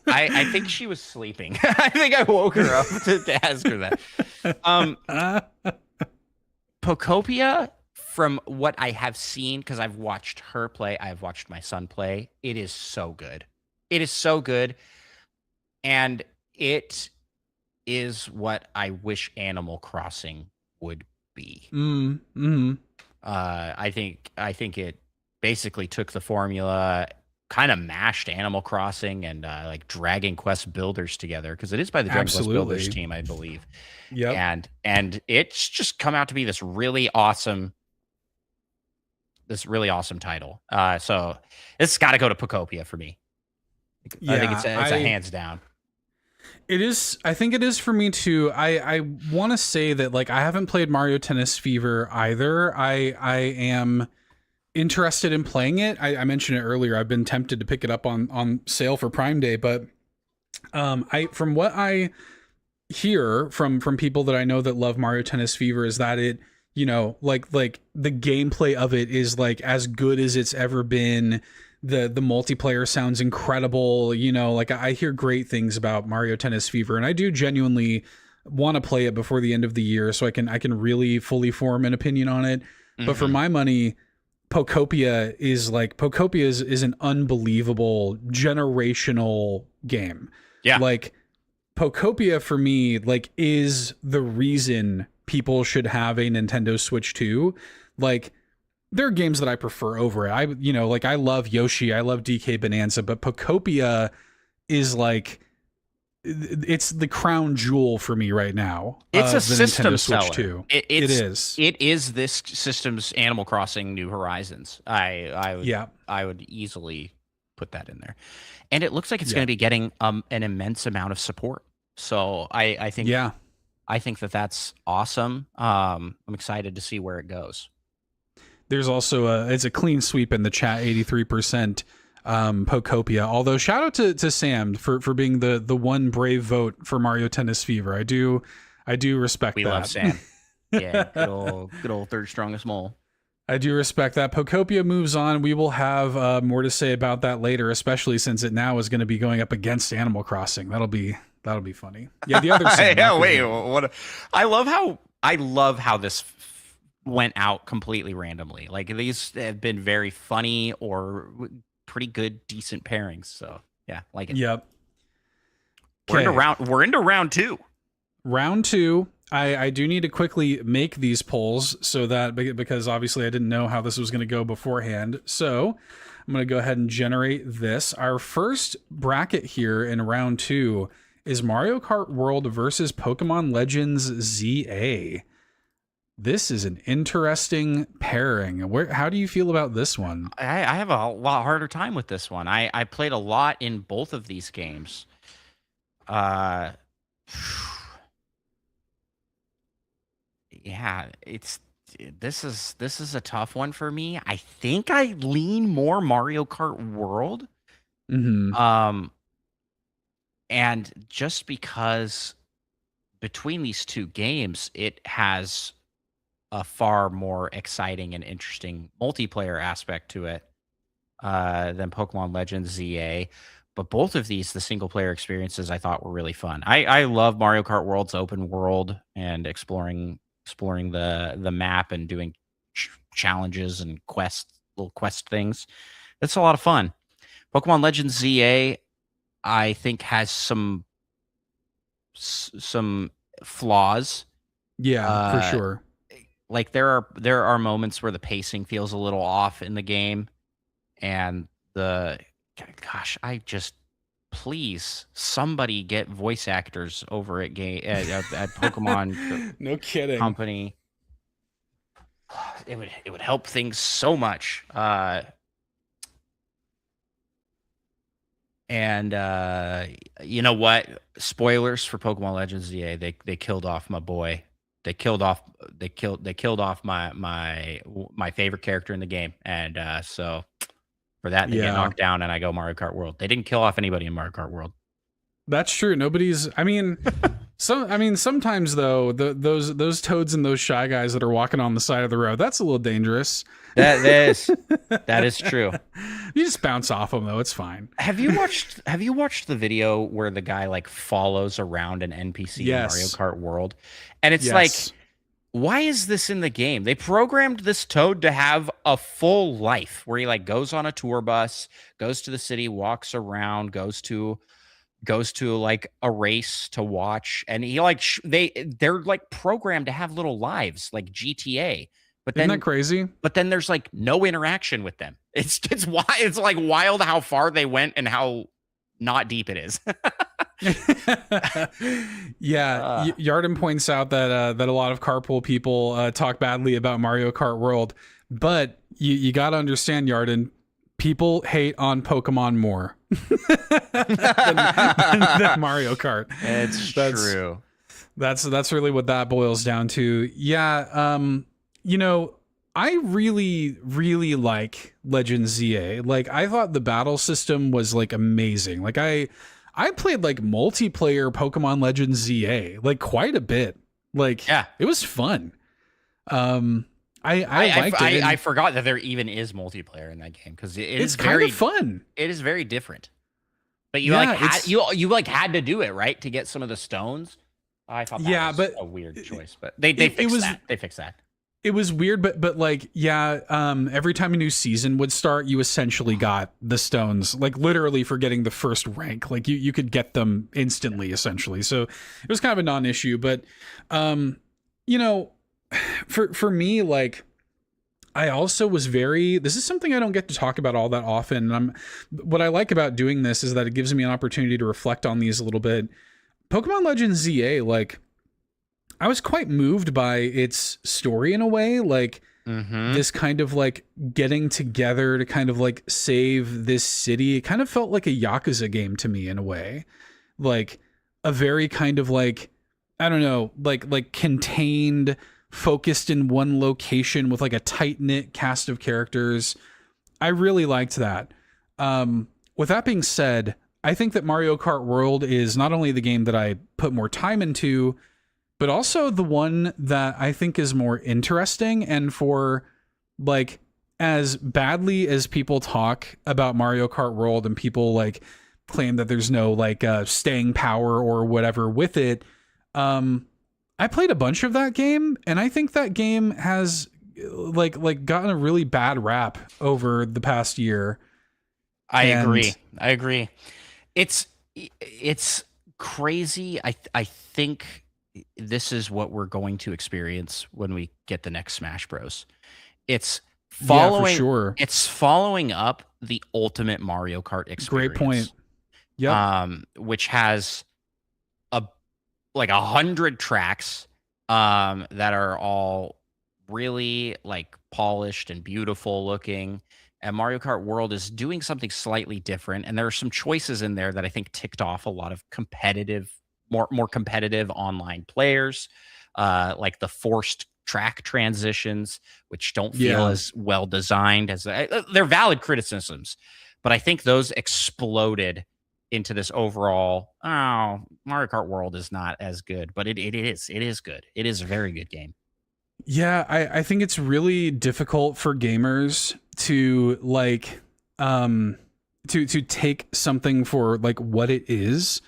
I think she was sleeping. I think I woke her up to ask her that. Pokopia, from what I have seen, because I've watched her play, I've watched my son play, it is so good. It is so good. And it is what I wish Animal Crossing would be. I think it basically took the formula, kind of mashed Animal Crossing and like Dragon Quest Builders together, because it is by the Dragon Quest Builders team, I believe. Yeah, and it's just come out to be this really awesome title. So it's got to go to Pokopia for me. I think it's a hands down. It is. I think it is for me too. I want to say that like I haven't played Mario Tennis Fever either. I am interested in playing it. I mentioned it earlier. I've been tempted to pick it up on sale for Prime Day, but from what I hear from people that I know that love Mario Tennis Fever is that it, you know, like the gameplay of it is like as good as it's ever been. The multiplayer sounds incredible. You know, like I hear great things about Mario Tennis Fever, and I do genuinely want to play it before the end of the year so I can really fully form an opinion on it. Mm-hmm. But for my money, Pokopia is an unbelievable generational game. Yeah. Like Pokopia for me, like, is the reason people should have a Nintendo Switch 2. Like, there are games that I prefer over it. I love Yoshi, I love DK Bonanza, but Pokopia is like, it's the crown jewel for me right now. It's a system Nintendo seller. Switch 2. It is. It is this system's Animal Crossing New Horizons. I would easily put that in there, and it looks like it's going to be getting an immense amount of support. So I think that's awesome. I'm excited to see where it goes. There's also it's a clean sweep in the chat, 83% Pokopia. Although shout out to Sam for being the one brave vote for Mario Tennis Fever. I do respect that. We love Sam. Yeah, good old third strongest mole. I do respect that. Pokopia moves on. We will have more to say about that later, especially since it now is going to be going up against Animal Crossing. That'll be funny. Yeah, the other Sam. Yeah, wait, what? I love how this went out completely randomly. Like, these have been very funny or pretty good, decent pairings. So yeah, like it. Yep. We're into round two. Round two. I do need to quickly make these polls so that, because obviously I didn't know how this was going to go beforehand. So I'm going to go ahead and generate this. Our first bracket here in round two is Mario Kart World versus Pokemon Legends ZA. This is an interesting pairing. How do you feel about this one? I have a lot harder time with this one. I played a lot in both of these games. Yeah, it's this is a tough one for me. I think I lean more Mario Kart World. Mm-hmm. And just because between these two games, it has a far more exciting and interesting multiplayer aspect to it than Pokemon Legends ZA. But both of these, the single player experiences, I thought were really fun. I love Mario Kart World's open world and exploring the map and doing challenges and little quest things. It's a lot of fun. Pokemon Legends ZA, I think, has some flaws. Yeah, for sure. Like there are moments where the pacing feels a little off in the game, and please somebody get voice actors over at Pokemon No kidding. Company. It would help things so much. And you know what? Spoilers for Pokemon Legends ZA. They killed off my boy. They killed off my favorite character in the game. And so for that, they get knocked down, and I go Mario Kart World. They didn't kill off anybody in Mario Kart World. That's true. Nobody's. I mean, sometimes though, those toads and those shy guys that are walking on the side of the road, that's a little dangerous. That is true. You just bounce off them though. It's fine. Have you watched the video where the guy like follows around an NPC in Mario Kart World, and it's like, why is this in the game? They programmed this toad to have a full life where he like goes on a tour bus, goes to the city, walks around, goes to like a race to watch, and he like they're like programmed to have little lives like GTA. But then, isn't that crazy? But then there's like no interaction with them. It's like wild how far they went and how not deep it is. Yeah, Yarden points out that a lot of carpool people talk badly about Mario Kart World, but you got to understand, Yarden, people hate on Pokemon more than Mario Kart. That's true. That's really what that boils down to. Yeah, you know, I really, really like Legends ZA. Like, I thought the battle system was like amazing. Like, I played like multiplayer Pokemon Legends ZA like quite a bit. Like, yeah, it was fun. I liked it. I forgot that there even is multiplayer in that game because it's kind of fun. It is very different. But you had to do it right to get some of the stones. I thought that was a weird choice, but they fixed that. They fixed that. It was weird, but like, every time a new season would start, you essentially got the stones, like literally for getting the first rank. Like you could get them instantly, essentially. So it was kind of a non-issue. But, you know, for me, like, I also was this is something I don't get to talk about all that often. What I like about doing this is that it gives me an opportunity to reflect on these a little bit. Pokemon Legends ZA, like, I was quite moved by its story in a way, like this kind of like getting together to kind of like save this city. It kind of felt like a Yakuza game to me in a way, like a very kind of like, I don't know, like contained, focused in one location with like a tight knit cast of characters. I really liked that. With that being said, I think that Mario Kart World is not only the game that I put more time into, but also the one that I think is more interesting. And for like, as badly as people talk about Mario Kart World and people like claim that there's no like staying power or whatever with it, I played a bunch of that game, and I think that game has like gotten a really bad rap over the past year. I agree. It's crazy. I think this is what we're going to experience when we get the next Smash Bros. It's following, for sure. It's following up the ultimate Mario Kart experience. Great point. Yeah. Which has 100 tracks that are all really like polished and beautiful looking. And Mario Kart World is doing something slightly different. And there are some choices in there that I think ticked off a lot of more competitive online players, like the forced track transitions, which don't feel as well designed as they're valid criticisms, but I think those exploded into this overall, Mario Kart World is not as good, but it is good. It is a very good game. Yeah, I think it's really difficult for gamers to like to take something for like what it is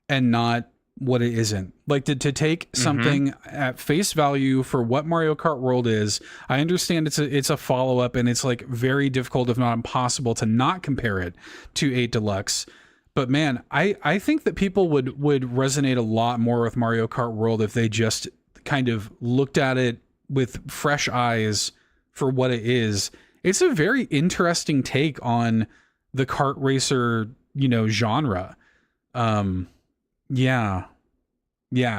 and not what it isn't. Like to take something at face value for what Mario Kart World is. I understand it's a follow-up and it's like very difficult, if not impossible, to not compare it to 8 Deluxe. But man, I think that people would resonate a lot more with Mario Kart World if they just kind of looked at it with fresh eyes for what it is. It's a very interesting take on the kart racer, genre. Yeah.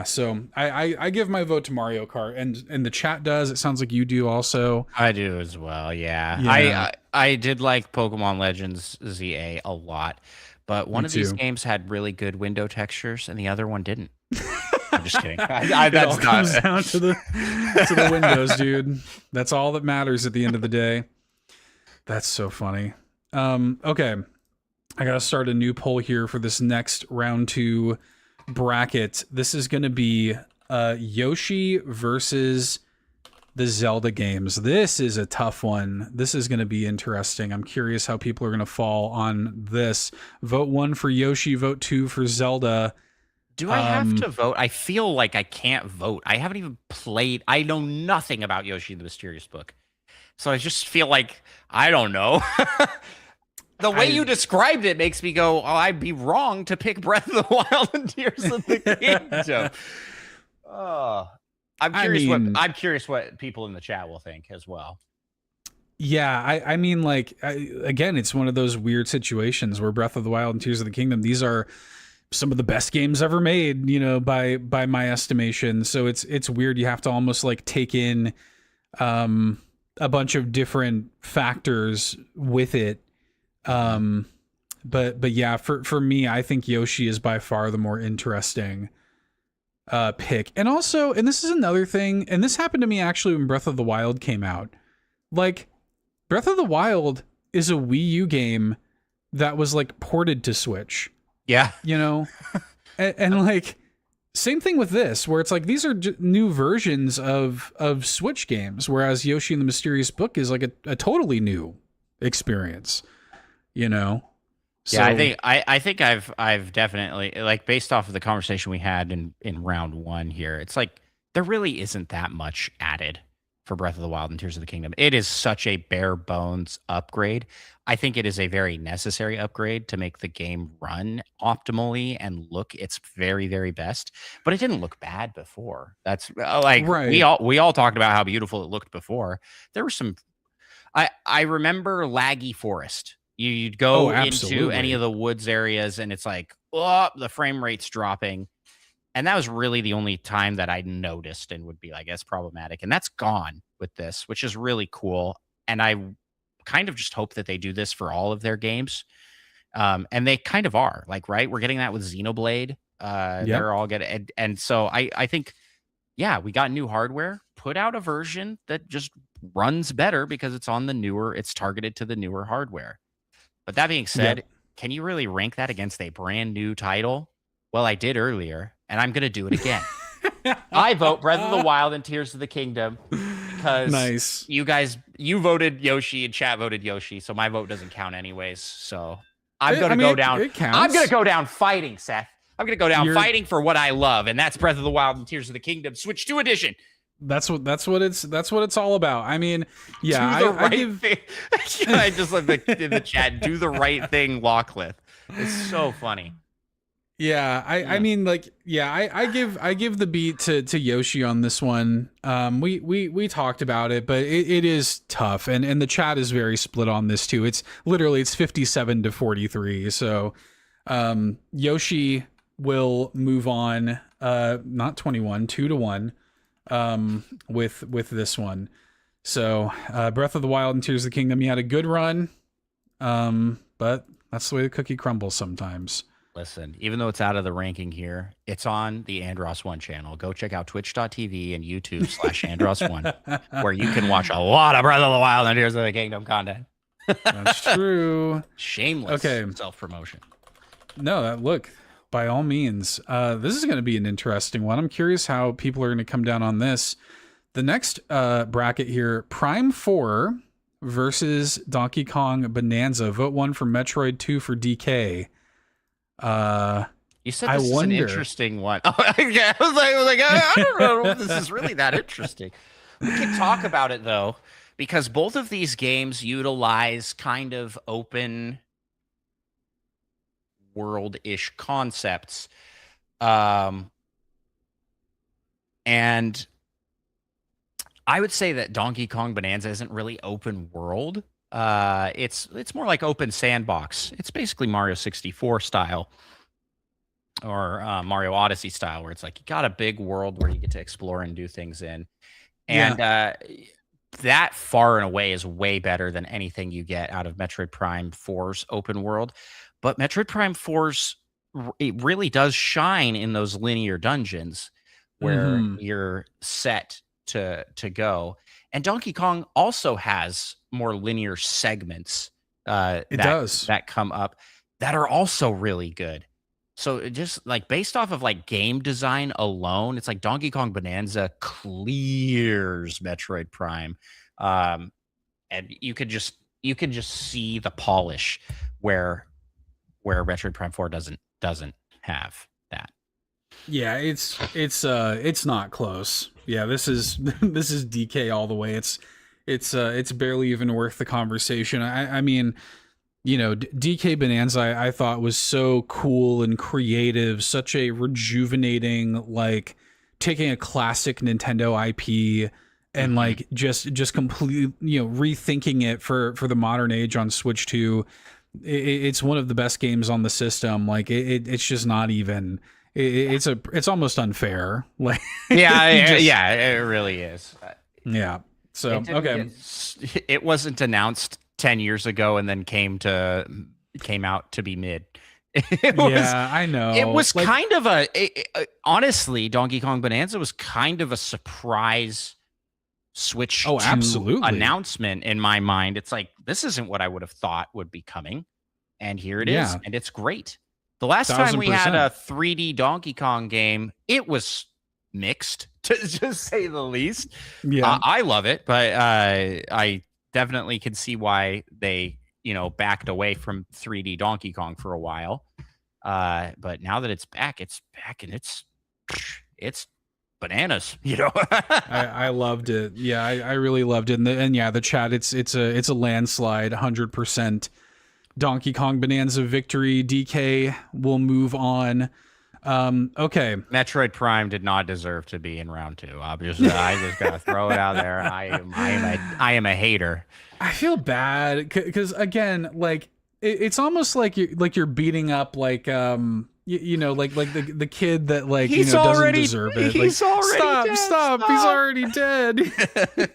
So I give my vote to Mario Kart, and the chat does. It sounds like you do also. I do as well. Yeah. I did like Pokemon Legends ZA a lot, but one of these games had really good window textures, and the other one didn't. I'm just kidding. That comes down to the windows, dude. That's all that matters at the end of the day. That's so funny. Okay, I gotta start a new poll here for this next round 2 bracket. This is gonna be Yoshi versus the Zelda games. This is a tough one. This is gonna be interesting. I'm curious how people are gonna fall on this. Vote 1 for Yoshi. Vote 2 for Zelda. Do I have to vote? I feel like I can't vote. I haven't even played. I know nothing about Yoshi the Mysterious Book. So I just feel like, I don't know. The way you described it makes me go, I'd be wrong to pick Breath of the Wild and Tears of the Kingdom. I'm curious what people in the chat will think as well. Yeah, I mean, like, again, it's one of those weird situations where Breath of the Wild and Tears of the Kingdom, these are some of the best games ever made, by my estimation. So it's weird. You have to almost like take in a bunch of different factors with it. But yeah, for me, I think Yoshi is by far the more interesting pick. And also, and this is another thing, and this happened to me actually when Breath of the Wild came out. Like, Breath of the Wild is a Wii U game that was like ported to Switch. Yeah. And like, same thing with this, where it's like, these are new versions of Switch games, whereas Yoshi and the Mysterious Book is like a totally new experience, So, yeah, I think I've definitely, like, based off of the conversation we had in round 1 here, it's like, there really isn't that much added for Breath of the Wild and Tears of the Kingdom. It is such a bare bones upgrade. I think it is a very necessary upgrade to make the game run optimally and look its very, very best. But it didn't look bad before. That's like, right. We all talked about how beautiful it looked before. There were some. I remember laggy forest. You'd go into any of the woods areas, and it's like, the frame rate's dropping. And that was really the only time that I noticed and would be, I guess, problematic. And that's gone with this, which is really cool. And I kind of just hope that they do this for all of their games. And they kind of are, like, right? We're getting that with Xenoblade. They're all getting, and so I think, yeah, we got new hardware, put out a version that just runs better because it's targeted to the newer hardware. But that being said, can you really rank that against a brand new title? Well, I did earlier, and I'm going to do it again. I vote Breath of the Wild and Tears of the Kingdom because you voted Yoshi and chat voted Yoshi, so my vote doesn't count anyways. So I'm going to go down. I'm going to go down fighting, Seth. I'm going to go down fighting for what I love, and that's Breath of the Wild and Tears of the Kingdom Switch 2 edition. That's what it's all about. I mean, yeah, do the right thing. I just like in the chat, do the right thing, Lachlan. It's so funny. Yeah, I mean, like, yeah, I give the beat to Yoshi on this one. We talked about it, but it is tough, and the chat is very split on this too. It's 57 to 43. So Yoshi will move on, not 21, 2-1, with this one. So Breath of the Wild and Tears of the Kingdom, you had a good run, but that's the way the cookie crumbles sometimes. Listen, even though it's out of the ranking here, it's on the Andros1 channel. Go check out twitch.tv and YouTube/Andros1, where you can watch a lot of Breath of the Wild and Tears of the Kingdom content. That's true. Shameless self-promotion. No, look, by all means, this is going to be an interesting one. I'm curious how people are going to come down on this. The next bracket here, Prime 4 versus Donkey Kong Bonanza. Vote 1 for Metroid, 2 for DK. You said this is an interesting one. Oh, I was like, I don't know if this is really that interesting. We can talk about it, though, because both of these games utilize kind of open world-ish concepts. And I would say that Donkey Kong Bonanza isn't really open world. It's more like open sandbox. It's basically Mario 64 style or Mario Odyssey style, where it's like you got a big world where you get to explore and do things in. And that far and away is way better than anything you get out of Metroid Prime 4's open world. But Metroid Prime 4's, it really does shine in those linear dungeons where you're set to go. And Donkey Kong also has more linear segments that come up that are also really good. So it just like based off of like game design alone, it's like Donkey Kong Bonanza clears Metroid Prime. And you could just see the polish where Metroid Prime 4 doesn't have that. Yeah, it's not close. Yeah, this is DK all the way. It's barely even worth the conversation. I mean, you know, DK Bonanza I thought was so cool and creative, such a rejuvenating, like taking a classic Nintendo IP and like just completely, you know, rethinking it for the modern age on Switch 2. It's one of the best games on the system. Like it's just not even. It's almost unfair. Like it really is. Yeah. So okay, it wasn't announced 10 years ago and then came out to be mid. I know. It was like, kind of honestly, Donkey Kong Bonanza was kind of a surprise Switch announcement in my mind. It's like, this isn't what I would have thought would be coming. And here it is. And it's great. The last time we had a 3D Donkey Kong game, it was mixed, to just say the least. Yeah, I love it, but I definitely can see why they, you know, backed away from 3D Donkey Kong for a while. But now that it's back and it's bananas, you know. I loved it. Yeah, I really loved it. And the chat, it's a landslide, 100%. Donkey Kong Bonanza victory. DK will move on. Okay. Metroid Prime did not deserve to be in round 2. Obviously, I just gotta throw it out there. I am a hater. I feel bad because again, like it's almost like you're beating up like you know, like the kid that like doesn't deserve it. He's like, already dead. Stop! He's already dead.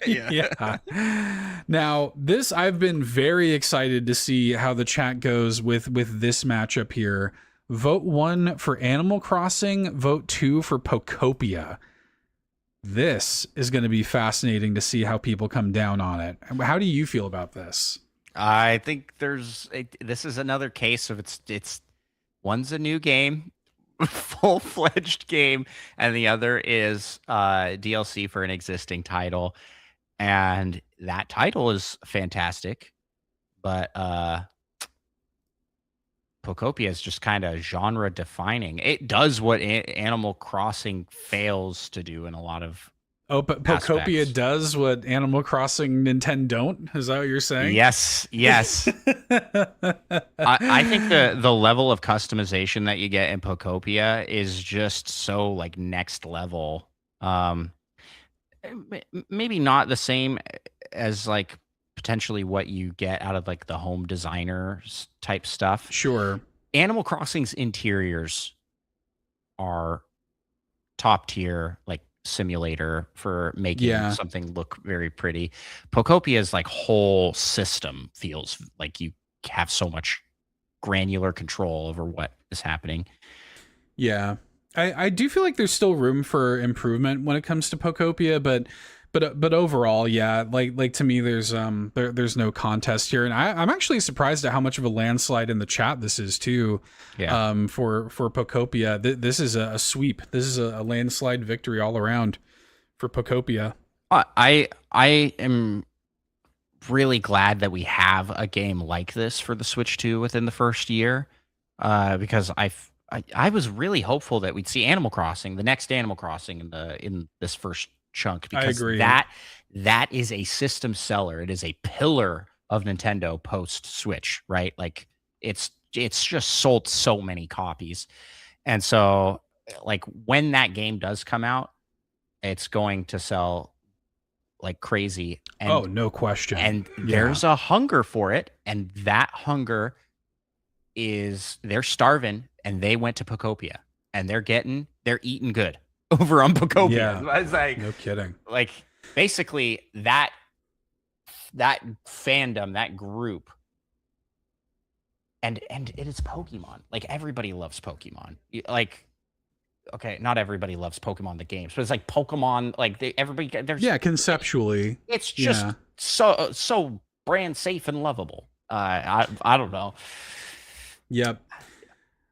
Yeah. Now this, I've been very excited to see how the chat goes with this matchup here. Vote 1 for Animal Crossing. Vote 2 for Pokopia. This is going to be fascinating to see how people come down on it. How do you feel about this? I think this is another case of it's one's a new game, full-fledged game, and the other is DLC for an existing title. And that title is fantastic, but Pokopia is just kind of genre defining. It does what Animal Crossing fails to do in a lot of but Pokopia does what Animal Crossing Nintendo don't? Is that what you're saying? Yes. I think the level of customization that you get in Pokopia is just so like next level. Maybe not the same as like potentially what you get out of like the home designer type stuff. Sure. Animal Crossing's interiors are top tier, like simulator for making something look very pretty. Pokopia's like whole system feels like you have so much granular control over what is happening. Yeah. I do feel like there's still room for improvement when it comes to Pokopia, but overall, yeah, like to me, there's no contest here, and I'm actually surprised at how much of a landslide in the chat this is too. Yeah. For Pokopia, this is a sweep. This is a landslide victory all around for Pokopia. I am really glad that we have a game like this for the Switch 2 within the first year, because I was really hopeful that we'd see Animal Crossing, the next Animal Crossing in this first chunk, because I agree. that is a system seller. It is a pillar of Nintendo post Switch, right? Like it's just sold so many copies. And so like when that game does come out, it's going to sell like crazy. And, oh, no question. And there's a hunger for it, and that hunger is they're starving, and they went to Pokopia, and they're eating good over on Pokopia. Yeah, it's like, no kidding. Like basically that fandom, that group, and it is Pokemon. Like everybody loves Pokemon. Like, okay, not everybody loves Pokemon the games, but it's like Pokemon. Like everybody, there's conceptually, it's just so brand safe and lovable. I don't know. Yep.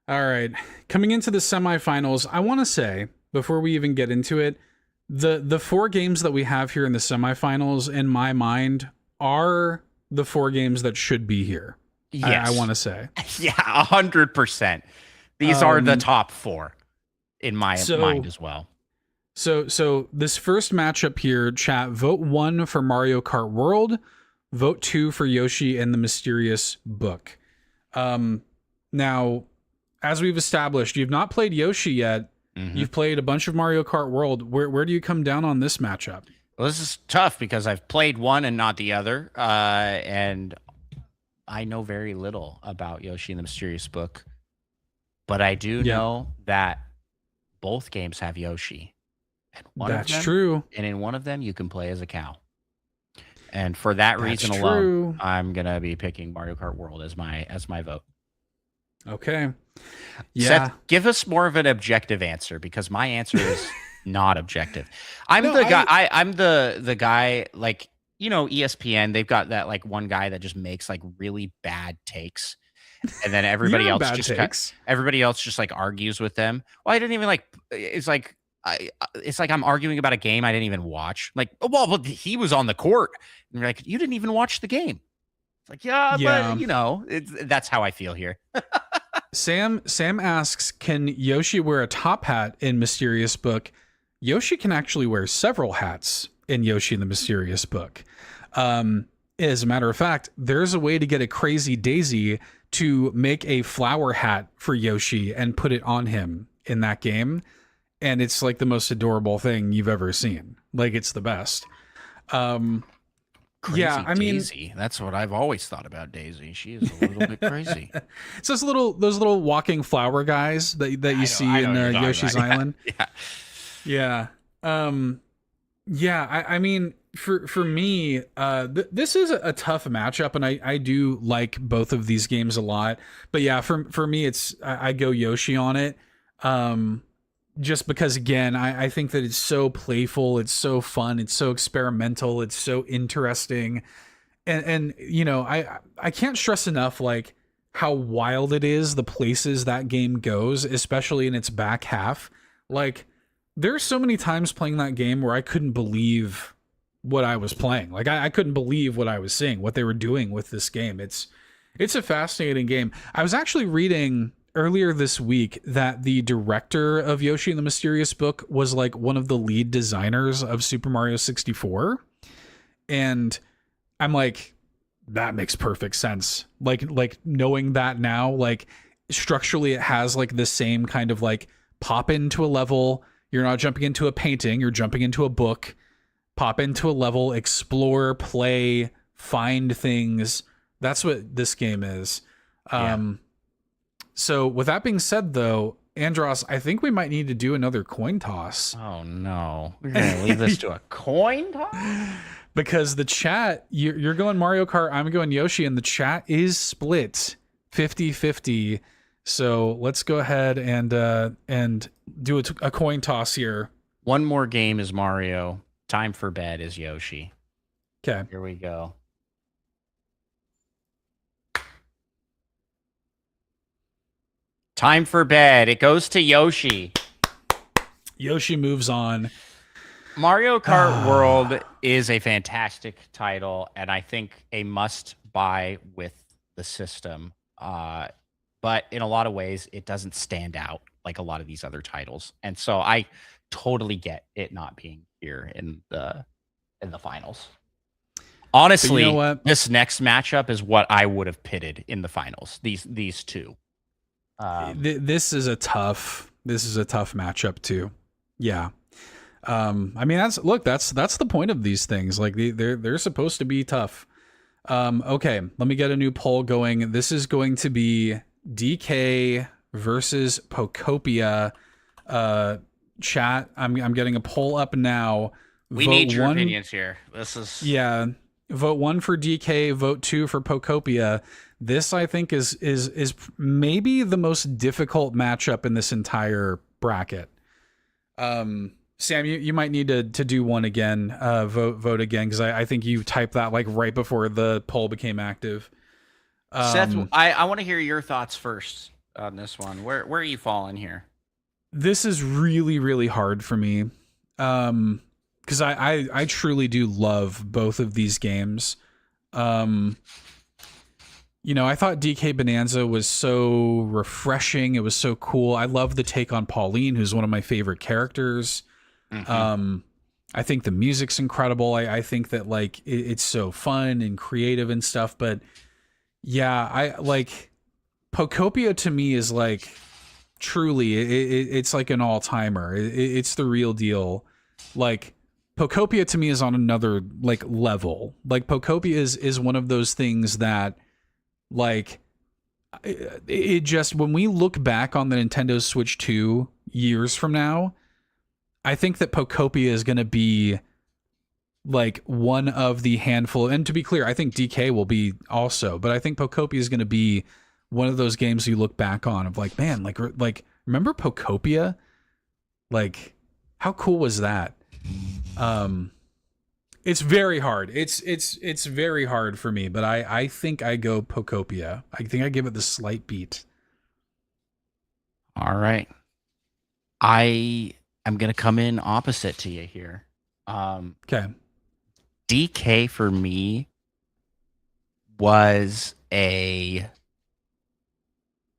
All right. Coming into the semifinals, I want to say, before we even get into it, the 4 games that we have here in the semifinals, in my mind, are the 4 games that should be here. Yes. I want to say. Yeah, 100%. These are the top 4 in my mind as well. So this first matchup here, chat, vote 1 for Mario Kart World, vote 2 for Yoshi and the Mysterious Book. Now, as we've established, you've not played Yoshi yet. Mm-hmm. You've played a bunch of Mario Kart World. Where do you come down on this matchup? Well, this is tough because I've played one and not the other, and I know very little about Yoshi and the Mysterious Book, but I do know that both games have Yoshi. And That's true. And in one of them, you can play as a cow. And for that reason alone, I'm gonna be picking Mario Kart World as my vote. Okay. Yeah. Seth, give us more of an objective answer, because my answer is not objective. I'm the guy, like, you know, ESPN, they've got that like one guy that just makes like really bad takes, and then everybody else just like argues with them. Well, I didn't even like. It's like I'm arguing about a game I didn't even watch. Like, well, he was on the court, and you're like, you didn't even watch the game. It's like, but you know, that's how I feel here. Sam asks, can Yoshi wear a top hat in Mysterious Book? Yoshi can actually wear several hats in Yoshi and the Mysterious Book. As a matter of fact, there's a way to get a Crazy Daisy to make a flower hat for Yoshi and put it on him in that game. And it's like the most adorable thing you've ever seen. Like, it's the best. Crazy Daisy. That's what I've always thought about Daisy. She is a little bit crazy. It's those little walking flower guys that you see in Yoshi's Island. Yeah. I mean, for me, this is a tough matchup, and I do like both of these games a lot. But yeah, for me, I go Yoshi on it. Just because, again, I think that it's so playful, it's so fun, it's so experimental, it's so interesting, and you know, I can't stress enough like how wild it is, the places that game goes, especially in its back half. Like, there's so many times playing that game where I couldn't believe what I was playing. Like, I couldn't believe what I was seeing, what they were doing with this game. It's a fascinating game. I was actually reading earlier this week that the director of Yoshi and the Mysterious Book was like one of the lead designers of Super Mario 64. And I'm like, that makes perfect sense. Like knowing that now, like structurally it has like the same kind of like pop into a level. You're not jumping into a painting, you're jumping into a book, pop into a level, explore, play, find things. That's what this game is. So with that being said, though, Andros, I think we might need to do another coin toss. Oh, no. We're going to leave this to a coin toss? Because the chat, you're going Mario Kart, I'm going Yoshi, and the chat is split 50-50. So let's go ahead and do a coin toss here. One more game is Mario. Time for bed is Yoshi. Okay. Here we go. Time for bed. It goes to Yoshi. Yoshi moves on. Mario Kart World is a fantastic title, and I think a must-buy with the system. But in a lot of ways, it doesn't stand out like a lot of these other titles. And so I totally get it not being here in the finals. Honestly, you know what? This next matchup is what I would have pitted in the finals. These two. This is a tough matchup too. Yeah. I mean, that's the point of these things. Like they're supposed to be tough. Okay, let me get a new poll going. This is going to be DK versus Pokopia. Chat, I'm getting a poll up now. We need your opinions here. Vote 1 for DK, vote 2 for Pokopia. This, I think, is maybe the most difficult matchup in this entire bracket. Sam, you might need to do one again, vote again, because I think you typed that like right before the poll became active. Seth, I want to hear your thoughts first on this one. Where are you falling here? This is really, really hard for me, because I truly do love both of these games. I thought DK Bonanza was so refreshing. It was so cool. I love the take on Paullin, who's one of my favorite characters. Mm-hmm. I think the music's incredible. I think that like it's so fun and creative and stuff. But yeah, I like Pokopia to me is like truly it's like an all-timer. It's the real deal. Like Pokopia to me is on another like level. Like Pokopia is one of those things that like it just, when we look back on the Nintendo Switch 2 years from now, I think that Pokopia is going to be like one of the handful, and to be clear, I think DK will be also, but I think Pokopia is going to be one of those games you look back on of like, man, like remember Pokopia? Like how cool was that? It's very hard. It's very hard for me, but I think I go Pokopia. I think I give it the slight beat. All right. I'm going to come in opposite to you here. Okay. DK for me was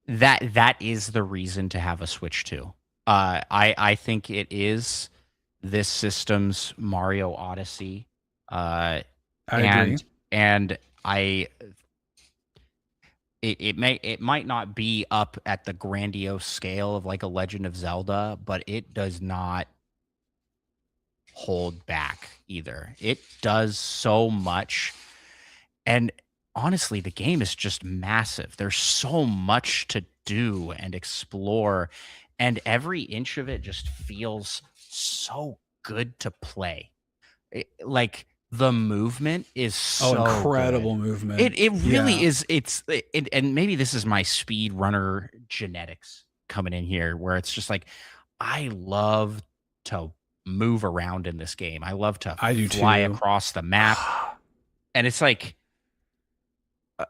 that is the reason to have a Switch 2. I think it is this system's Mario Odyssey. I agree. And it might not be up at the grandiose scale of like a Legend of Zelda, but it does not hold back either. It does so much. And honestly, the game is just massive. There's so much to do and explore, and every inch of it just feels so good to play. Like the movement is so incredible good. Movement. It really is. And maybe this is my speed runner genetics coming in here, where it's just like I love to move around in this game. I love to fly across the map, and it's like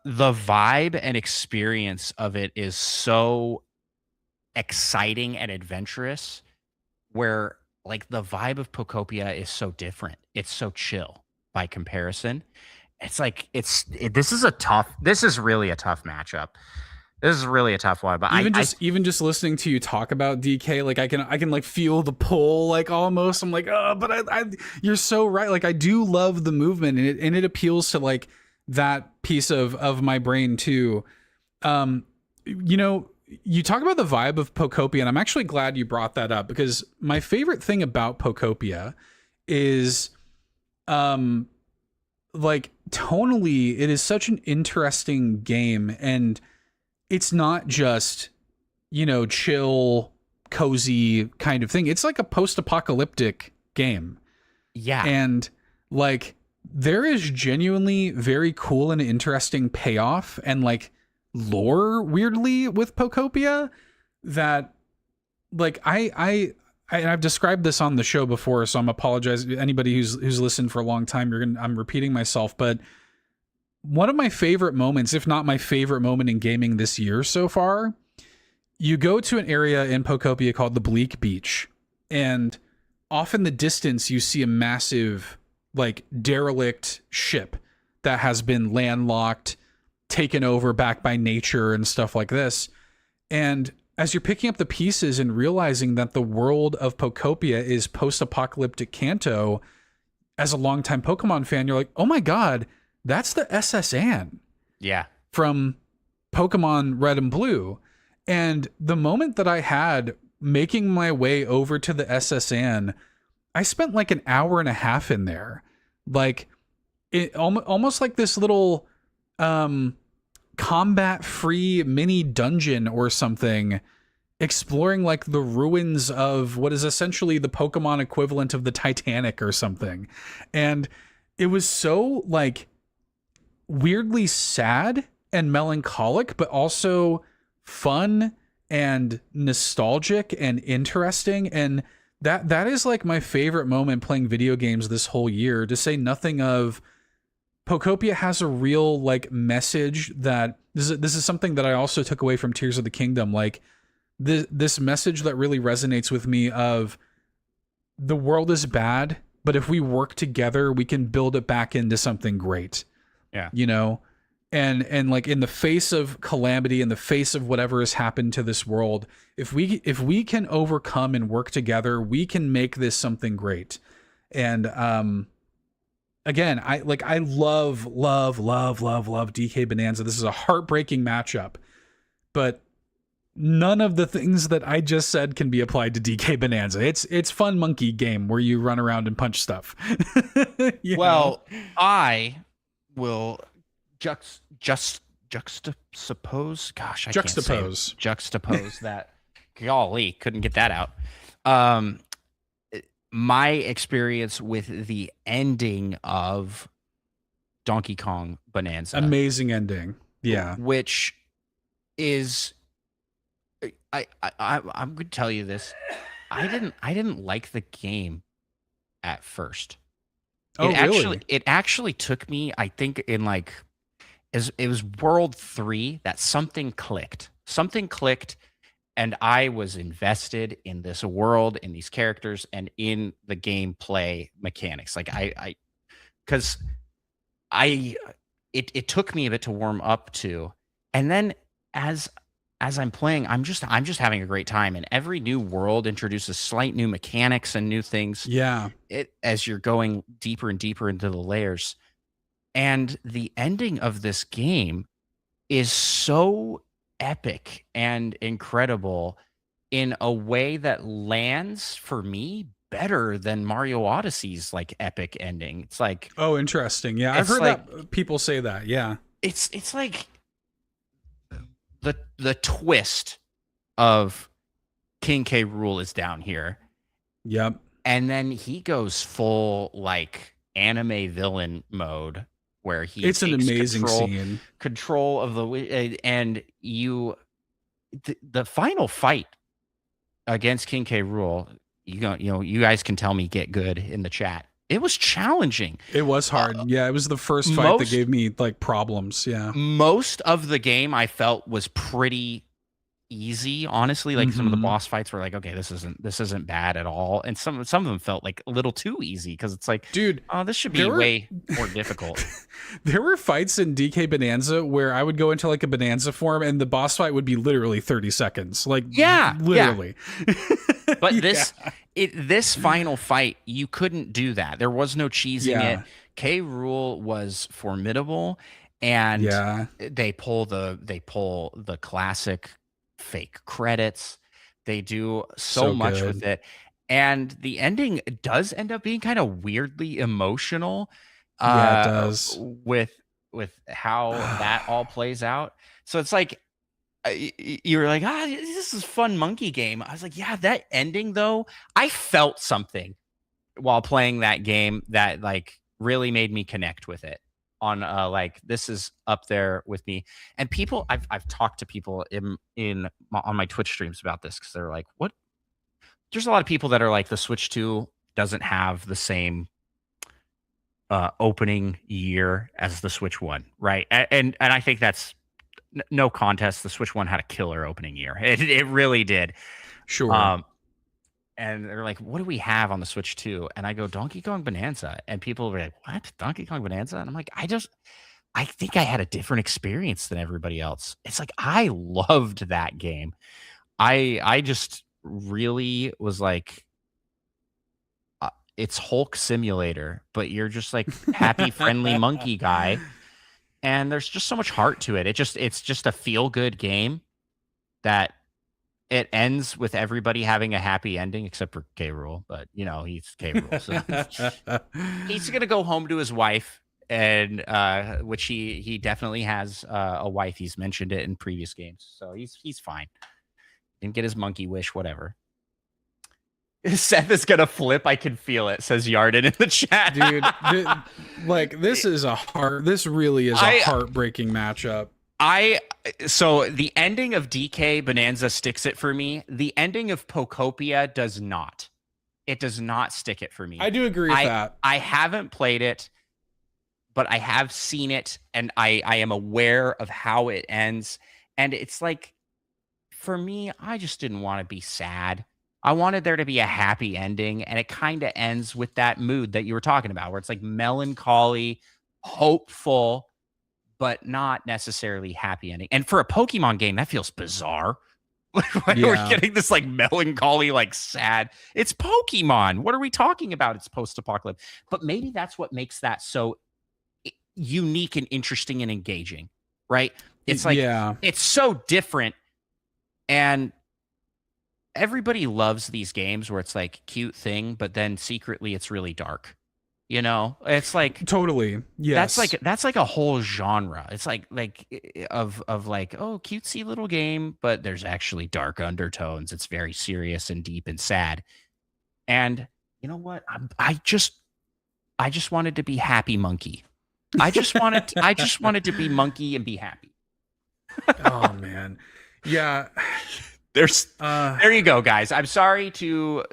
the vibe and experience of it is so exciting and adventurous, where like the vibe of Pokopia is so different. It's so chill by comparison. It's like this is really a tough matchup. This is really a tough one. But even just listening to you talk about DK, like I can like feel the pull, like almost. I'm like, oh, but you're so right. Like I do love the movement, and it appeals to like that piece of my brain too. You talk about the vibe of Pokopia, and I'm actually glad you brought that up, because my favorite thing about Pokopia is, like tonally, it is such an interesting game, and it's not just, chill, cozy kind of thing. It's like a post-apocalyptic game. Yeah. And like there is genuinely very cool and interesting payoff and like lore weirdly with Pokopia that like I've described this on the show before, so I'm apologize anybody who's listened for a long time. I'm repeating myself, but one of my favorite moments, if not my favorite moment in gaming this year so far, you go to an area in Pokopia called the Bleak Beach, and off in the distance you see a massive like derelict ship that has been landlocked, taken over back by nature and stuff like this. And as you're picking up the pieces and realizing that the world of Pokopia is post-apocalyptic Kanto, as a longtime Pokemon fan, you're like, oh my God, that's the SS Anne. Yeah. From Pokemon Red and Blue. And the moment that I had making my way over to the SS Anne, I spent like an hour and a half in there. Like, it almost like this little combat-free mini dungeon or something, exploring like the ruins of what is essentially the Pokemon equivalent of the Titanic or something. And it was so like weirdly sad and melancholic, but also fun and nostalgic and interesting. And that is like my favorite moment playing video games this whole year, to say nothing of Pokopia has a real like message that this is something that I also took away from Tears of the Kingdom. Like this message that really resonates with me of the world is bad, but if we work together, we can build it back into something great. Yeah. You know, and like in the face of calamity, in the face of whatever has happened to this world, if we can overcome and work together, we can make this something great. And again, I love DK Bonanza. This is a heartbreaking matchup, but none of the things that I just said can be applied to DK Bonanza. It's fun monkey game where you run around and punch stuff. Well, I will juxtapose. Gosh, I can't say juxtapose that. Golly, couldn't get that out. My experience with the ending of Donkey Kong Bonanza, amazing ending, yeah. Which is, I'm going to tell you this. I didn't like the game at first. Really? It actually took me, I think, in like, it was World 3 that something clicked. Something clicked, and I was invested in this world, in these characters, and in the gameplay mechanics. Like it took me a bit to warm up to, and then as I'm playing, I'm just having a great time. And every new world introduces slight new mechanics and new things. Yeah. As you're going deeper and deeper into the layers. And the ending of this game is so epic and incredible in a way that lands for me better than Mario Odyssey's like epic ending. It's like, oh, interesting. Yeah, I've heard that people say that. Yeah. It's like the twist of King K. Rool is down here. Yep. And then he goes full like anime villain mode where it's an amazing scene. Control of the and the final fight against King K. Rool. You guys can tell me get good in the chat. It was challenging. It was hard. Yeah, it was the first fight that gave me like problems. Yeah. Most of the game I felt was pretty easy, honestly. Like some of the boss fights were like, okay, this isn't bad at all. And some of them felt like a little too easy because it's like, dude, this should be way more difficult. There were fights in DK Bonanza where I would go into like a Bonanza form and the boss fight would be literally 30 seconds. Like, yeah, literally. Yeah. But this final fight, you couldn't do that. There was no cheesing it. K. Rool was formidable, and they pull the classic fake credits. They do so much with it, and the ending does end up being kind of weirdly emotional. It does with how that all plays out. So it's like you're like, this is a fun monkey game. I was like, yeah, that ending though, I felt something while playing that game that like really made me connect with it. on like this is up there with me. And people, I've talked to people on my Twitch streams about this because they're like, what? There's a lot of people that are like the Switch 2 doesn't have the same opening year as the Switch 1, right? And I think that's no contest. The Switch 1 had a killer opening year. It really did. Sure. And they're like, what do we have on the Switch 2? And I go, Donkey Kong Bonanza. And people are like, what? Donkey Kong Bonanza? And I'm like, I think I had a different experience than everybody else. It's like, I loved that game. I just really was like, it's Hulk Simulator, but you're just like happy, friendly monkey guy. And there's just so much heart to it. It's just a feel good game that it ends with everybody having a happy ending except for K. Rool. But he's K. Rool, so he's gonna go home to his wife, and which he definitely has a wife. He's mentioned it in previous games, so he's fine. Didn't get his monkey wish, whatever. Seth is gonna flip. I can feel it, says Yarden in the chat. Dude, this really is a heartbreaking matchup. So the ending of DK Bonanza sticks it for me. The ending of Pokopia does not. It does not stick it for me. I do agree with that. I haven't played it, but I have seen it, and I am aware of how it ends. And it's like, for me, I just didn't want to be sad. I wanted there to be a happy ending, and it kind of ends with that mood that you were talking about, where it's like melancholy, hopeful, but not necessarily happy ending. And for a Pokemon game, that feels bizarre. We're getting this like melancholy, like sad. It's Pokemon. What are we talking about? It's post-apocalypse. But maybe that's what makes that so unique and interesting and engaging, right? It's like, it's so different. And everybody loves these games where it's like cute thing, but then secretly it's really dark. It's like totally. Yes. That's like a whole genre. It's like of like, oh, cutesy little game, but there's actually dark undertones. It's very serious and deep and sad. And you know what? I just wanted to be happy monkey. I just wanted to be monkey and be happy. Oh man. Yeah. There you go, guys. I'm sorry to.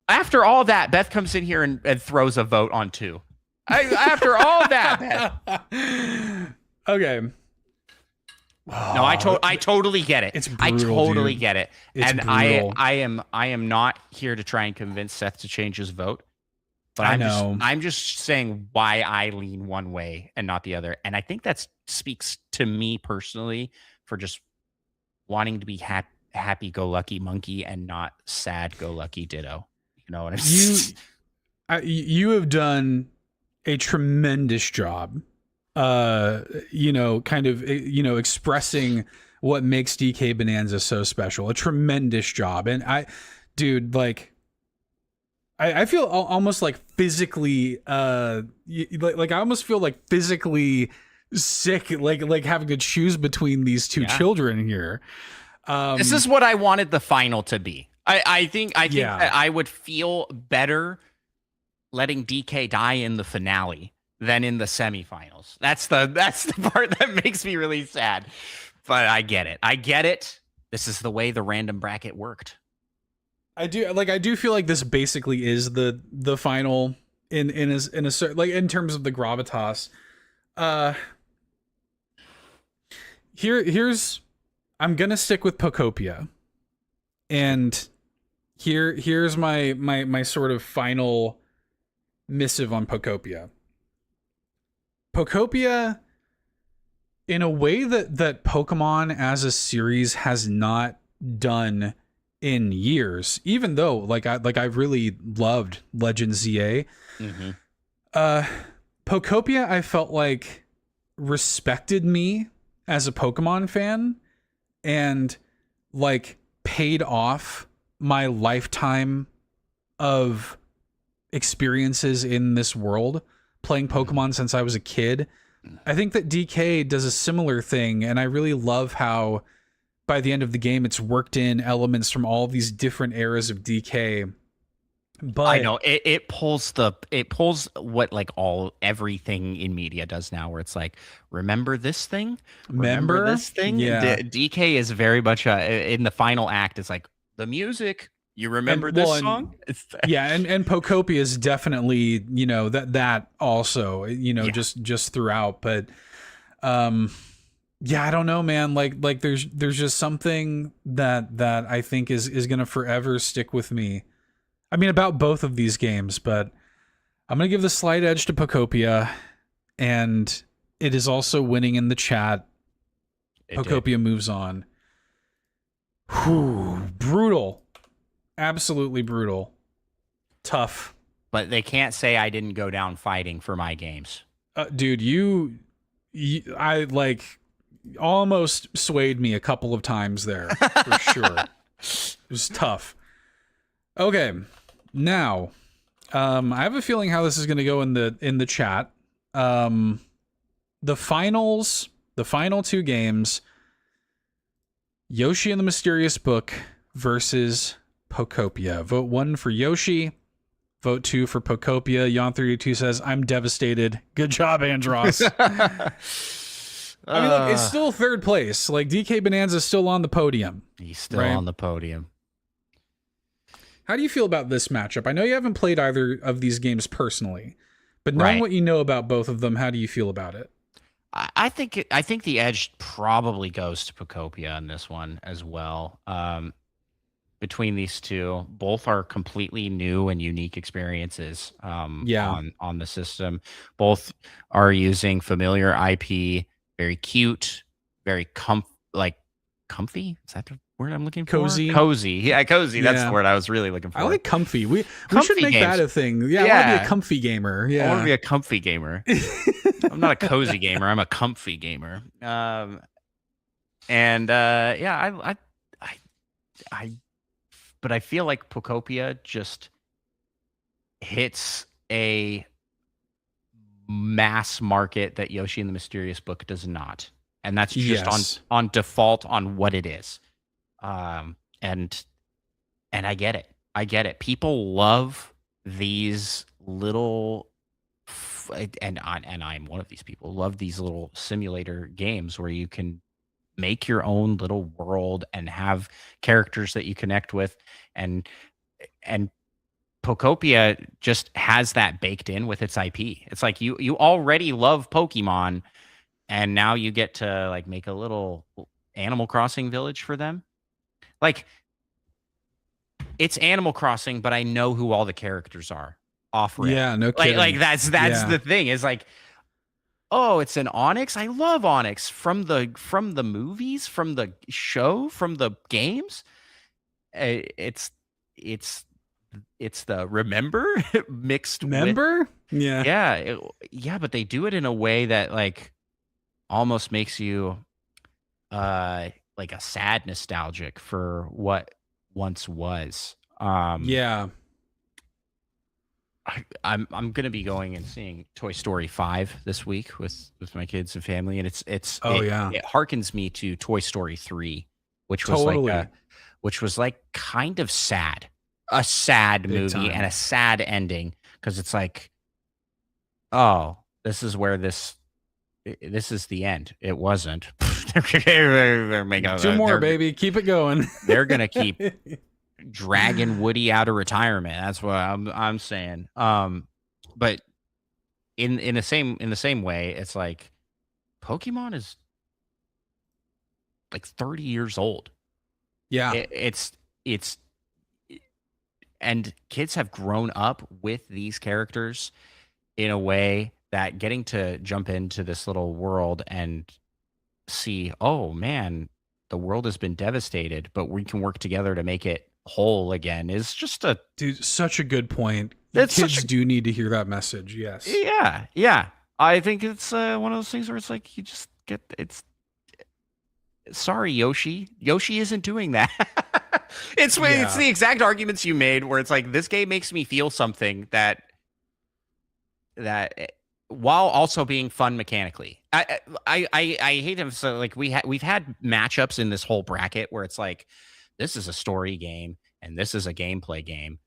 After all that, Beth comes in here and throws a vote on 2. After all that, Beth. Okay. No, I totally get it. It's brutal, I totally dude. Get it. It's and brutal. I am not here to try and convince Seth to change his vote. But I'm just saying why I lean one way and not the other. And I think that speaks to me personally for just wanting to be happy-go-lucky monkey and not sad-go-lucky ditto. You know what I'm saying? You have done a tremendous job, expressing what makes DK Bonanza so special. A tremendous job. And I feel almost like physically, I almost feel like physically sick, like having to choose between these two children here. This is what I wanted the final to be. I think that I would feel better letting DK die in the finale than in the semifinals. That's the part that makes me really sad. But I get it. This is the way the random bracket worked. I do feel like this basically is the final in a certain, like, in terms of the gravitas. Here's I'm gonna stick with Pokopia, and here's my sort of final missive on Pokopia. Pokopia, in a way that Pokemon as a series has not done in years, even though I really loved Legend ZA. Mm-hmm. Pokopia, I felt like, respected me as a Pokemon fan and like paid off my lifetime of experiences in this world playing Pokemon since I was a kid. I think that DK does a similar thing, and I really love how by the end of the game it's worked in elements from all these different eras of DK But I know it pulls what like everything in media does now, where it's like, remember this thing, remember this thing. Yeah. DK is very much in the final act. It's like the music. You remember this song? And Pocopia is definitely, you know, that also, you know, just throughout. But yeah, I don't know, man. Like there's just something that I think is gonna forever stick with me. I mean, about both of these games, but I'm gonna give the slight edge to Pocopia, and it is also winning in the chat. Pocopia moves on. Whew, brutal. Absolutely brutal. Tough. But they can't say I didn't go down fighting for my games. Dude, I like almost swayed me a couple of times there for sure. It was tough. Okay, now I have a feeling how this is going to go in the chat. The final two games: Yoshi and the Mysterious Book versus Pocopia. Vote 1 for Yoshi. Vote 2 for Pocopia. Yon32 says, I'm devastated. Good job, Andros. I mean, look, it's still third place. Like, DK Bonanza's still on the podium. He's still on the podium. How do you feel about this matchup? I know you haven't played either of these games personally, but knowing what you know about both of them, how do you feel about it? I think the edge probably goes to Pocopia on this one as well. Between these two, both are completely new and unique experiences on the system. Both are using familiar IP, very cute, very comfy. Is that the word I'm looking for? Cozy. Yeah, cozy. That's the word I was really looking for. I like comfy. We should make games. that a thing. Yeah, I want to be a comfy gamer. Yeah. I want to be a comfy gamer. I'm not a cozy gamer. I'm a comfy gamer. But I feel like Pocopia just hits a mass market that Yoshi and the Mysterious Book does not. And that's just on default on what it is. And I get it. People love these little and I'm one of these people, love these little simulator games where you can make your own little world and have characters that you connect with, and Pocopia just has that baked in with its IP. It's like you already love Pokemon, and now you get to like make a little Animal Crossing village for them. Like, it's Animal Crossing, but I know who all the characters are off rip. Yeah, no kidding. Like that's the thing, is like, oh, it's an Onyx. I love Onyx from the movies, from the show, from the games. It's the Remember mixed Remember? Yeah, but they do it in a way that like almost makes you like a sad nostalgic for what once was. I'm gonna be going and seeing Toy Story 5 this week with my kids and family, and it harkens me to Toy Story 3, which was like kind of sad, a sad movie and a sad ending, because it's like, oh, this is where this is the end. It wasn't. Two more, baby. Keep it going. They're gonna keep dragging Woody out of retirement. That's what I'm saying. But in the same way, it's like Pokemon is like 30 years old. Yeah, it's and kids have grown up with these characters in a way that getting to jump into this little world and see, oh man, the world has been devastated, but we can work together to make it whole again, is just such a good point. Kids do need to hear that message. Yes. Yeah. I think it's one of those things where it's like, you just get sorry, Yoshi isn't doing that. It's the exact arguments you made, where it's like, this game makes me feel something that while also being fun mechanically. I hate him. So like we've had matchups in this whole bracket where it's like, this is a story game and this is a gameplay game.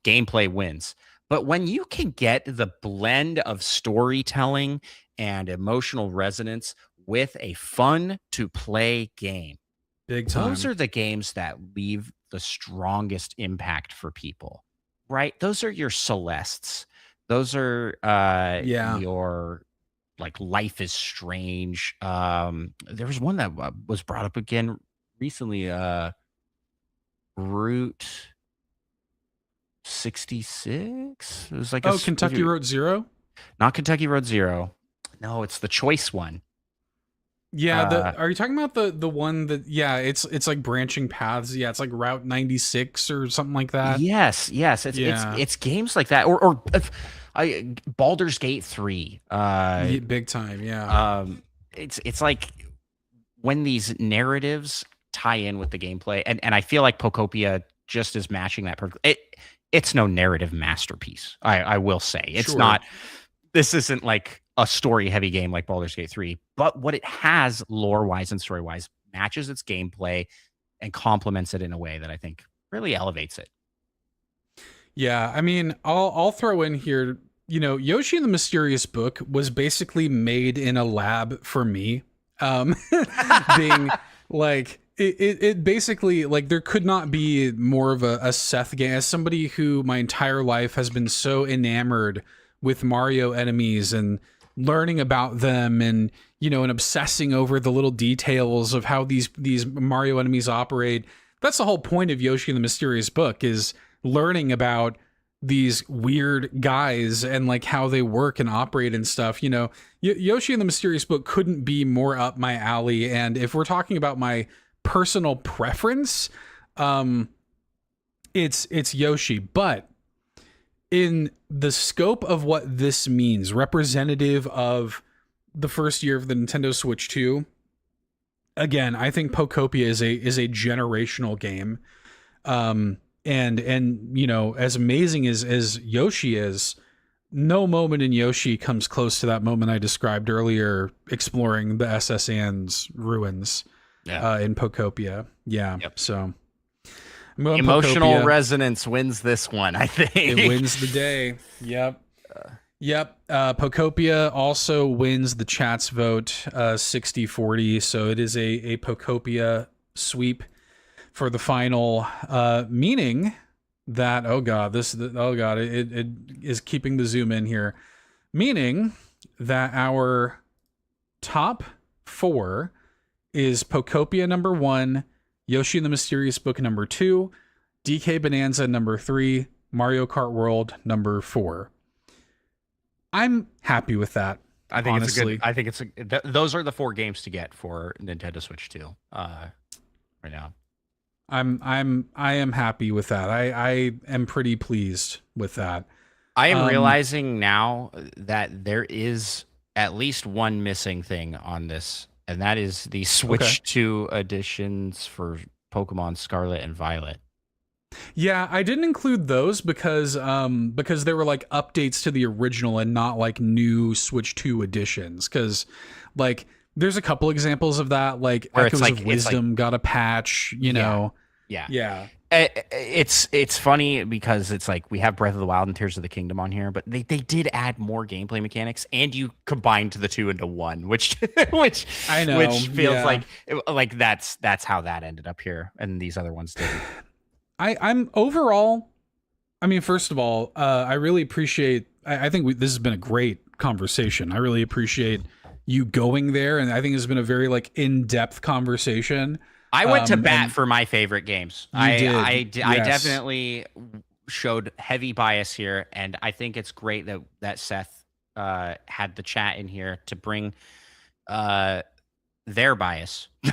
gameplay wins. But when you can get the blend of storytelling and emotional resonance with a fun to play game, Big time. those are the games that leave the strongest impact for people, right? Those are your Celestes. Those are your like Life is Strange. There was one that was brought up again recently. Route 66. It was like Kentucky Road Zero. Not Kentucky Road Zero. No, it's the choice one. Yeah, are you talking about the one that? Yeah, it's like branching paths. Yeah, it's like Route 96 or something like that. Yes. It's games like that, or Baldur's Gate 3. Big time. Yeah. It's like when these narratives tie in with the gameplay, and I feel like Pocopia just is matching that perfectly. It's no narrative masterpiece. I will say it's not. This isn't like a story heavy game like Baldur's Gate 3, but what it has lore wise and story wise matches its gameplay and complements it in a way that I think really elevates it. Yeah, I mean, I'll throw in here, Yoshi and the Mysterious Book was basically made in a lab for me. Being like it basically, like, there could not be more of a Seth game. As somebody who my entire life has been so enamored with Mario enemies and learning about them and obsessing over the little details of how these Mario enemies operate. That's the whole point of Yoshi and the Mysterious Book, is learning about these weird guys and like how they work and operate and stuff. Yoshi and the Mysterious Book couldn't be more up my alley. And if we're talking about my personal preference, it's Yoshi. But in the scope of what this means, representative of the first year of the Nintendo Switch 2, again, I think Pocopia is a generational game. And as amazing as Yoshi is, no moment in Yoshi comes close to that moment I described earlier, exploring the SS Ann's ruins in Pocopia. Yeah. Yep. So emotional Pocopia. Resonance wins this one, I think. It wins the day. Yep. Pocopia also wins the chat's vote, 60-40. So it is a Pocopia sweep for the final, meaning that, it is keeping the zoom in here, meaning that our top 4 is Pocopia number 1, Yoshi and the Mysterious Book number 2, DK Bonanza number 3, Mario Kart World number 4. I'm happy with that. I think honestly. Those are the 4 games to get for Nintendo Switch 2 right now. I am happy with that. I am pretty pleased with that. I am realizing now that there is at least one missing thing on this, and that is the Switch 2 editions for Pokemon Scarlet and Violet. Yeah, I didn't include those because they were like updates to the original and not like new Switch 2 editions. Because like there's a couple examples of that, like where Echoes of Wisdom got a patch, Yeah. It's funny because it's like we have Breath of the Wild and Tears of the Kingdom on here, but they did add more gameplay mechanics, and you combined the 2 into 1, which I know, which feels like that's how that ended up here, and these other ones didn't. I'm overall, I mean, first of all, I really appreciate. I think this has been a great conversation. I really appreciate you going there, and I think it's been a very like in-depth conversation. I went to bat for my favorite games. I Yes. definitely showed heavy bias here, and I think it's great that Seth had the chat in here to bring their bias to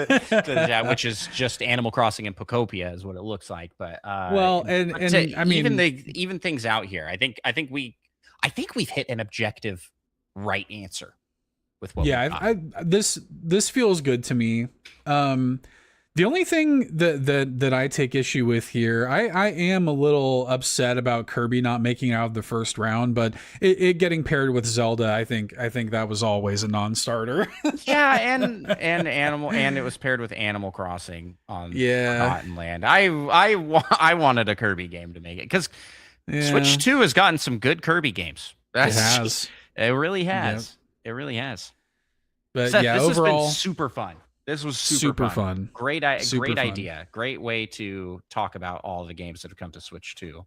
the chat, which is just Animal Crossing and Pocopia is what it looks like. But I mean, even things out here, I think we've hit an objective right answer with what. Yeah, this feels good to me. The only thing that I take issue with here, I am a little upset about Kirby not making it out of the first round, but it getting paired with Zelda, I think that was always a non-starter. Yeah, and Animal, and it was paired with Animal Crossing on Forgotten Land. I wanted a Kirby game to make it, because Switch 2 has gotten some good Kirby games. It has. It really has. Yep. It really has. But Seth, yeah, this overall, has been super fun. This was super fun. Great idea. Great way to talk about all the games that have come to Switch 2.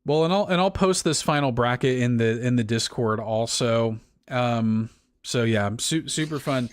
Well, and I'll post this final bracket in the Discord also. So yeah, super fun.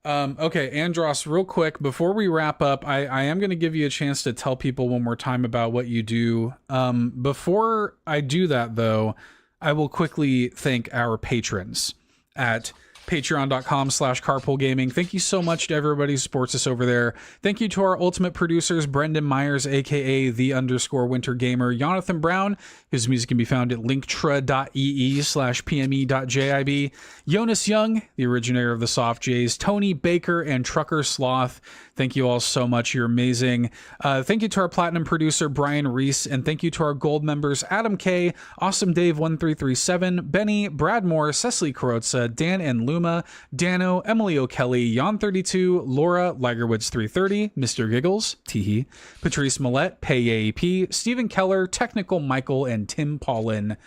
Okay, Andros, real quick before we wrap up, I am going to give you a chance to tell people one more time about what you do. Before I do that though, I will quickly thank our patrons at patreon.com/carpoolgaming. Thank you so much to everybody who supports us over there. Thank you to our ultimate producers, Brendan Myers, aka _Winter Gamer, Jonathan Brown, whose music can be found at linktra.ee/pme.jib, Jonas Young, the originator of the Soft J's, Tony Baker, and Trucker Sloth. Thank you all so much. You're amazing. Thank you to our platinum producer, Brian Reese, and thank you to our gold members, Adam K, Awesome Dave 1337, Benny, Brad Moore, Cecily Carrozza, Dan and Luma, Dannohh, Emily O'Kelly, Jan32, Laura, Ligerwoods 330, Mr. Giggles, Teehee, Patrice Mallette, Peje, Stephen Keller, Technical Michael, and Tim Paullin.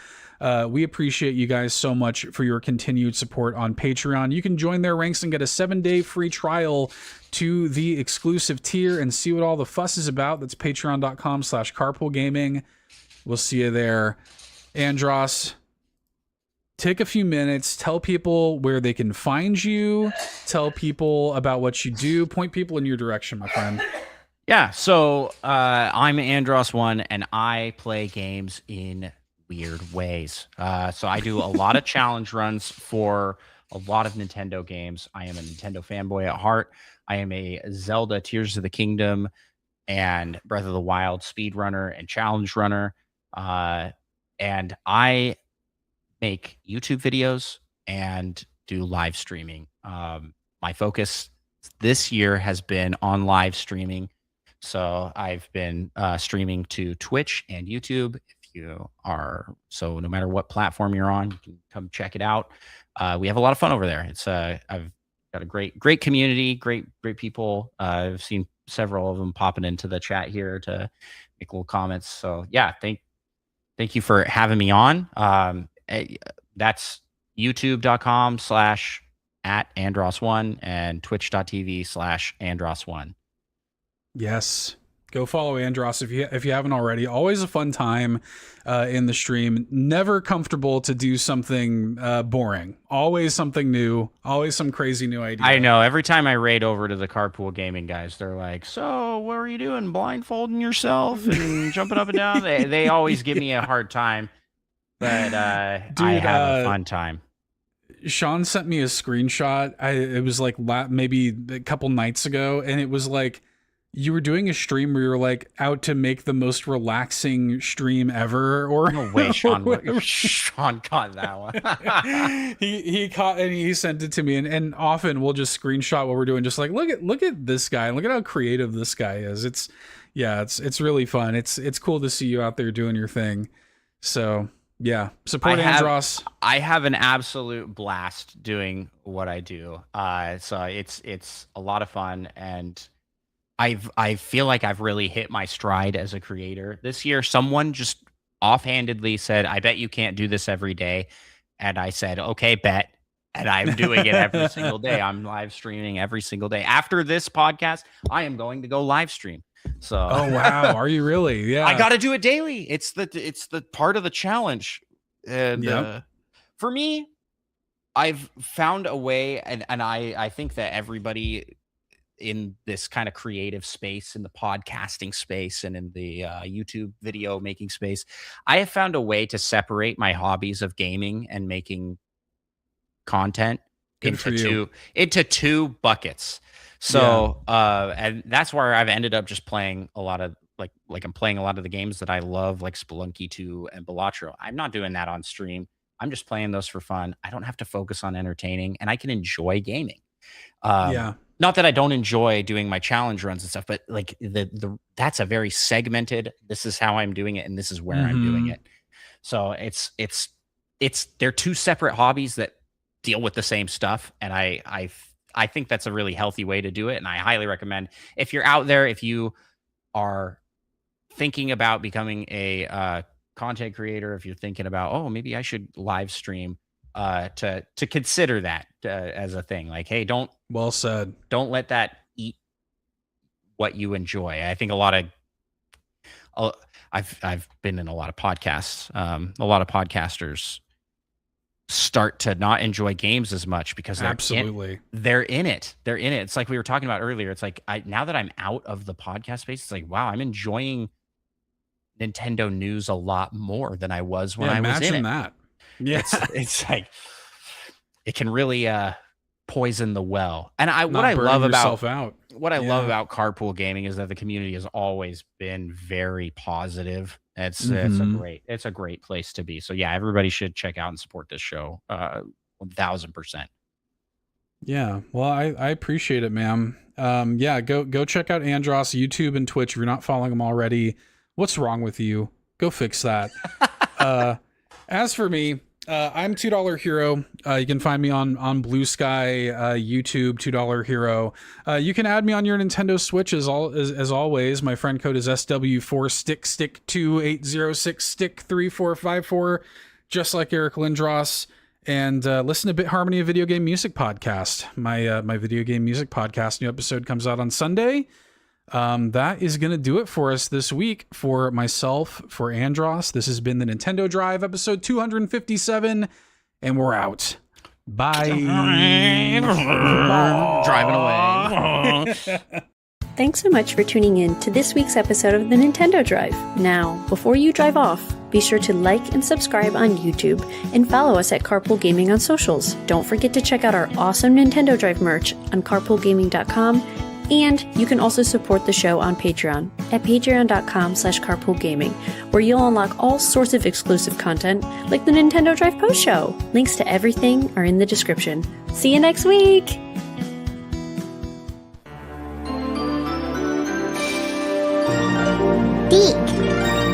We appreciate you guys so much for your continued support on Patreon. You can join their ranks and get a 7-day free trial to the exclusive tier and see what all the fuss is about. That's patreon.com/carpoolgaming. We'll see you there. Andros, take a few minutes, tell people where they can find you, tell people about what you do, point people in your direction, my friend. Yeah, so I'm Andros1, and I play games in weird ways. So I do a lot of challenge runs for a lot of Nintendo games. I am a Nintendo fanboy at heart. I am a Zelda Tears of the Kingdom and Breath of the Wild speedrunner and challenge runner. And I make YouTube videos and do live streaming. My focus this year has been on live streaming. So I've been streaming to Twitch and YouTube. So no matter what platform you're on, you can come check it out. We have a lot of fun over there. It's I've got a great community, great people. I've seen several of them popping into the chat here to make little comments. So yeah, thank you for having me on. That's youtube.com/@Andros1 and twitch.tv/Andros1. Yes. Go follow Andros if you haven't already. Always a fun time in the stream. Never comfortable to do something boring. Always something new. Always some crazy new idea. I know. Every time I raid over to the Carpool Gaming guys, they're like, "So, what are you doing? Blindfolding yourself and jumping up and down?" They always give me a hard time, but dude, I have a fun time. Sean sent me a screenshot. It was like maybe a couple nights ago, and it was like, you were doing a stream where you were like out to make the most relaxing stream ever, or no way, Sean. Sean caught that one. he caught, and he sent it to me, and often we'll just screenshot what we're doing, just like look at this guy, look at how creative this guy is. It's really fun. It's cool to see you out there doing your thing. So yeah, support Andros. I have an absolute blast doing what I do. So it's a lot of fun, and I feel like I've really hit my stride as a creator this year. Someone just offhandedly said, "I bet you can't do this every day," and I said, "Okay, bet." And I'm doing it every single day. I'm live streaming every single day. After this podcast, I am going to go live stream. So, oh wow, are you really? Yeah, I got to do it daily. It's the part of the challenge. And for me, I've found a way, and I think that everybody in this kind of creative space, in the podcasting space, and in the YouTube video making space, I have found a way to separate my hobbies of gaming and making content into two buckets. So and that's where I've ended up just playing a lot of like I'm playing a lot of the games that I love, like Spelunky 2 and Balatro. I'm not doing that on stream. I'm just playing those for fun. I don't have to focus on entertaining, and I can enjoy gaming. not that I don't enjoy doing my challenge runs and stuff, but like that's a very segmented, this is how I'm doing it and this is where I'm doing it. So it's they're two separate hobbies that deal with the same stuff. And I think that's a really healthy way to do it. And I highly recommend, if you're out there, if you are thinking about becoming a content creator, if you're thinking about, oh, maybe I should live stream, to consider that as a thing. Like, hey, don't let that eat what you enjoy. I think I've been in a lot of podcasts. A lot of podcasters start to not enjoy games as much because they're in it. It's like we were talking about earlier. It's like now that I'm out of the podcast space, it's like, wow, I'm enjoying Nintendo news a lot more than I was when I was in it. Imagine that. Yeah, it's like it can really poison the well. And what I love about carpool gaming is that the community has always been very positive. It's a great place to be. So yeah, everybody should check out and support this show 1000%. Yeah, well, I appreciate it, ma'am. Yeah, go check out Andros YouTube and Twitch if you're not following him already. What's wrong with you? Go fix that. As for me, I'm $2 Hero. You can find me on Blue Sky, YouTube, $2 Hero. You can add me on your Nintendo Switch as always. My friend code is SW4StickStick2806Stick3454, just like Eric Lindros. And listen to Bit Harmony, a video game music podcast. My video game music podcast. New episode comes out on Sunday. That is going to do it for us this week. For myself, for Andros, this has been the Nintendo Drive, episode 257, and we're out. Bye. Driving away. Thanks so much for tuning in to this week's episode of the Nintendo Drive. Now, before you drive off, be sure to like and subscribe on YouTube and follow us at Carpool Gaming on socials. Don't forget to check out our awesome Nintendo Drive merch on carpoolgaming.com. And you can also support the show on Patreon at patreon.com/carpoolgaming, where you'll unlock all sorts of exclusive content like the Nintendo Drive Post Show. Links to everything are in the description. See you next week! Deek.